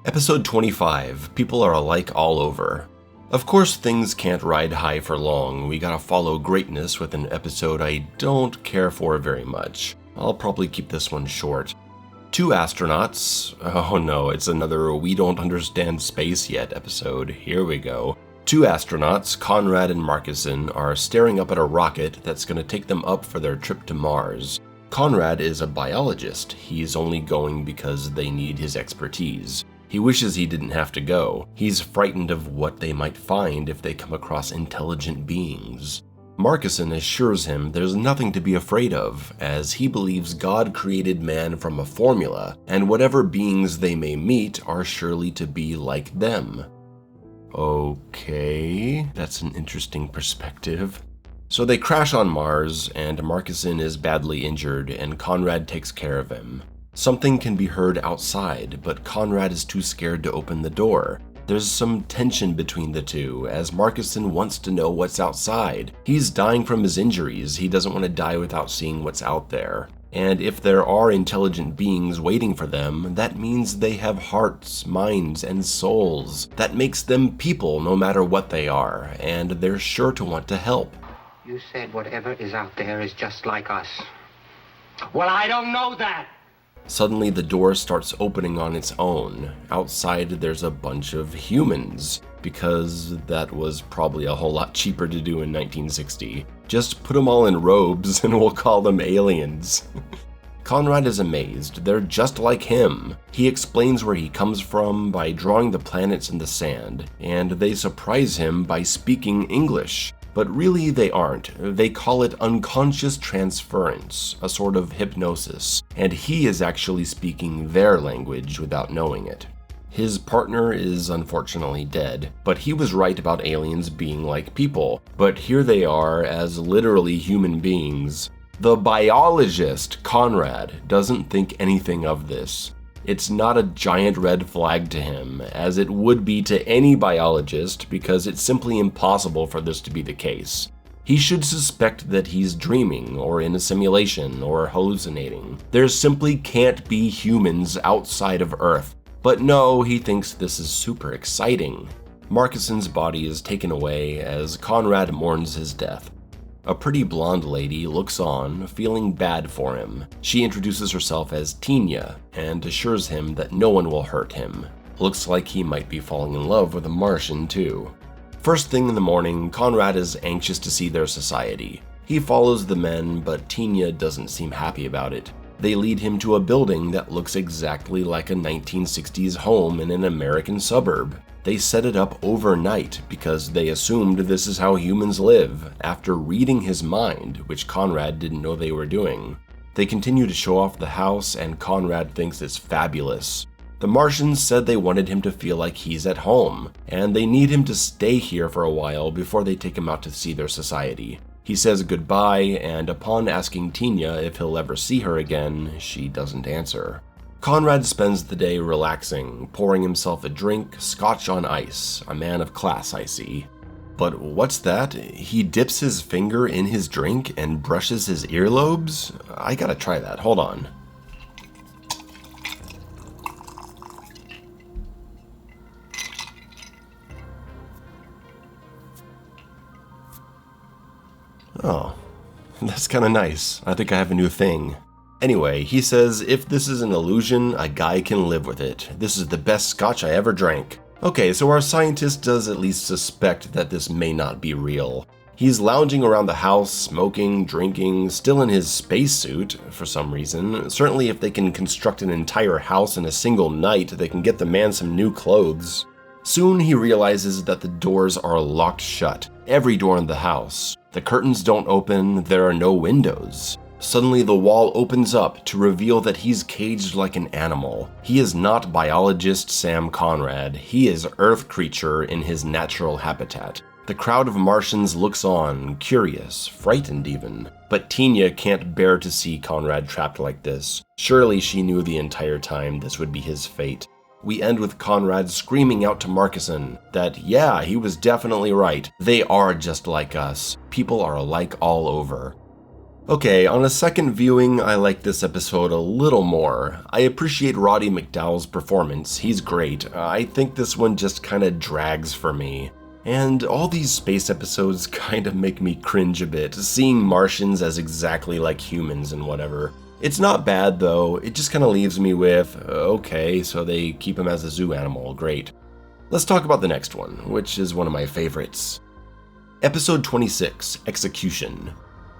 Episode 25, People Are Alike All Over. Of course, things can't ride high for long. We gotta follow greatness with an episode I don't care for very much. I'll probably keep this one short. Two astronauts, oh no, it's another We Don't Understand Space Yet episode, here we go. Two astronauts, Conrad and Marcuson, are staring up at a rocket that's gonna take them up for their trip to Mars. Conrad is a biologist. He's only going because they need his expertise. He wishes he didn't have to go. He's frightened of what they might find if they come across intelligent beings. Marcuson assures him there's nothing to be afraid of, as he believes God created man from a formula, and whatever beings they may meet are surely to be like them. Okay, that's an interesting perspective. So they crash on Mars, and Marcuson is badly injured, and Conrad takes care of him. Something can be heard outside, but Conrad is too scared to open the door. There's some tension between the two, as Marcuson wants to know what's outside. He's dying from his injuries. He doesn't want to die without seeing what's out there. And if there are intelligent beings waiting for them, that means they have hearts, minds, and souls. That makes them people no matter what they are, and they're sure to want to help. You said whatever is out there is just like us. Well, I don't know that. Suddenly the door starts opening on its own. Outside there's a bunch of humans, because that was probably a whole lot cheaper to do in 1960. Just put them all in robes and we'll call them aliens. Conrad is amazed. They're just like him. He explains where he comes from by drawing the planets in the sand, and they surprise him by speaking English. But really they aren't. They call it unconscious transference, a sort of hypnosis, and he is actually speaking their language without knowing it. His partner is unfortunately dead, but he was right about aliens being like people, but here they are as literally human beings. The biologist, Conrad, doesn't think anything of this. It's not a giant red flag to him, as it would be to any biologist, because it's simply impossible for this to be the case. He should suspect that he's dreaming, or in a simulation, or hallucinating. There simply can't be humans outside of Earth. But no, he thinks this is super exciting. Marcuson's body is taken away as Conrad mourns his death. A pretty blonde lady looks on, feeling bad for him. She introduces herself as Tina and assures him that no one will hurt him. Looks like he might be falling in love with a Martian too. First thing in the morning, Conrad is anxious to see their society. He follows the men, but Tina doesn't seem happy about it. They lead him to a building that looks exactly like a 1960s home in an American suburb. They set it up overnight because they assumed this is how humans live, after reading his mind, which Conrad didn't know they were doing. They continue to show off the house, and Conrad thinks it's fabulous. The Martians said they wanted him to feel like he's at home, and they need him to stay here for a while before they take him out to see their society. He says goodbye, and upon asking Tina if he'll ever see her again, she doesn't answer. Conrad spends the day relaxing, pouring himself a drink, scotch on ice, a man of class, I see. But what's that? He dips his finger in his drink and brushes his earlobes? I gotta try that, hold on. Oh, that's kinda nice. I think I have a new thing. Anyway, he says if this is an illusion, a guy can live with it. This is the best scotch I ever drank. Okay, so our scientist does at least suspect that this may not be real. He's lounging around the house, smoking, drinking, still in his spacesuit, for some reason. Certainly if they can construct an entire house in a single night, they can get the man some new clothes. Soon he realizes that the doors are locked shut. Every door in the house. The curtains don't open, there are no windows. Suddenly the wall opens up to reveal that he's caged like an animal. He is not biologist Sam Conrad, he is Earth creature in his natural habitat. The crowd of Martians looks on, curious, frightened even. But Tina can't bear to see Conrad trapped like this. Surely she knew the entire time this would be his fate. We end with Conrad screaming out to Markison that, yeah, he was definitely right. They are just like us. People are alike all over. Okay, on a second viewing, I like this episode a little more. I appreciate Roddy McDowall's performance, he's great. I think this one just kinda drags for me. And all these space episodes kinda make me cringe a bit, seeing Martians as exactly like humans and whatever. It's not bad though, it just kinda leaves me with, okay, so they keep him as a zoo animal, great. Let's talk about the next one, which is one of my favorites. Episode 26, Execution.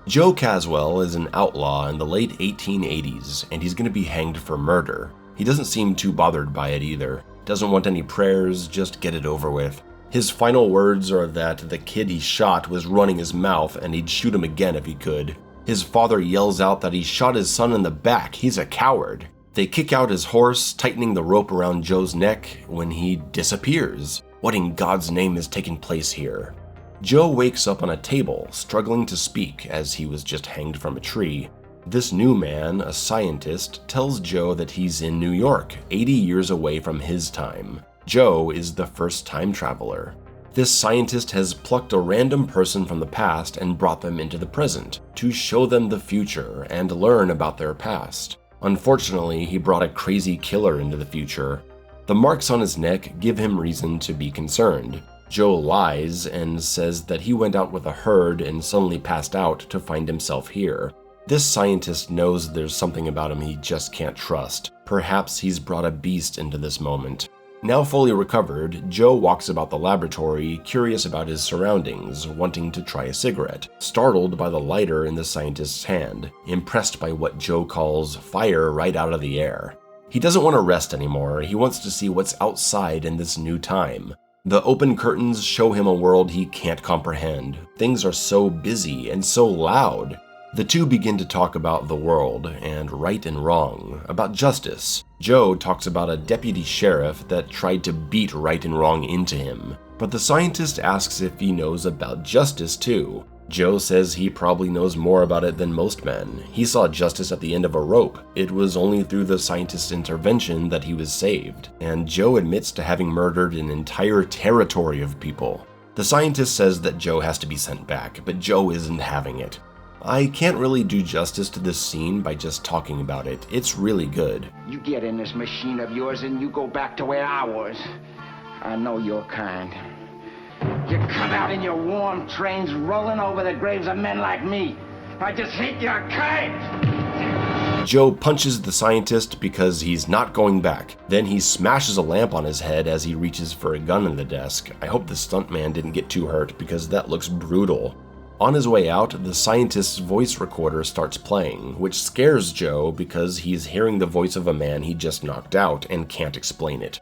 Joe Caswell is an outlaw in the late 1880s, and he's going to be hanged for murder. He doesn't seem too bothered by it either. Doesn't want any prayers, just get it over with. His final words are that the kid he shot was running his mouth and he'd shoot him again if he could. His father yells out that he shot his son in the back, he's a coward. They kick out his horse, tightening the rope around Joe's neck when he disappears. What in God's name is taking place here? Joe wakes up on a table, struggling to speak as he was just hanged from a tree. This new man, a scientist, tells Joe that he's in New York, 80 years away from his time. Joe is the first time traveler. This scientist has plucked a random person from the past and brought them into the present, to show them the future and learn about their past. Unfortunately, he brought a crazy killer into the future. The marks on his neck give him reason to be concerned. Joe lies and says that he went out with a herd and suddenly passed out to find himself here. This scientist knows there's something about him he just can't trust. Perhaps he's brought a beast into this moment. Now fully recovered, Joe walks about the laboratory, curious about his surroundings, wanting to try a cigarette, startled by the lighter in the scientist's hand, impressed by what Joe calls fire right out of the air. He doesn't want to rest anymore, he wants to see what's outside in this new time. The open curtains show him a world he can't comprehend. Things are so busy and so loud. The two begin to talk about the world, and right and wrong, about justice. Joe talks about a deputy sheriff that tried to beat right and wrong into him. But the scientist asks if he knows about justice too. Joe says he probably knows more about it than most men. He saw justice at the end of a rope. It was only through the scientist's intervention that he was saved. And Joe admits to having murdered an entire territory of people. The scientist says that Joe has to be sent back, but Joe isn't having it. I can't really do justice to this scene by just talking about it. It's really good. You get in this machine of yours and you go back to where I was. I know your kind. You come out in your warm trains rolling over the graves of men like me. I just hate your kind! Joe punches the scientist because he's not going back. Then he smashes a lamp on his head as he reaches for a gun in the desk. I hope the stuntman didn't get too hurt because that looks brutal. On his way out, the scientist's voice recorder starts playing, which scares Joe because he's hearing the voice of a man he just knocked out and can't explain it.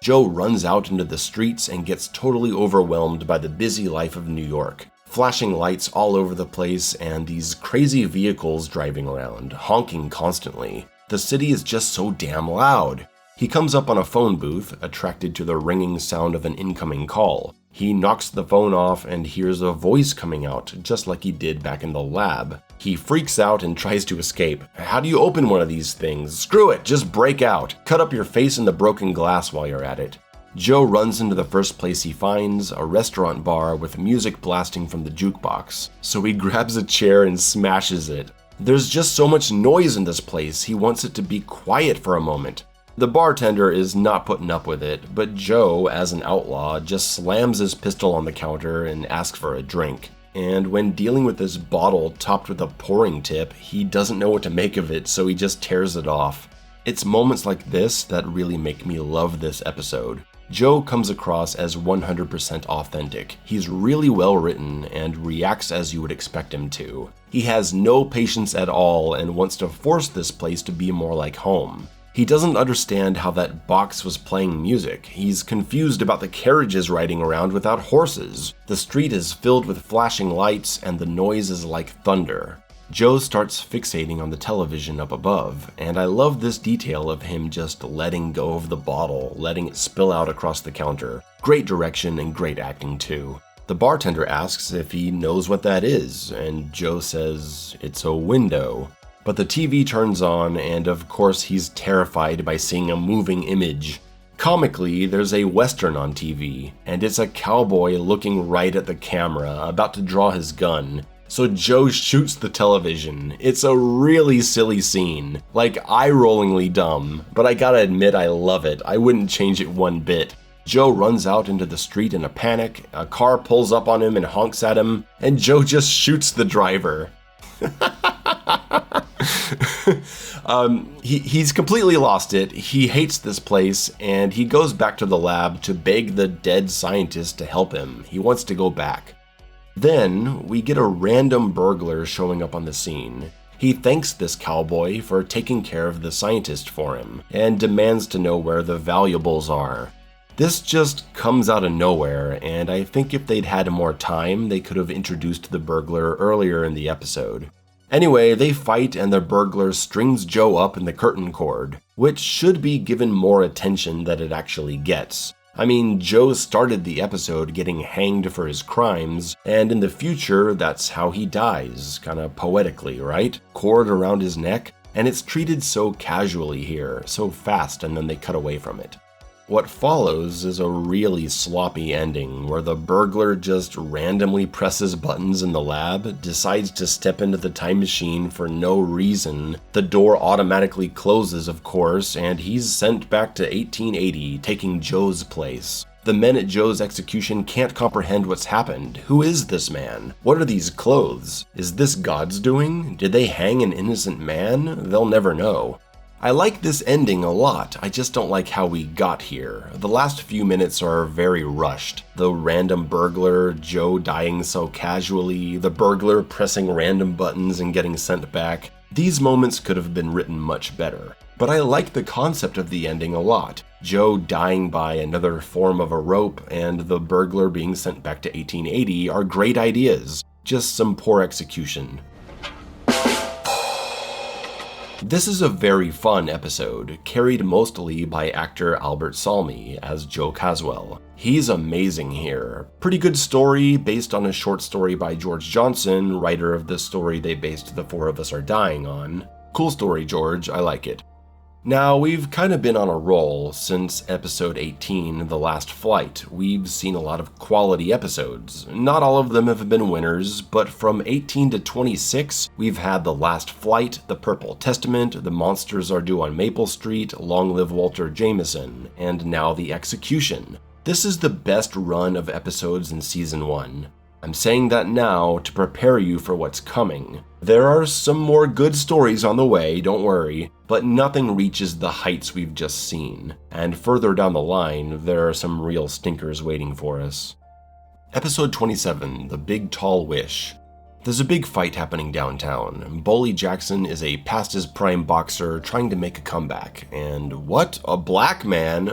Joe runs out into the streets and gets totally overwhelmed by the busy life of New York. Flashing lights all over the place and these crazy vehicles driving around, honking constantly. The city is just so damn loud. He comes up on a phone booth, attracted to the ringing sound of an incoming call. He knocks the phone off and hears a voice coming out, just like he did back in the lab. He freaks out and tries to escape. How do you open one of these things? Screw it, just break out. Cut up your face in the broken glass while you're at it. Joe runs into the first place he finds, a restaurant bar with music blasting from the jukebox. So he grabs a chair and smashes it. There's just so much noise in this place, he wants it to be quiet for a moment. The bartender is not putting up with it, but Joe, as an outlaw, just slams his pistol on the counter and asks for a drink. And when dealing with this bottle topped with a pouring tip, he doesn't know what to make of it, so he just tears it off. It's moments like this that really make me love this episode. Joe comes across as 100% authentic. He's really well written and reacts as you would expect him to. He has no patience at all and wants to force this place to be more like home. He doesn't understand how that box was playing music. He's confused about the carriages riding around without horses. The street is filled with flashing lights and the noise is like thunder. Joe starts fixating on the television up above, and I love this detail of him just letting go of the bottle, letting it spill out across the counter. Great direction and great acting too. The bartender asks if he knows what that is, and Joe says it's a window. But the TV turns on, and of course he's terrified by seeing a moving image. Comically, there's a western on TV, and it's a cowboy looking right at the camera, about to draw his gun. So Joe shoots the television. It's a really silly scene, like eye-rollingly dumb, but I gotta admit I love it. I wouldn't change it one bit. Joe runs out into the street in a panic, a car pulls up on him and honks at him, and Joe just shoots the driver. He's completely lost it. He hates this place, and he goes back to the lab to beg the dead scientist to help him. He wants to go back. Then, we get a random burglar showing up on the scene. He thanks this cowboy for taking care of the scientist for him, and demands to know where the valuables are. This just comes out of nowhere, and I think if they'd had more time, they could have introduced the burglar earlier in the episode. Anyway, they fight and the burglar strings Joe up in the curtain cord, which should be given more attention than it actually gets. I mean, Joe started the episode getting hanged for his crimes, and in the future, that's how he dies, kinda poetically, right? Cord around his neck, and it's treated so casually here, so fast, and then they cut away from it. What follows is a really sloppy ending where the burglar just randomly presses buttons in the lab, decides to step into the time machine for no reason. The door automatically closes, of course, and he's sent back to 1880, taking Joe's place. The men at Joe's execution can't comprehend what's happened. Who is this man? What are these clothes? Is this God's doing? Did they hang an innocent man? They'll never know. I like this ending a lot, I just don't like how we got here. The last few minutes are very rushed. The random burglar, Joe dying so casually, the burglar pressing random buttons and getting sent back. These moments could have been written much better. But I like the concept of the ending a lot. Joe dying by another form of a rope and the burglar being sent back to 1880 are great ideas, just some poor execution. This is a very fun episode, carried mostly by actor Albert Salmi as Joe Caswell. He's amazing here. Pretty good story based on a short story by George Johnson, writer of the story they based The Four of Us Are Dying on. Cool story, George, I like it. Now, we've kind of been on a roll since episode 18, The Last Flight. We've seen a lot of quality episodes. Not all of them have been winners, but from 18 to 26, we've had The Last Flight, The Purple Testament, The Monsters Are Due on Maple Street, Long Live Walter Jameson, and now The Execution. This is the best run of episodes in Season 1. I'm saying that now to prepare you for what's coming. There are some more good stories on the way, don't worry, but nothing reaches the heights we've just seen. And further down the line, there are some real stinkers waiting for us. Episode 27, The Big Tall Wish. There's a big fight happening downtown. Bully Jackson is a past his prime boxer trying to make a comeback. And what? A black man?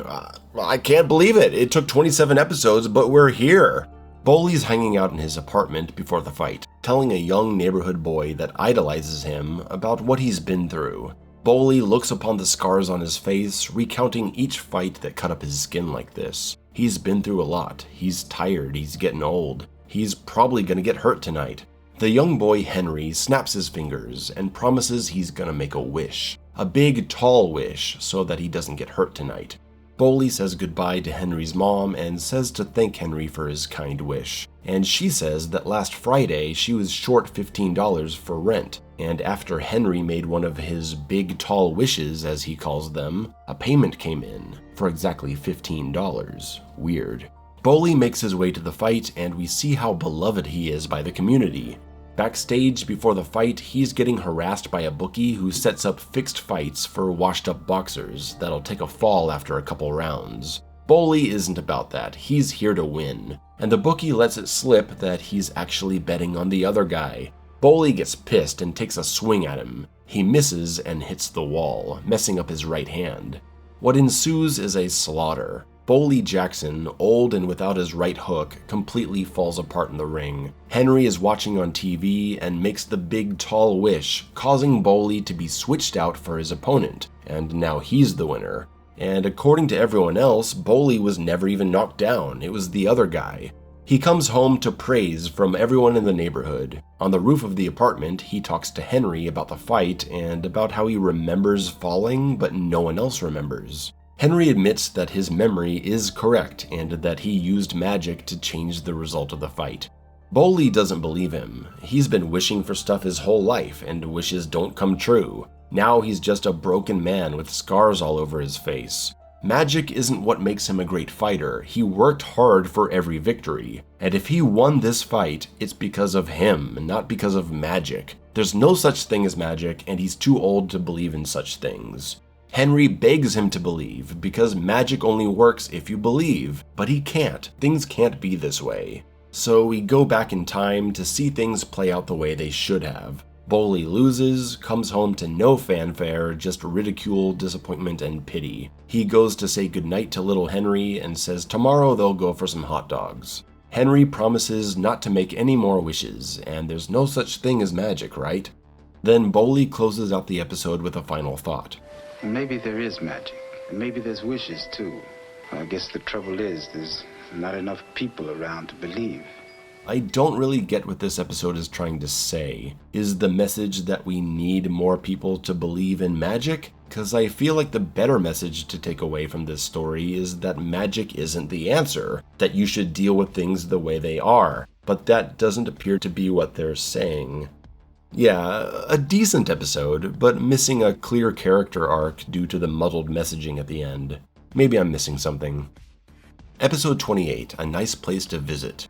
I can't believe it. It took 27 episodes, but we're here. Bully's hanging out in his apartment before the fight, telling a young neighborhood boy that idolizes him about what he's been through. Bully looks upon the scars on his face, recounting each fight that cut up his skin like this. He's been through a lot. He's tired. He's getting old. He's probably gonna get hurt tonight. The young boy Henry snaps his fingers and promises he's gonna make a wish. A big, tall wish so that he doesn't get hurt tonight. Bully says goodbye to Henry's mom and says to thank Henry for his kind wish. And she says that last Friday she was short $15 for rent, and after Henry made one of his big tall wishes, as he calls them, a payment came in for exactly $15. Weird. Bully makes his way to the fight, and we see how beloved he is by the community. Backstage before the fight, he's getting harassed by a bookie who sets up fixed fights for washed-up boxers that'll take a fall after a couple rounds. Bully isn't about that. He's here to win. And the bookie lets it slip that he's actually betting on the other guy. Bully gets pissed and takes a swing at him. He misses and hits the wall, messing up his right hand. What ensues is a slaughter. Bully Jackson, old and without his right hook, completely falls apart in the ring. Henry is watching on TV and makes the big tall wish, causing Bully to be switched out for his opponent, and now he's the winner. And according to everyone else, Bully was never even knocked down. It was the other guy. He comes home to praise from everyone in the neighborhood. On the roof of the apartment, he talks to Henry about the fight and about how he remembers falling, but no one else remembers. Henry admits that his memory is correct and that he used magic to change the result of the fight. Bully doesn't believe him. He's been wishing for stuff his whole life, and wishes don't come true. Now he's just a broken man with scars all over his face. Magic isn't what makes him a great fighter. He worked hard for every victory. And if he won this fight, it's because of him, not because of magic. There's no such thing as magic, and he's too old to believe in such things. Henry begs him to believe, because magic only works if you believe, but he can't. Things can't be this way. So we go back in time to see things play out the way they should have. Bully loses, comes home to no fanfare, just ridicule, disappointment, and pity. He goes to say goodnight to little Henry and says tomorrow they'll go for some hot dogs. Henry promises not to make any more wishes, and there's no such thing as magic, right? Then Bully closes out the episode with a final thought. Maybe there is magic, and maybe there's wishes too. I guess the trouble is there's not enough people around to believe. I don't really get what this episode is trying to say. Is the message that we need more people to believe in magic? Because I feel like the better message to take away from this story is that magic isn't the answer, that you should deal with things the way they are. But that doesn't appear to be what they're saying. Yeah, a decent episode, but missing a clear character arc due to the muddled messaging at the end. Maybe I'm missing something. Episode 28, A Nice Place to Visit.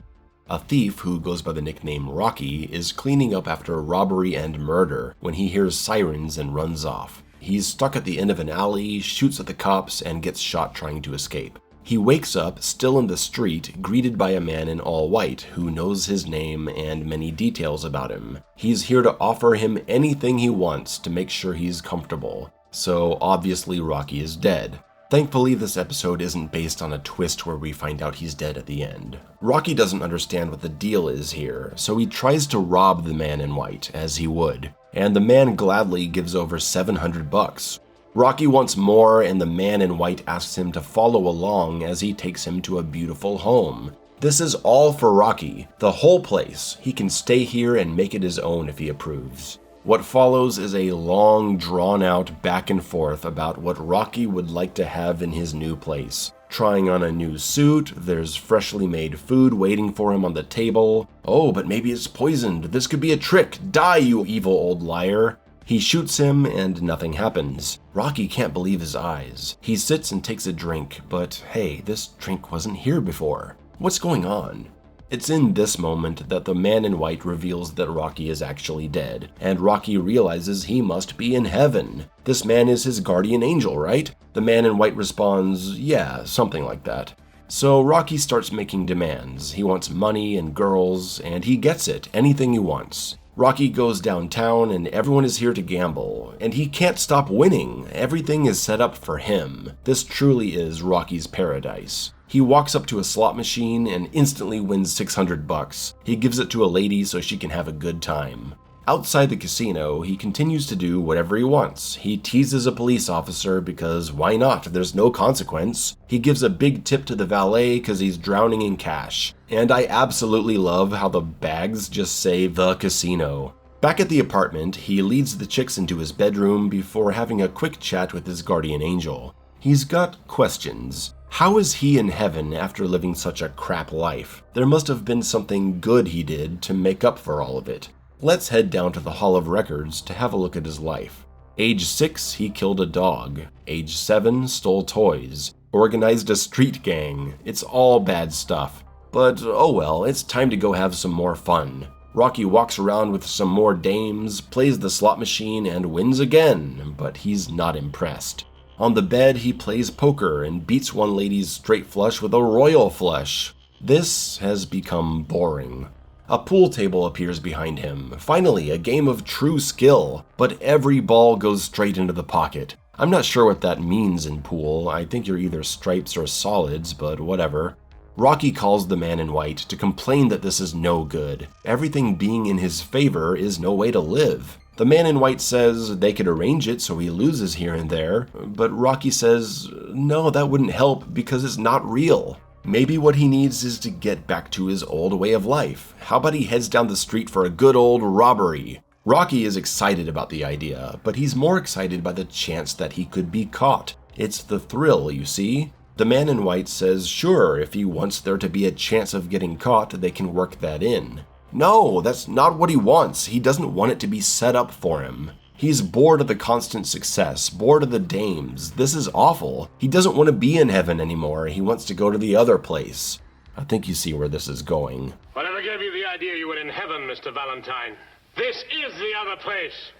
A thief who goes by the nickname Rocky is cleaning up after robbery and murder when he hears sirens and runs off. He's stuck at the end of an alley, shoots at the cops, and gets shot trying to escape. He wakes up, still in the street, greeted by a man in all white who knows his name and many details about him. He's here to offer him anything he wants to make sure he's comfortable. So obviously Rocky is dead. Thankfully, this episode isn't based on a twist where we find out he's dead at the end. Rocky doesn't understand what the deal is here, so he tries to rob the man in white, as he would. And the man gladly gives over $700. Rocky wants more, and the man in white asks him to follow along as he takes him to a beautiful home. This is all for Rocky, the whole place. He can stay here and make it his own if he approves. What follows is a long, drawn-out back and forth about what Rocky would like to have in his new place. Trying on a new suit, there's freshly made food waiting for him on the table. Oh, but maybe it's poisoned. This could be a trick. Die, you evil old liar. He shoots him, and nothing happens. Rocky can't believe his eyes. He sits and takes a drink, but hey, this drink wasn't here before. What's going on? It's in this moment that the man in white reveals that Rocky is actually dead, and Rocky realizes he must be in heaven. This man is his guardian angel, right? The man in white responds, yeah, something like that. So Rocky starts making demands. He wants money and girls, and he gets it, anything he wants. Rocky goes downtown and everyone is here to gamble, and he can't stop winning. Everything is set up for him. This truly is Rocky's paradise. He walks up to a slot machine and instantly wins $600. He gives it to a lady so she can have a good time. Outside the casino, he continues to do whatever he wants. He teases a police officer because why not? There's no consequence. He gives a big tip to the valet because he's drowning in cash. And I absolutely love how the bags just say the casino. Back at the apartment, he leads the chicks into his bedroom before having a quick chat with his guardian angel. He's got questions. How is he in heaven after living such a crap life? There must have been something good he did to make up for all of it. Let's head down to the Hall of Records to have a look at his life. Age 6, he killed a dog. Age 7, stole toys. Organized a street gang. It's all bad stuff. But oh well, it's time to go have some more fun. Rocky walks around with some more dames, plays the slot machine, and wins again, but he's not impressed. On the bed, he plays poker and beats one lady's straight flush with a royal flush. This has become boring. A pool table appears behind him. Finally, a game of true skill, but every ball goes straight into the pocket. I'm not sure what that means in pool. I think you're either stripes or solids, but whatever. Rocky calls the man in white to complain that this is no good. Everything being in his favor is no way to live. The man in white says they could arrange it so he loses here and there, but Rocky says, no, that wouldn't help because it's not real. Maybe what he needs is to get back to his old way of life. How about he heads down the street for a good old robbery? Rocky is excited about the idea, but he's more excited by the chance that he could be caught. It's the thrill, you see? The man in white says, sure, if he wants there to be a chance of getting caught, they can work that in. No, that's not what he wants. He doesn't want it to be set up for him. He's bored of the constant success, bored of the dames. This is awful. He doesn't want to be in heaven anymore. He wants to go to the other place. I think you see where this is going. Whatever gave you the idea you were in heaven, Mr. Valentine? This is the other place.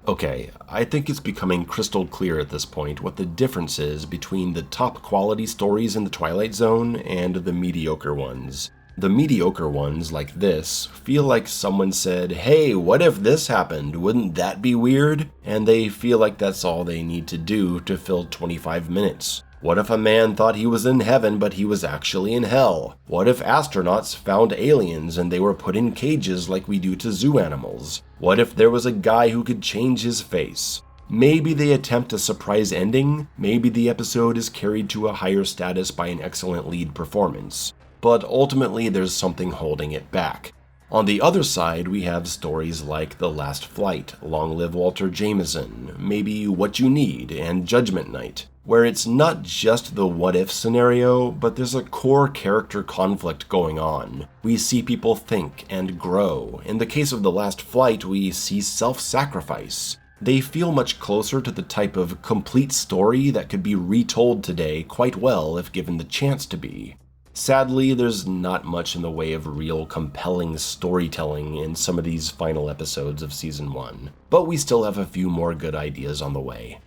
Okay, I think it's becoming crystal clear at this point what the difference is between the top quality stories in the Twilight Zone and the mediocre ones. The mediocre ones, like this, feel like someone said, hey, what if this happened? Wouldn't that be weird? And they feel like that's all they need to do to fill 25 minutes. What if a man thought he was in heaven but he was actually in hell? What if astronauts found aliens and they were put in cages like we do to zoo animals? What if there was a guy who could change his face? Maybe they attempt a surprise ending. Maybe the episode is carried to a higher status by an excellent lead performance. But ultimately there's something holding it back. On the other side, we have stories like The Last Flight, Long Live Walter Jameson, maybe What You Need, and Judgement Night, where it's not just the what-if scenario, but there's a core character conflict going on. We see people think and grow. In the case of The Last Flight, we see self-sacrifice. They feel much closer to the type of complete story that could be retold today quite well if given the chance to be. Sadly, there's not much in the way of real compelling storytelling in some of these final episodes of Season 1, but we still have a few more good ideas on the way.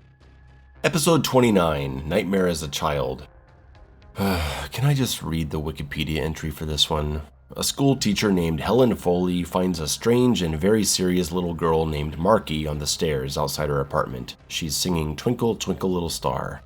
Episode 29, Nightmare as a Child. Can I just read the Wikipedia entry for this one? A school teacher named Helen Foley finds a strange and very serious little girl named Marky on the stairs outside her apartment. She's singing Twinkle, Twinkle, Little Star.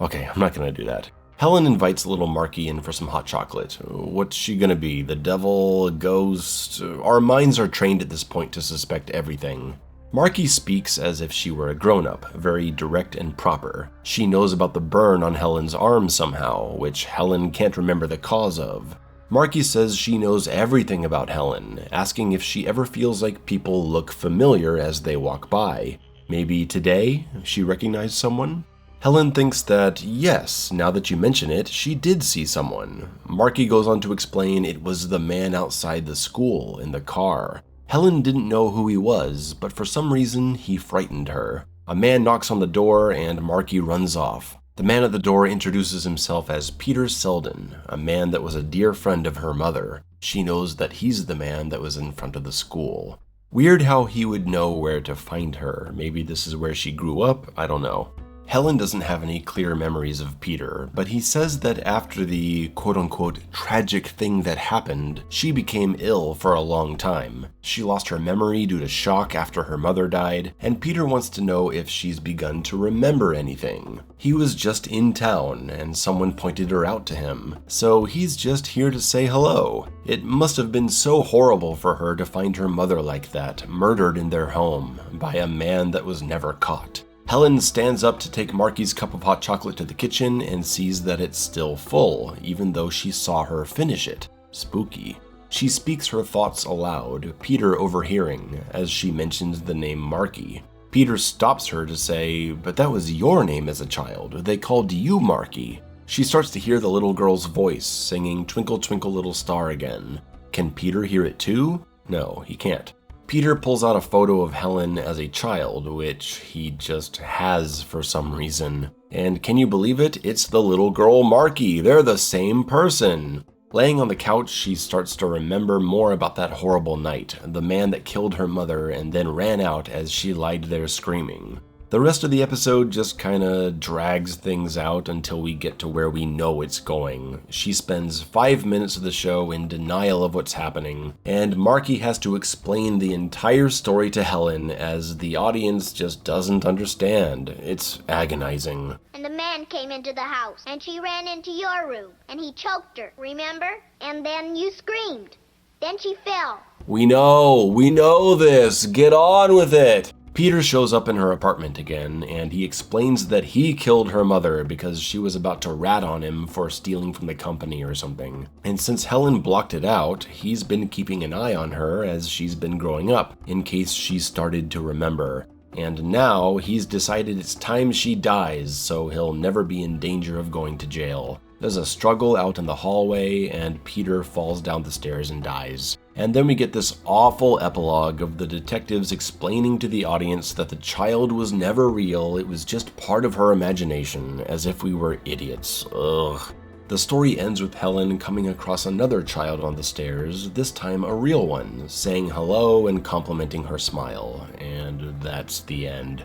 Okay, I'm not gonna do that. Helen invites little Marky in for some hot chocolate. What's she gonna be? The devil? A ghost? Our minds are trained at this point to suspect everything. Marky speaks as if she were a grown-up, very direct and proper. She knows about the burn on Helen's arm somehow, which Helen can't remember the cause of. Marky says she knows everything about Helen, asking if she ever feels like people look familiar as they walk by. Maybe today she recognized someone? Helen thinks that, yes, now that you mention it, she did see someone. Marky goes on to explain it was the man outside the school in the car. Helen didn't know who he was, but for some reason he frightened her. A man knocks on the door and Marky runs off. The man at the door introduces himself as Peter Selden, a man that was a dear friend of her mother. She knows that he's the man that was in front of the school. Weird how he would know where to find her. Maybe this is where she grew up, I don't know. Helen doesn't have any clear memories of Peter, but he says that after the quote-unquote tragic thing that happened, she became ill for a long time. She lost her memory due to shock after her mother died, and Peter wants to know if she's begun to remember anything. He was just in town, and someone pointed her out to him, so he's just here to say hello. It must have been so horrible for her to find her mother like that, murdered in their home, by a man that was never caught. Helen stands up to take Marky's cup of hot chocolate to the kitchen and sees that it's still full, even though she saw her finish it. Spooky. She speaks her thoughts aloud, Peter overhearing, as she mentions the name Marky. Peter stops her to say, "But that was your name as a child. They called you Marky." She starts to hear the little girl's voice singing Twinkle Twinkle Little Star again. Can Peter hear it too? No, he can't. Peter pulls out a photo of Helen as a child, which he just has for some reason. And can you believe it? It's the little girl Marky. They're the same person. Laying on the couch, she starts to remember more about that horrible night, the man that killed her mother and then ran out as she lied there screaming. The rest of the episode just kinda drags things out until we get to where we know it's going. She spends 5 minutes of the show in denial of what's happening, and Marky has to explain the entire story to Helen as the audience just doesn't understand. It's agonizing. And the man came into the house, and she ran into your room, and he choked her, remember? And then you screamed. Then she fell. We know this. Get on with it. Peter shows up in her apartment again, and he explains that he killed her mother because she was about to rat on him for stealing from the company or something. And since Helen blocked it out, he's been keeping an eye on her as she's been growing up, in case she started to remember. And now he's decided it's time she dies, so he'll never be in danger of going to jail. There's a struggle out in the hallway, and Peter falls down the stairs and dies. And then we get this awful epilogue of the detectives explaining to the audience that the child was never real, it was just part of her imagination, as if we were idiots. Ugh. The story ends with Helen coming across another child on the stairs, this time a real one, saying hello and complimenting her smile. And that's the end.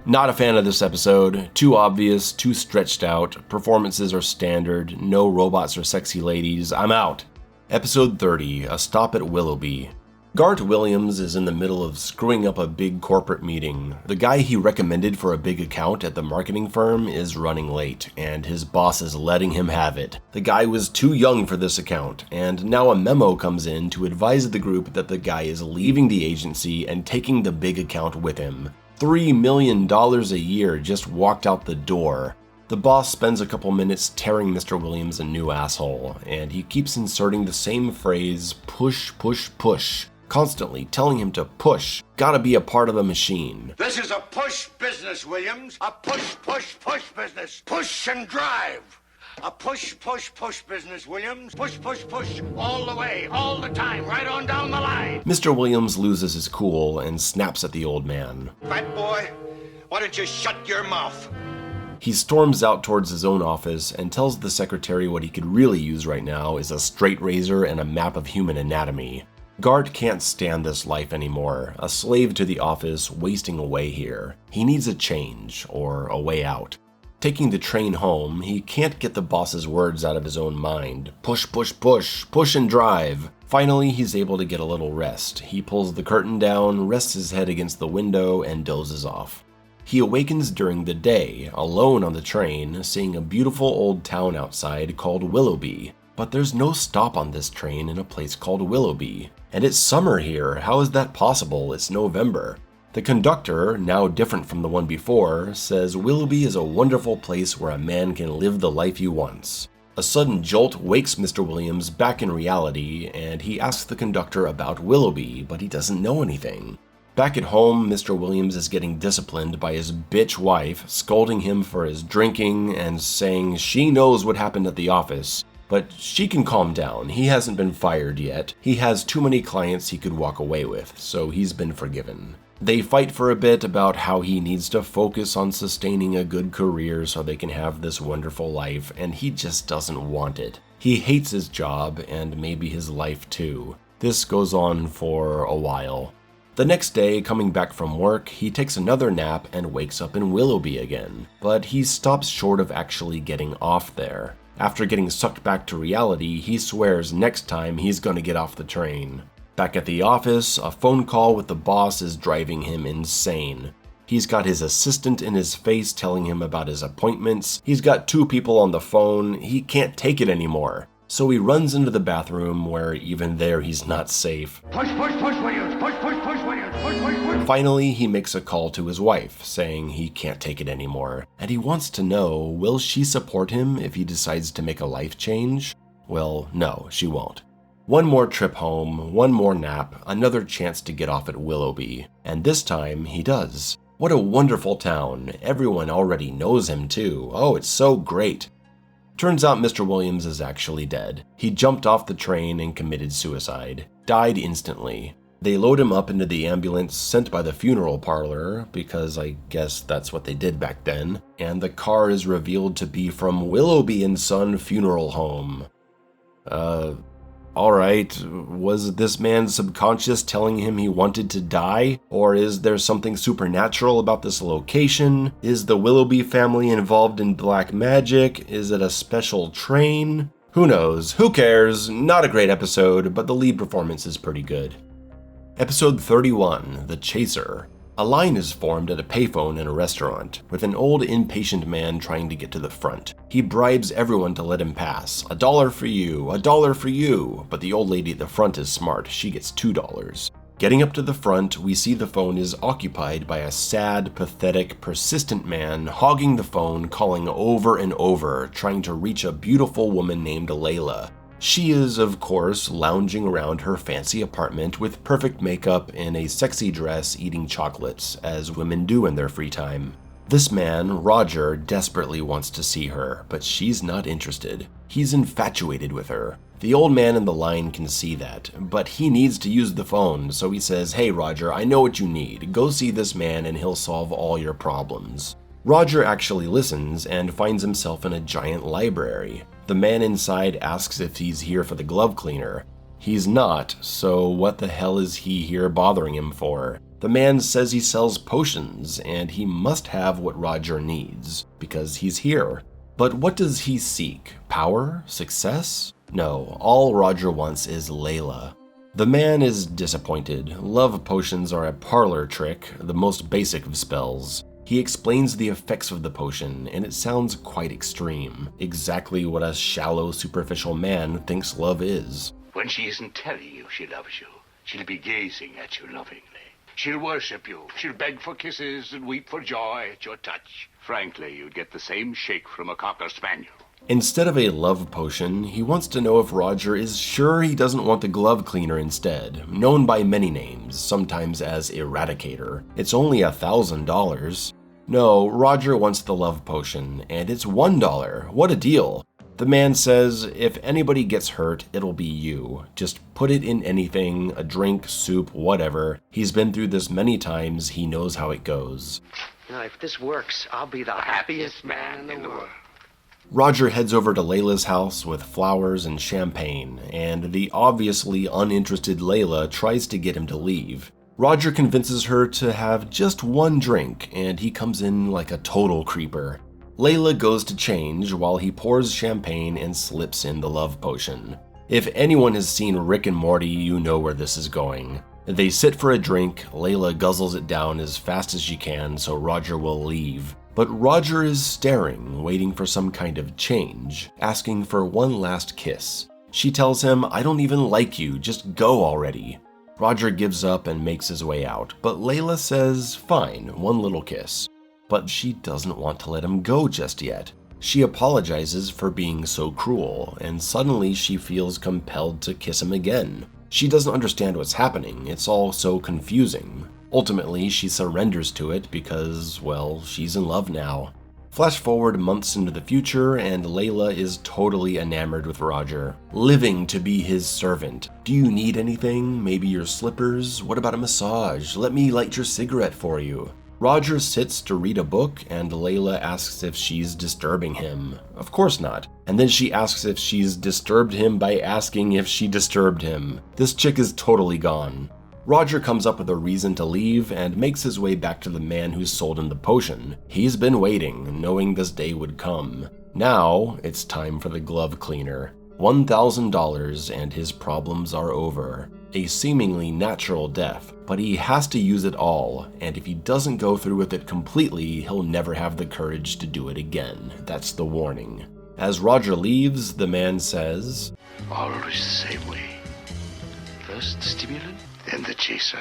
Not a fan of this episode. Too obvious, too stretched out, performances are standard, no robots or sexy ladies. I'm out. Episode 30, A Stop at Willoughby. Garth Williams is in the middle of screwing up a big corporate meeting. The guy he recommended for a big account at the marketing firm is running late, and his boss is letting him have it. The guy was too young for this account, and now a memo comes in to advise the group that the guy is leaving the agency and taking the big account with him. $3 million a year just walked out the door. The boss spends a couple minutes tearing Mr. Williams a new asshole, and he keeps inserting the same phrase, push, push, push, constantly telling him to push, gotta be a part of the machine. This is a push business, Williams. A push, push, push business. Push and drive. A push, push, push business, Williams. Push, push, push. All the way, all the time, right on down the line. Mr. Williams loses his cool and snaps at the old man. Fat boy, why don't you shut your mouth? He storms out towards his own office and tells the secretary what he could really use right now is a straight razor and a map of human anatomy. Garth can't stand this life anymore, a slave to the office, wasting away here. He needs a change, or a way out. Taking the train home, he can't get the boss's words out of his own mind. Push, push, push, push and drive. Finally, he's able to get a little rest. He pulls the curtain down, rests his head against the window, and dozes off. He awakens during the day, alone on the train, seeing a beautiful old town outside called Willoughby. But there's no stop on this train in a place called Willoughby. And it's summer here. How is that possible? It's November. The conductor, now different from the one before, says Willoughby is a wonderful place where a man can live the life he wants. A sudden jolt wakes Mr. Williams back in reality, and he asks the conductor about Willoughby, but he doesn't know anything. Back at home, Mr. Williams is getting disciplined by his bitch wife, scolding him for his drinking and saying she knows what happened at the office. But she can calm down. He hasn't been fired yet. He has too many clients he could walk away with, so he's been forgiven. They fight for a bit about how he needs to focus on sustaining a good career so they can have this wonderful life, and he just doesn't want it. He hates his job, and maybe his life too. This goes on for a while. The next day, coming back from work, he takes another nap and wakes up in Willoughby again, but he stops short of actually getting off there. After getting sucked back to reality, he swears next time he's gonna get off the train. Back at the office, a phone call with the boss is driving him insane. He's got his assistant in his face telling him about his appointments. He's got 2 people on the phone. He can't take it anymore. So he runs into the bathroom where even there he's not safe. Push, Williams! Push, Williams! Push! Finally, he makes a call to his wife, saying he can't take it anymore. And he wants to know, will she support him if he decides to make a life change? Well, no, she won't. One more trip home, one more nap, another chance to get off at Willoughby. And this time, he does. What a wonderful town. Everyone already knows him too. Oh, it's so great. Turns out Mr. Williams is actually dead. He jumped off the train and committed suicide. Died instantly. They load him up into the ambulance sent by the funeral parlor, because I guess that's what they did back then, and the car is revealed to be from Willoughby & Son Funeral Home. Alright, was this man's subconscious telling him he wanted to die? Or is there something supernatural about this location? Is the Willoughby family involved in black magic? Is it a special train? Who knows? Who cares? Not a great episode, but the lead performance is pretty good. Episode 31, The Chaser. A line is formed at a payphone in a restaurant, with an old impatient man trying to get to the front. He bribes everyone to let him pass. $1 for you, $1 for you. But the old lady at the front is smart. She gets $2. Getting up to the front, we see the phone is occupied by a sad, pathetic, persistent man hogging the phone, calling over and over, trying to reach a beautiful woman named Layla. She is, of course, lounging around her fancy apartment with perfect makeup in a sexy dress eating chocolates, as women do in their free time. This man, Roger, desperately wants to see her, but she's not interested. He's infatuated with her. The old man in the line can see that, but he needs to use the phone, so he says, "Hey Roger, I know what you need. Go see this man and he'll solve all your problems." Roger actually listens and finds himself in a giant library. The man inside asks if he's here for the glove cleaner. He's not, so what the hell is he here bothering him for? The man says he sells potions, and he must have what Roger needs, because he's here. But what does he seek? Power? Success? No, all Roger wants is Layla. The man is disappointed. Love potions are a parlor trick, the most basic of spells. He explains the effects of the potion, and it sounds quite extreme. Exactly what a shallow, superficial man thinks love is. When she isn't telling you she loves you, she'll be gazing at you lovingly. She'll worship you. She'll beg for kisses and weep for joy at your touch. Frankly, you'd get the same shake from a Cocker Spaniel. Instead of a love potion, he wants to know if Roger is sure he doesn't want the glove cleaner instead, known by many names, sometimes as Eradicator. It's only $1,000. No, Roger wants the love potion, and it's $1. What a deal. The man says, if anybody gets hurt, it'll be you. Just put it in anything, a drink, soup, whatever. He's been through this many times, he knows how it goes. Now, if this works, I'll be the happiest man in the world. Roger heads over to Layla's house with flowers and champagne, and the obviously uninterested Layla tries to get him to leave. Roger convinces her to have just one drink, and he comes in like a total creeper. Layla goes to change while he pours champagne and slips in the love potion. If anyone has seen Rick and Morty, you know where this is going. They sit for a drink, Layla guzzles it down as fast as she can so Roger will leave. But Roger is staring, waiting for some kind of change, asking for one last kiss. She tells him, "I don't even like you, just go already." Roger gives up and makes his way out, but Layla says, fine, one little kiss. But she doesn't want to let him go just yet. She apologizes for being so cruel, and suddenly she feels compelled to kiss him again. She doesn't understand what's happening, it's all so confusing. Ultimately, she surrenders to it because, well, she's in love now. Flash forward months into the future, and Layla is totally enamored with Roger, living to be his servant. Do you need anything? Maybe your slippers? What about a massage? Let me light your cigarette for you. Roger sits to read a book, and Layla asks if she's disturbing him. Of course not. and then she asks if she's disturbed him by asking if she disturbed him. This chick is totally gone. Roger comes up with a reason to leave and makes his way back to the man who sold him the potion. He's been waiting, knowing this day would come. Now, it's time for the glove cleaner. $1,000 and his problems are over. A seemingly natural death, but he has to use it all, and if he doesn't go through with it completely, he'll never have the courage to do it again. That's the warning. As Roger leaves, the man says, Always the same way. First the stimulant, then the chaser.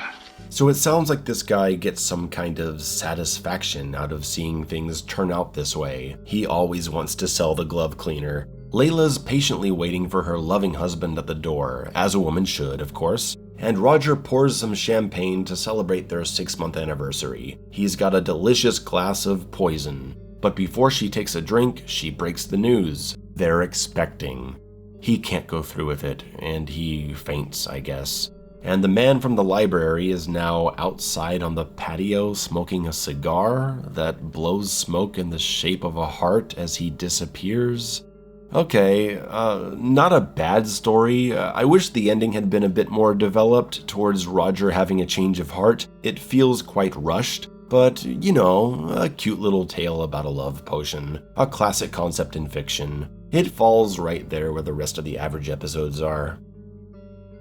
So it sounds like this guy gets some kind of satisfaction out of seeing things turn out this way. He always wants to sell the glove cleaner. Layla's patiently waiting for her loving husband at the door, as a woman should, of course, and Roger pours some champagne to celebrate their 6-month anniversary. He's got a delicious glass of poison, but before she takes a drink, she breaks the news. They're expecting. He can't go through with it, and he faints, I guess. And the man from the library is now outside on the patio smoking a cigar that blows smoke in the shape of a heart as he disappears. Okay, not a bad story. I wish the ending had been a bit more developed towards Roger having a change of heart. It feels quite rushed, but, you know, a cute little tale about a love potion. A classic concept in fiction. It falls right there where the rest of the average episodes are.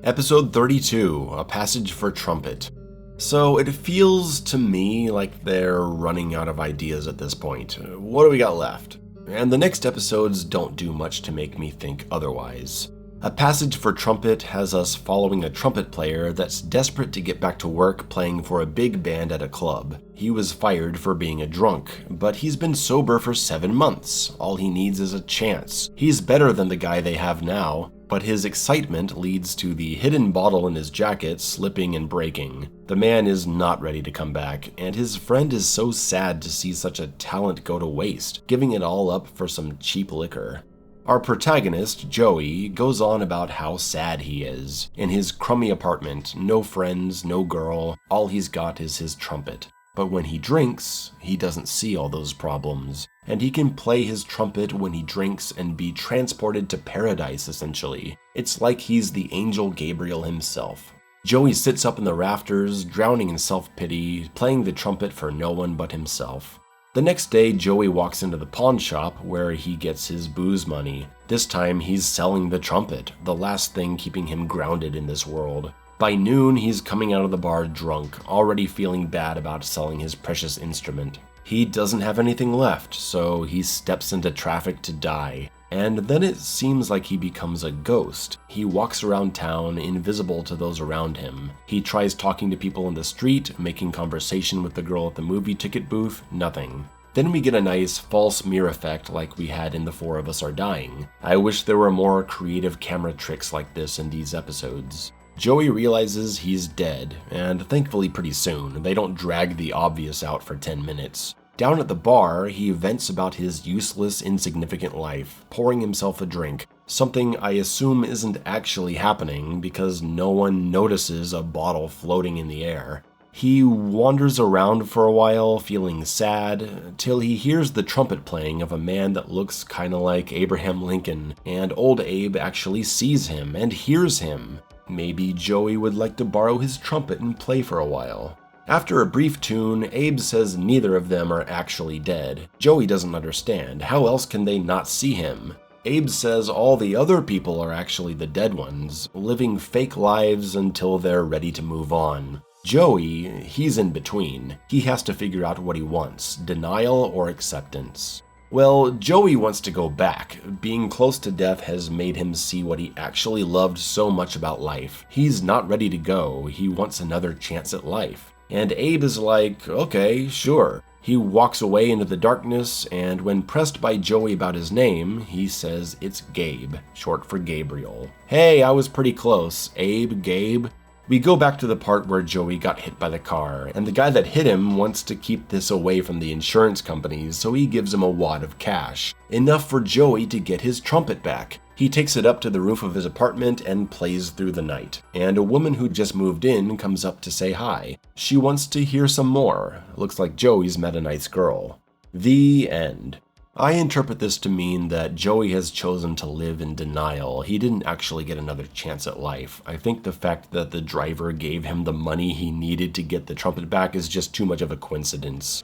Episode 32, A Passage for Trumpet. So it feels to me like they're running out of ideas at this point. What do we got left? And the next episodes don't do much to make me think otherwise. A Passage for Trumpet has us following a trumpet player that's desperate to get back to work playing for a big band at a club. He was fired for being a drunk, but he's been sober for 7 months. All he needs is a chance. He's better than the guy they have now, but his excitement leads to the hidden bottle in his jacket slipping and breaking. The man is not ready to come back, and his friend is so sad to see such a talent go to waste, giving it all up for some cheap liquor. Our protagonist, Joey, goes on about how sad he is. In his crummy apartment, no friends, no girl, all he's got is his trumpet. But when he drinks, he doesn't see all those problems. And he can play his trumpet when he drinks and be transported to paradise, essentially. It's like he's the angel Gabriel himself. Joey sits up in the rafters, drowning in self-pity, playing the trumpet for no one but himself. The next day, Joey walks into the pawn shop where he gets his booze money. This time, he's selling the trumpet, the last thing keeping him grounded in this world. By noon, he's coming out of the bar drunk, already feeling bad about selling his precious instrument. He doesn't have anything left, so he steps into traffic to die. And then it seems like he becomes a ghost. He walks around town, invisible to those around him. He tries talking to people in the street, making conversation with the girl at the movie ticket booth, nothing. Then we get a nice false mirror effect like we had in The Four of Us Are Dying. I wish there were more creative camera tricks like this in these episodes. Joey realizes he's dead, and thankfully pretty soon. They don't drag the obvious out for 10 minutes. Down at the bar, he vents about his useless, insignificant life, pouring himself a drink, something I assume isn't actually happening because no one notices a bottle floating in the air. He wanders around for a while, feeling sad, till he hears the trumpet playing of a man that looks kinda like Abraham Lincoln, and old Abe actually sees him and hears him. Maybe Joey would like to borrow his trumpet and play for a while. After a brief tune, Abe says neither of them are actually dead. Joey doesn't understand. How else can they not see him? Abe says all the other people are actually the dead ones, living fake lives until they're ready to move on. Joey, he's in between. He has to figure out what he wants, denial or acceptance. Well, Joey wants to go back. Being close to death has made him see what he actually loved so much about life. He's not ready to go. He wants another chance at life. And Abe is like, okay, sure. He walks away into the darkness, and when pressed by Joey about his name, he says it's Gabe, short for Gabriel. Hey, I was pretty close. Abe, Gabe. We go back to the part where Joey got hit by the car, and the guy that hit him wants to keep this away from the insurance companies, so he gives him a wad of cash. Enough for Joey to get his trumpet back. He takes it up to the roof of his apartment and plays through the night. And a woman who just moved in comes up to say hi. She wants to hear some more. Looks like Joey's met a nice girl. The end. I interpret this to mean that Joey has chosen to live in denial. He didn't actually get another chance at life. I think the fact that the driver gave him the money he needed to get the trumpet back is just too much of a coincidence.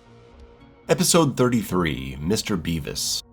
Episode 33, Mr. Beavis.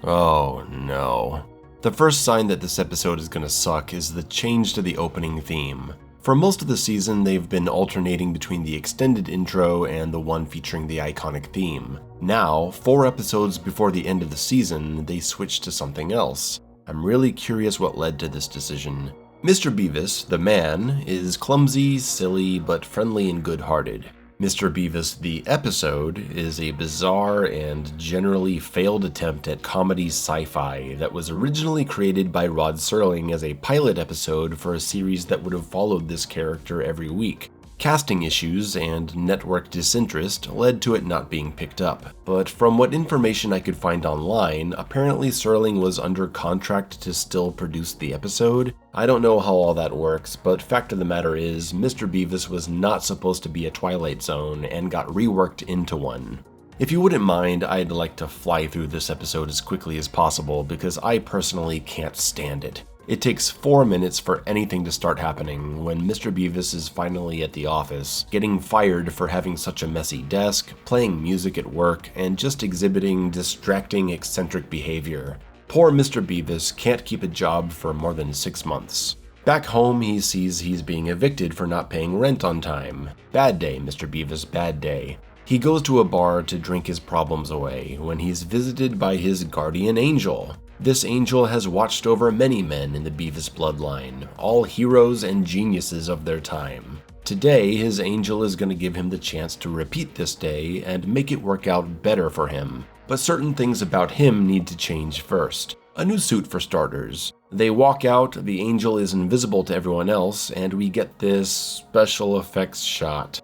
Oh no. The first sign that this episode is gonna suck is the change to the opening theme. For most of the season, they've been alternating between the extended intro and the one featuring the iconic theme. Now, 4 episodes before the end of the season, they switched to something else. I'm really curious what led to this decision. Mr. Beavis, the man, is clumsy, silly, but friendly and good-hearted. Mr. Beavis, the episode, is a bizarre and generally failed attempt at comedy sci-fi that was originally created by Rod Serling as a pilot episode for a series that would have followed this character every week. Casting issues and network disinterest led to it not being picked up, but from what information I could find online, apparently Serling was under contract to still produce the episode. I don't know how all that works, but fact of the matter is, Mr. Beavis was not supposed to be a Twilight Zone and got reworked into one. If you wouldn't mind, I'd like to fly through this episode as quickly as possible because I personally can't stand it. It takes 4 minutes for anything to start happening when Mr. Beavis is finally at the office, getting fired for having such a messy desk, playing music at work, and just exhibiting distracting, eccentric behavior. Poor Mr. Beavis can't keep a job for more than 6 months. Back home, he sees he's being evicted for not paying rent on time. Bad day, Mr. Beavis, bad day. He goes to a bar to drink his problems away when he's visited by his guardian angel. This angel has watched over many men in the Beavis bloodline, all heroes and geniuses of their time. Today, his angel is going to give him the chance to repeat this day and make it work out better for him. But certain things about him need to change first. A new suit for starters. They walk out, the angel is invisible to everyone else, and we get this special effects shot.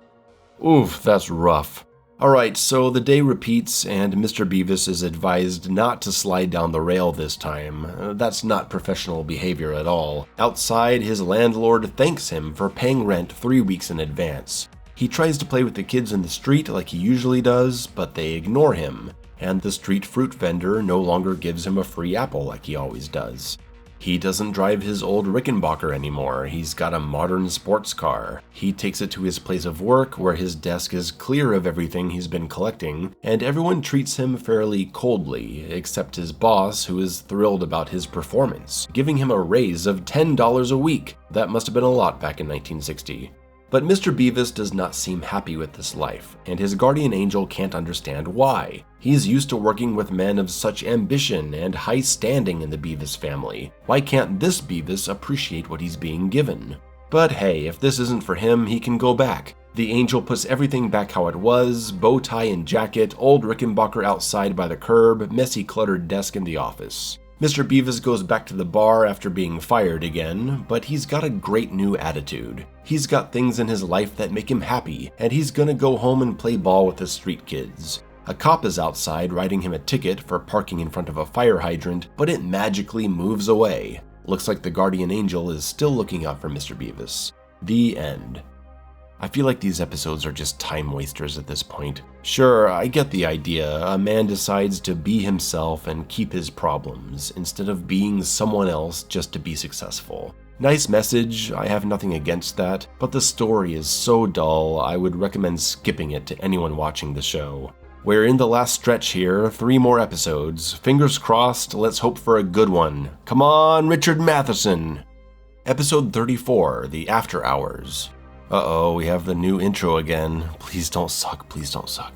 Oof, that's rough. Alright, so the day repeats and Mr. Beavis is advised not to slide down the rail this time. That's not professional behavior at all. Outside, his landlord thanks him for paying rent 3 weeks in advance. He tries to play with the kids in the street like he usually does, but they ignore him, and the street fruit vendor no longer gives him a free apple like he always does. He doesn't drive his old Rickenbacker anymore, he's got a modern sports car. He takes it to his place of work where his desk is clear of everything he's been collecting, and everyone treats him fairly coldly, except his boss who is thrilled about his performance, giving him a raise of $10 a week. That must have been a lot back in 1960. But Mr. Beavis does not seem happy with this life, and his guardian angel can't understand why. He's used to working with men of such ambition and high standing in the Beavis family. Why can't this Beavis appreciate what he's being given? But hey, if this isn't for him, he can go back. The angel puts everything back how it was, bow tie and jacket, old Rickenbacker outside by the curb, messy cluttered desk in the office. Mr. Beavis goes back to the bar after being fired again, but he's got a great new attitude. He's got things in his life that make him happy, and he's gonna go home and play ball with the street kids. A cop is outside writing him a ticket for parking in front of a fire hydrant, but it magically moves away. Looks like the guardian angel is still looking out for Mr. Beavis. The end. I feel like these episodes are just time wasters at this point. Sure, I get the idea. A man decides to be himself and keep his problems, instead of being someone else just to be successful. Nice message, I have nothing against that, but the story is so dull, I would recommend skipping it to anyone watching the show. We're in the last stretch here, 3 more episodes. Fingers crossed, let's hope for a good one. Come on, Richard Matheson! Episode 34, The Afterhours. Uh-oh, we have the new intro again. Please don't suck, please don't suck.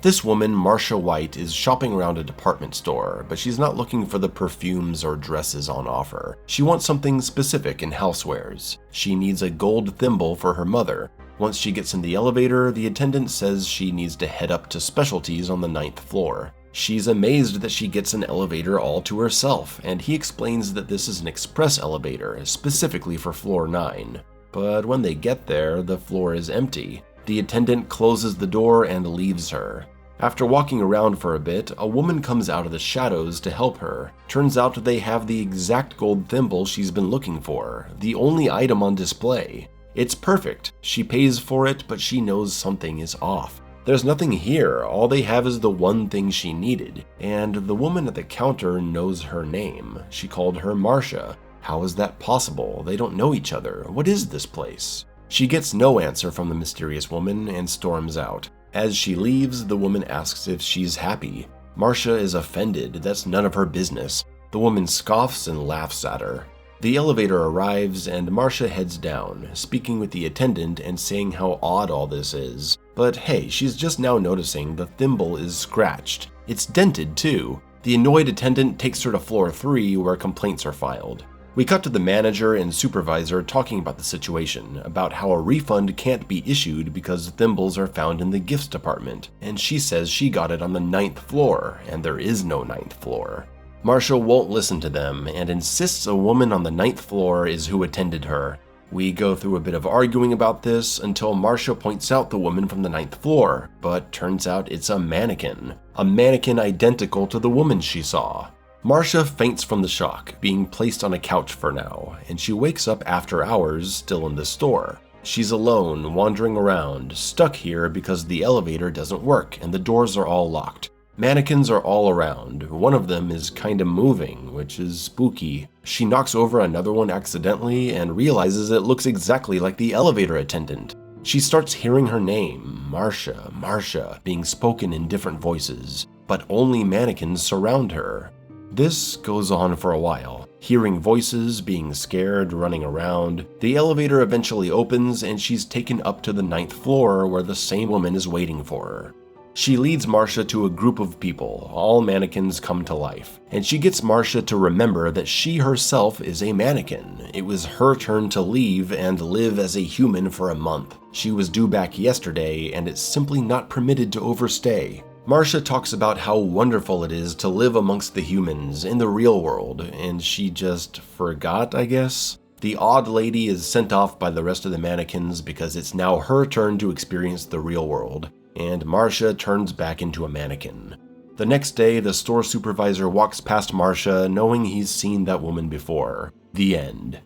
This woman, Marcia White, is shopping around a department store, but she's not looking for the perfumes or dresses on offer. She wants something specific in housewares. She needs a gold thimble for her mother. Once she gets in the elevator, the attendant says she needs to head up to specialties on the 9th floor. She's amazed that she gets an elevator all to herself, and he explains that this is an express elevator, specifically for floor 9. But when they get there, the floor is empty. The attendant closes the door and leaves her. After walking around for a bit, a woman comes out of the shadows to help her. Turns out they have the exact gold thimble she's been looking for, the only item on display. It's perfect. She pays for it, but she knows something is off. There's nothing here, all they have is the one thing she needed, and the woman at the counter knows her name. She called her Marcia. How is that possible? They don't know each other. What is this place? She gets no answer from the mysterious woman and storms out. As she leaves, the woman asks if she's happy. Marcia is offended, that's none of her business. The woman scoffs and laughs at her. The elevator arrives and Marcia heads down, speaking with the attendant and saying how odd all this is. But hey, she's just now noticing the thimble is scratched. It's dented too. The annoyed attendant takes her to floor 3 where complaints are filed. We cut to the manager and supervisor talking about the situation, about how a refund can't be issued because thimbles are found in the gifts department, and she says she got it on the 9th floor, and there is no 9th floor. Marcia won't listen to them and insists a woman on the 9th floor is who attended her. We go through a bit of arguing about this until Marcia points out the woman from the 9th floor, but turns out it's a mannequin identical to the woman she saw. Marcia faints from the shock, being placed on a couch for now, and she wakes up after hours still in the store. She's alone, wandering around, stuck here because the elevator doesn't work and the doors are all locked. Mannequins are all around. One of them is kinda moving, which is spooky. She knocks over another one accidentally and realizes it looks exactly like the elevator attendant. She starts hearing her name, Marcia, Marcia, being spoken in different voices, but only mannequins surround her. This goes on for a while. Hearing voices, being scared, running around. The elevator eventually opens and she's taken up to the 9th floor where the same woman is waiting for her. She leads Marcia to a group of people, all mannequins come to life, and she gets Marcia to remember that she herself is a mannequin. It was her turn to leave and live as a human for a month. She was due back yesterday, and it's simply not permitted to overstay. Marcia talks about how wonderful it is to live amongst the humans in the real world, and she just forgot, I guess? The odd lady is sent off by the rest of the mannequins because it's now her turn to experience the real world, and Marcia turns back into a mannequin. The next day, the store supervisor walks past Marcia knowing he's seen that woman before. The end.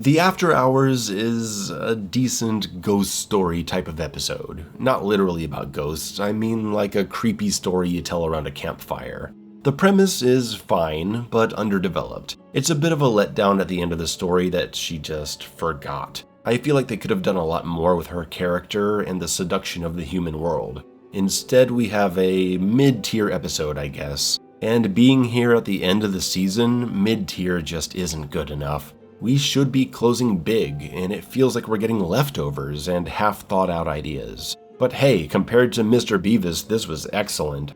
The After Hours is a decent ghost story type of episode. Not literally about ghosts, I mean like a creepy story you tell around a campfire. The premise is fine, but underdeveloped. It's a bit of a letdown at the end of the story that she just forgot. I feel like they could have done a lot more with her character and the seduction of the human world. Instead, we have a mid-tier episode, I guess. And being here at the end of the season, mid-tier just isn't good enough. We should be closing big, and it feels like we're getting leftovers and half-thought-out ideas. But hey, compared to Mr. Beavis, this was excellent.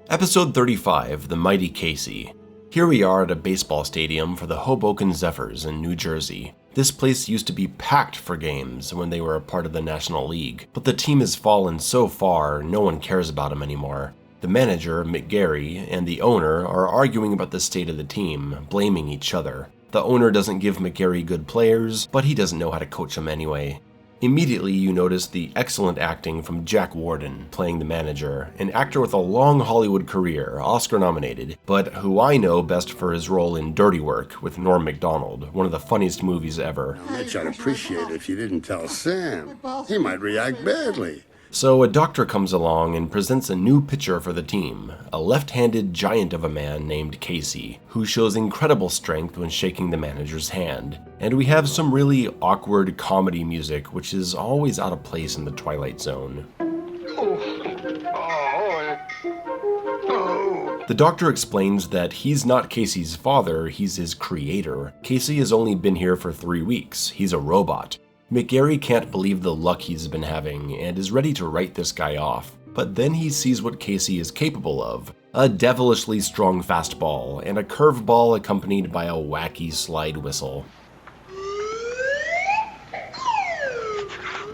Episode 35, The Mighty Casey. Here we are at a baseball stadium for the Hoboken Zephyrs in New Jersey. This place used to be packed for games when they were a part of the National League, but the team has fallen so far, no one cares about them anymore. The manager, McGarry, and the owner are arguing about the state of the team, blaming each other. The owner doesn't give McGarry good players, but he doesn't know how to coach them anyway. Immediately you notice the excellent acting from Jack Warden, playing the manager, an actor with a long Hollywood career, Oscar nominated, but who I know best for his role in Dirty Work with Norm Macdonald, one of the funniest movies ever. Mitch, I'd appreciate it if you didn't tell Sam. He might react badly. So a doctor comes along and presents a new pitcher for the team, a left-handed giant of a man named Casey, who shows incredible strength when shaking the manager's hand. And we have some really awkward comedy music, which is always out of place in the Twilight Zone. The doctor explains that he's not Casey's father, he's his creator. Casey has only been here for 3 weeks. He's a robot. McGarry can't believe the luck he's been having and is ready to write this guy off. But then he sees what Casey is capable of. A devilishly strong fastball and a curveball accompanied by a wacky slide whistle.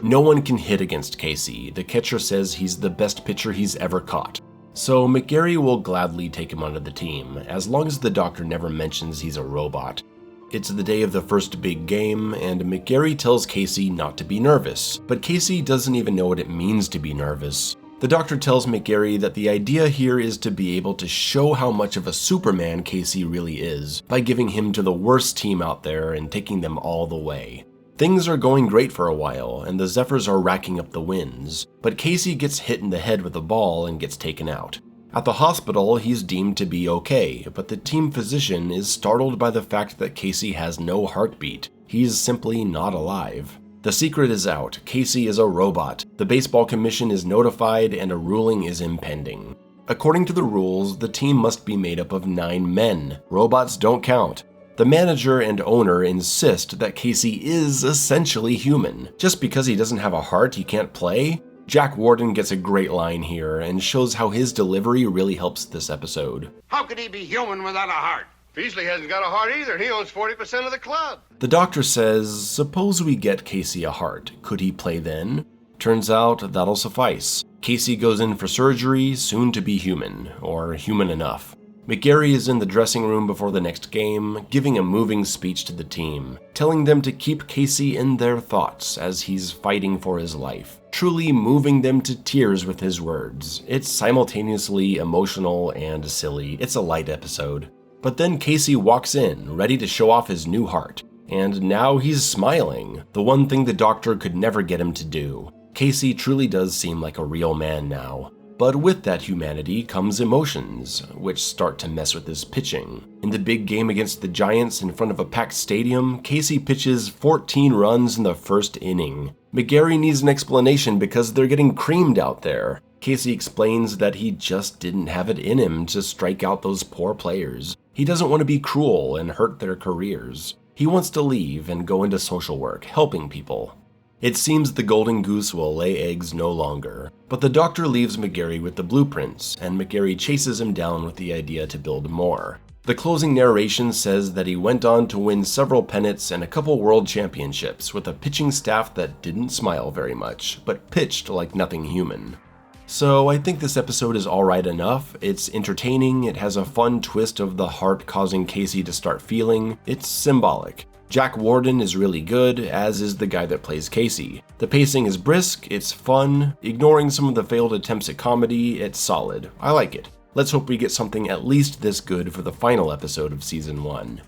No one can hit against Casey. The catcher says he's the best pitcher he's ever caught. So McGarry will gladly take him onto the team, as long as the doctor never mentions he's a robot. It's the day of the first big game, and McGarry tells Casey not to be nervous, but Casey doesn't even know what it means to be nervous. The doctor tells McGarry that the idea here is to be able to show how much of a Superman Casey really is, by giving him to the worst team out there and taking them all the way. Things are going great for a while, and the Zephyrs are racking up the wins, but Casey gets hit in the head with a ball and gets taken out. At the hospital, he's deemed to be okay, but the team physician is startled by the fact that Casey has no heartbeat. He's simply not alive. The secret is out. Casey is a robot. The baseball commission is notified, and a ruling is impending. According to the rules, the team must be made up of 9 men. Robots don't count. The manager and owner insist that Casey is essentially human. Just because he doesn't have a heart, he can't play? Jack Warden gets a great line here and shows how his delivery really helps this episode. How could he be human without a heart? Beasley hasn't got a heart either. He owns 40% of the club. The doctor says, suppose we get Casey a heart. Could he play then? Turns out that'll suffice. Casey goes in for surgery, soon to be human, or human enough. McGarry is in the dressing room before the next game, giving a moving speech to the team, telling them to keep Casey in their thoughts as he's fighting for his life, truly moving them to tears with his words. It's simultaneously emotional and silly. It's a light episode. But then Casey walks in, ready to show off his new heart, and now he's smiling, the one thing the doctor could never get him to do. Casey truly does seem like a real man now. But with that humanity comes emotions, which start to mess with his pitching. In the big game against the Giants in front of a packed stadium, Casey pitches 14 runs in the first inning. McGarry needs an explanation because they're getting creamed out there. Casey explains that he just didn't have it in him to strike out those poor players. He doesn't want to be cruel and hurt their careers. He wants to leave and go into social work, helping people. It seems the golden goose will lay eggs no longer, but the doctor leaves McGarry with the blueprints, and McGarry chases him down with the idea to build more. The closing narration says that he went on to win several pennants and a couple world championships with a pitching staff that didn't smile very much, but pitched like nothing human. So I think this episode is alright enough. It's entertaining, it has a fun twist of the heart causing Casey to start feeling. It's symbolic. Jack Warden is really good, as is the guy that plays Casey. The pacing is brisk, it's fun, ignoring some of the failed attempts at comedy, it's solid. I like it. Let's hope we get something at least this good for the final episode of Season 1.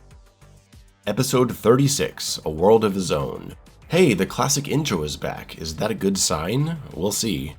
Episode 36, A World of His Own. Hey, the classic intro is back. Is that a good sign? We'll see.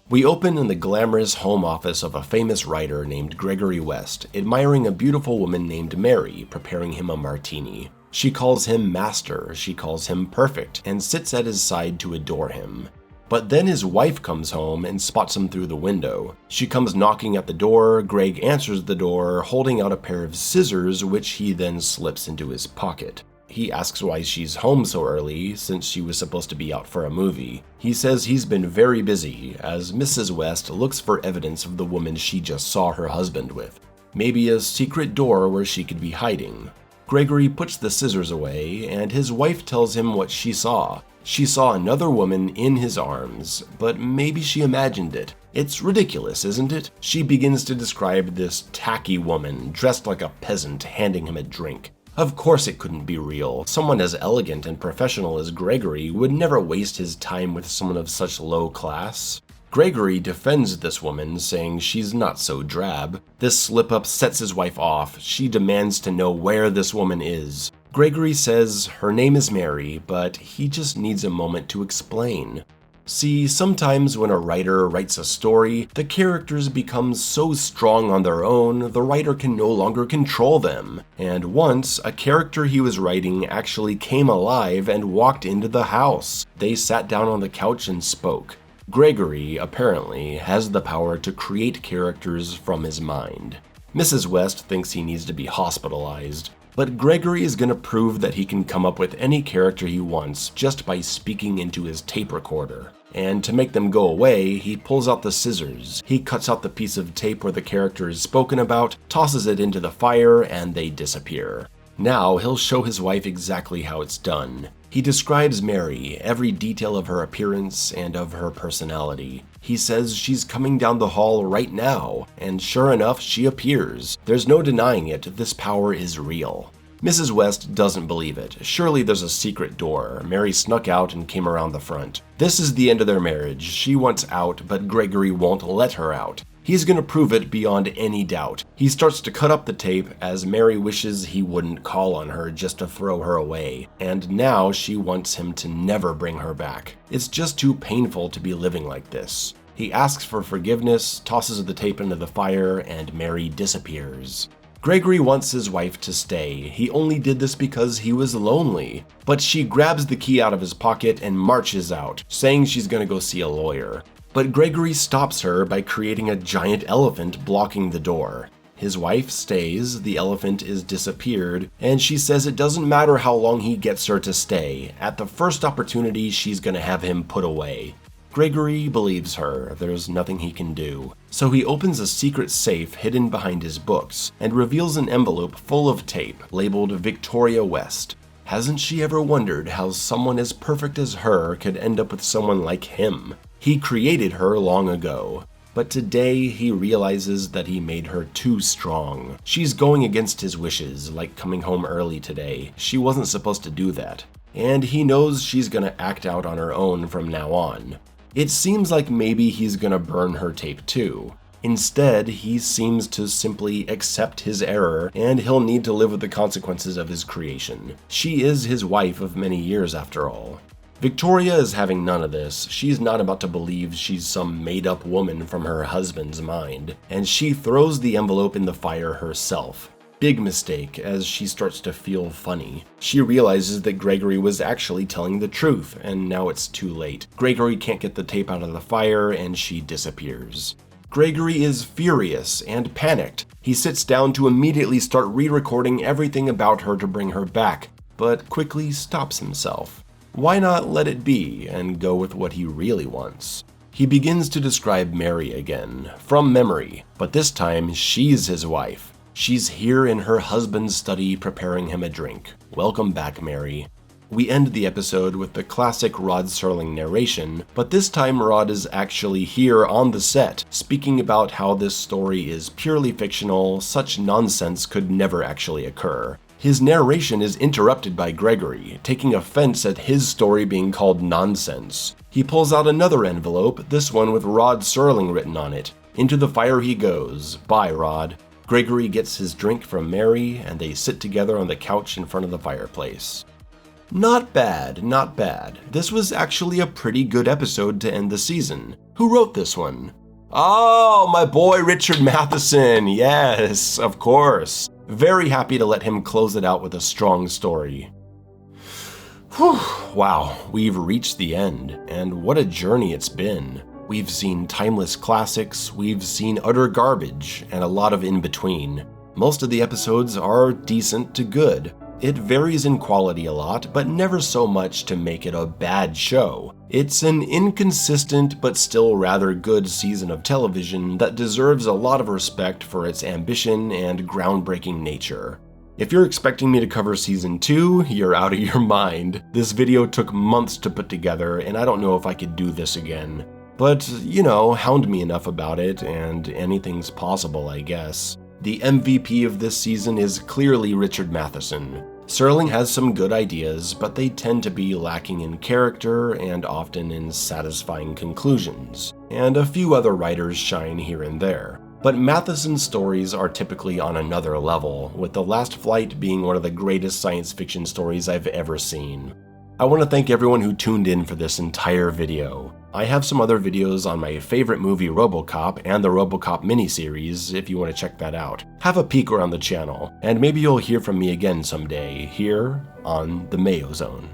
We open in the glamorous home office of a famous writer named Gregory West, admiring a beautiful woman named Mary, preparing him a martini. She calls him master, she calls him perfect, and sits at his side to adore him. But then his wife comes home and spots him through the window. She comes knocking at the door, Greg answers the door, holding out a pair of scissors, which he then slips into his pocket. He asks why she's home so early, since she was supposed to be out for a movie. He says he's been very busy, as Mrs. West looks for evidence of the woman she just saw her husband with. Maybe a secret door where she could be hiding. Gregory puts the scissors away, and his wife tells him what she saw. She saw another woman in his arms, but maybe she imagined it. It's ridiculous, isn't it? She begins to describe this tacky woman, dressed like a peasant, handing him a drink. Of course it couldn't be real. Someone as elegant and professional as Gregory would never waste his time with someone of such low class. Gregory defends this woman, saying she's not so drab. This slip-up sets his wife off. She demands to know where this woman is. Gregory says her name is Mary, but he just needs a moment to explain. See, sometimes when a writer writes a story, the characters become so strong on their own, the writer can no longer control them. And once, a character he was writing actually came alive and walked into the house. They sat down on the couch and spoke. Gregory, apparently, has the power to create characters from his mind. Mrs. West thinks he needs to be hospitalized, but Gregory is going to prove that he can come up with any character he wants just by speaking into his tape recorder. And to make them go away, he pulls out the scissors. He cuts out the piece of tape where the character is spoken about, tosses it into the fire, and they disappear. Now he'll show his wife exactly how it's done. He describes Mary, every detail of her appearance and of her personality. He says she's coming down the hall right now, and sure enough, she appears. There's no denying it, this power is real. Mrs. West doesn't believe it. Surely there's a secret door. Mary snuck out and came around the front. This is the end of their marriage. She wants out, but Gregory won't let her out. He's gonna prove it beyond any doubt. He starts to cut up the tape as Mary wishes he wouldn't call on her just to throw her away, and now she wants him to never bring her back. It's just too painful to be living like this. He asks for forgiveness, tosses the tape into the fire, and Mary disappears. Gregory wants his wife to stay. He only did this because he was lonely. But she grabs the key out of his pocket and marches out, saying she's gonna go see a lawyer. But Gregory stops her by creating a giant elephant blocking the door. His wife stays, the elephant is disappeared, and she says it doesn't matter how long he gets her to stay. At the first opportunity, she's gonna have him put away. Gregory believes her, there's nothing he can do. So he opens a secret safe hidden behind his books and reveals an envelope full of tape labeled Victoria West. Hasn't she ever wondered how someone as perfect as her could end up with someone like him? He created her long ago, but today he realizes that he made her too strong. She's going against his wishes, like coming home early today. She wasn't supposed to do that. And he knows she's gonna act out on her own from now on. It seems like maybe he's gonna burn her tape too. Instead, he seems to simply accept his error, and he'll need to live with the consequences of his creation. She is his wife of many years after all. Victoria is having none of this. She's not about to believe she's some made-up woman from her husband's mind, and she throws the envelope in the fire herself. Big mistake, as she starts to feel funny. She realizes that Gregory was actually telling the truth, and now it's too late. Gregory can't get the tape out of the fire, and she disappears. Gregory is furious and panicked. He sits down to immediately start re-recording everything about her to bring her back, but quickly stops himself. Why not let it be and go with what he really wants? He begins to describe Mary again, from memory, but this time she's his wife. She's here in her husband's study preparing him a drink. Welcome back, Mary. We end the episode with the classic Rod Serling narration, but this time Rod is actually here on the set, speaking about how this story is purely fictional, such nonsense could never actually occur. His narration is interrupted by Gregory, taking offense at his story being called nonsense. He pulls out another envelope, this one with Rod Serling written on it. Into the fire he goes. Bye, Rod. Gregory gets his drink from Mary, and they sit together on the couch in front of the fireplace. Not bad, not bad. This was actually a pretty good episode to end the season. Who wrote this one? Oh, my boy Richard Matheson. Yes, of course. Very happy to let him close it out with a strong story. Whew, wow, we've reached the end, and what a journey it's been. We've seen timeless classics, we've seen utter garbage, and a lot of in between. Most of the episodes are decent to good. It varies in quality a lot, but never so much to make it a bad show. It's an inconsistent but still rather good season of television that deserves a lot of respect for its ambition and groundbreaking nature. If you're expecting me to cover season 2, you're out of your mind. This video took months to put together, and I don't know if I could do this again. But, you know, hound me enough about it, and anything's possible, I guess. The MVP of this season is clearly Richard Matheson. Serling has some good ideas, but they tend to be lacking in character and often in satisfying conclusions, and a few other writers shine here and there. But Matheson's stories are typically on another level, with The Last Flight being one of the greatest science fiction stories I've ever seen. I want to thank everyone who tuned in for this entire video. I have some other videos on my favorite movie RoboCop and the RoboCop miniseries if you want to check that out. Have a peek around the channel, and maybe you'll hear from me again someday, here on the Mayo Zone.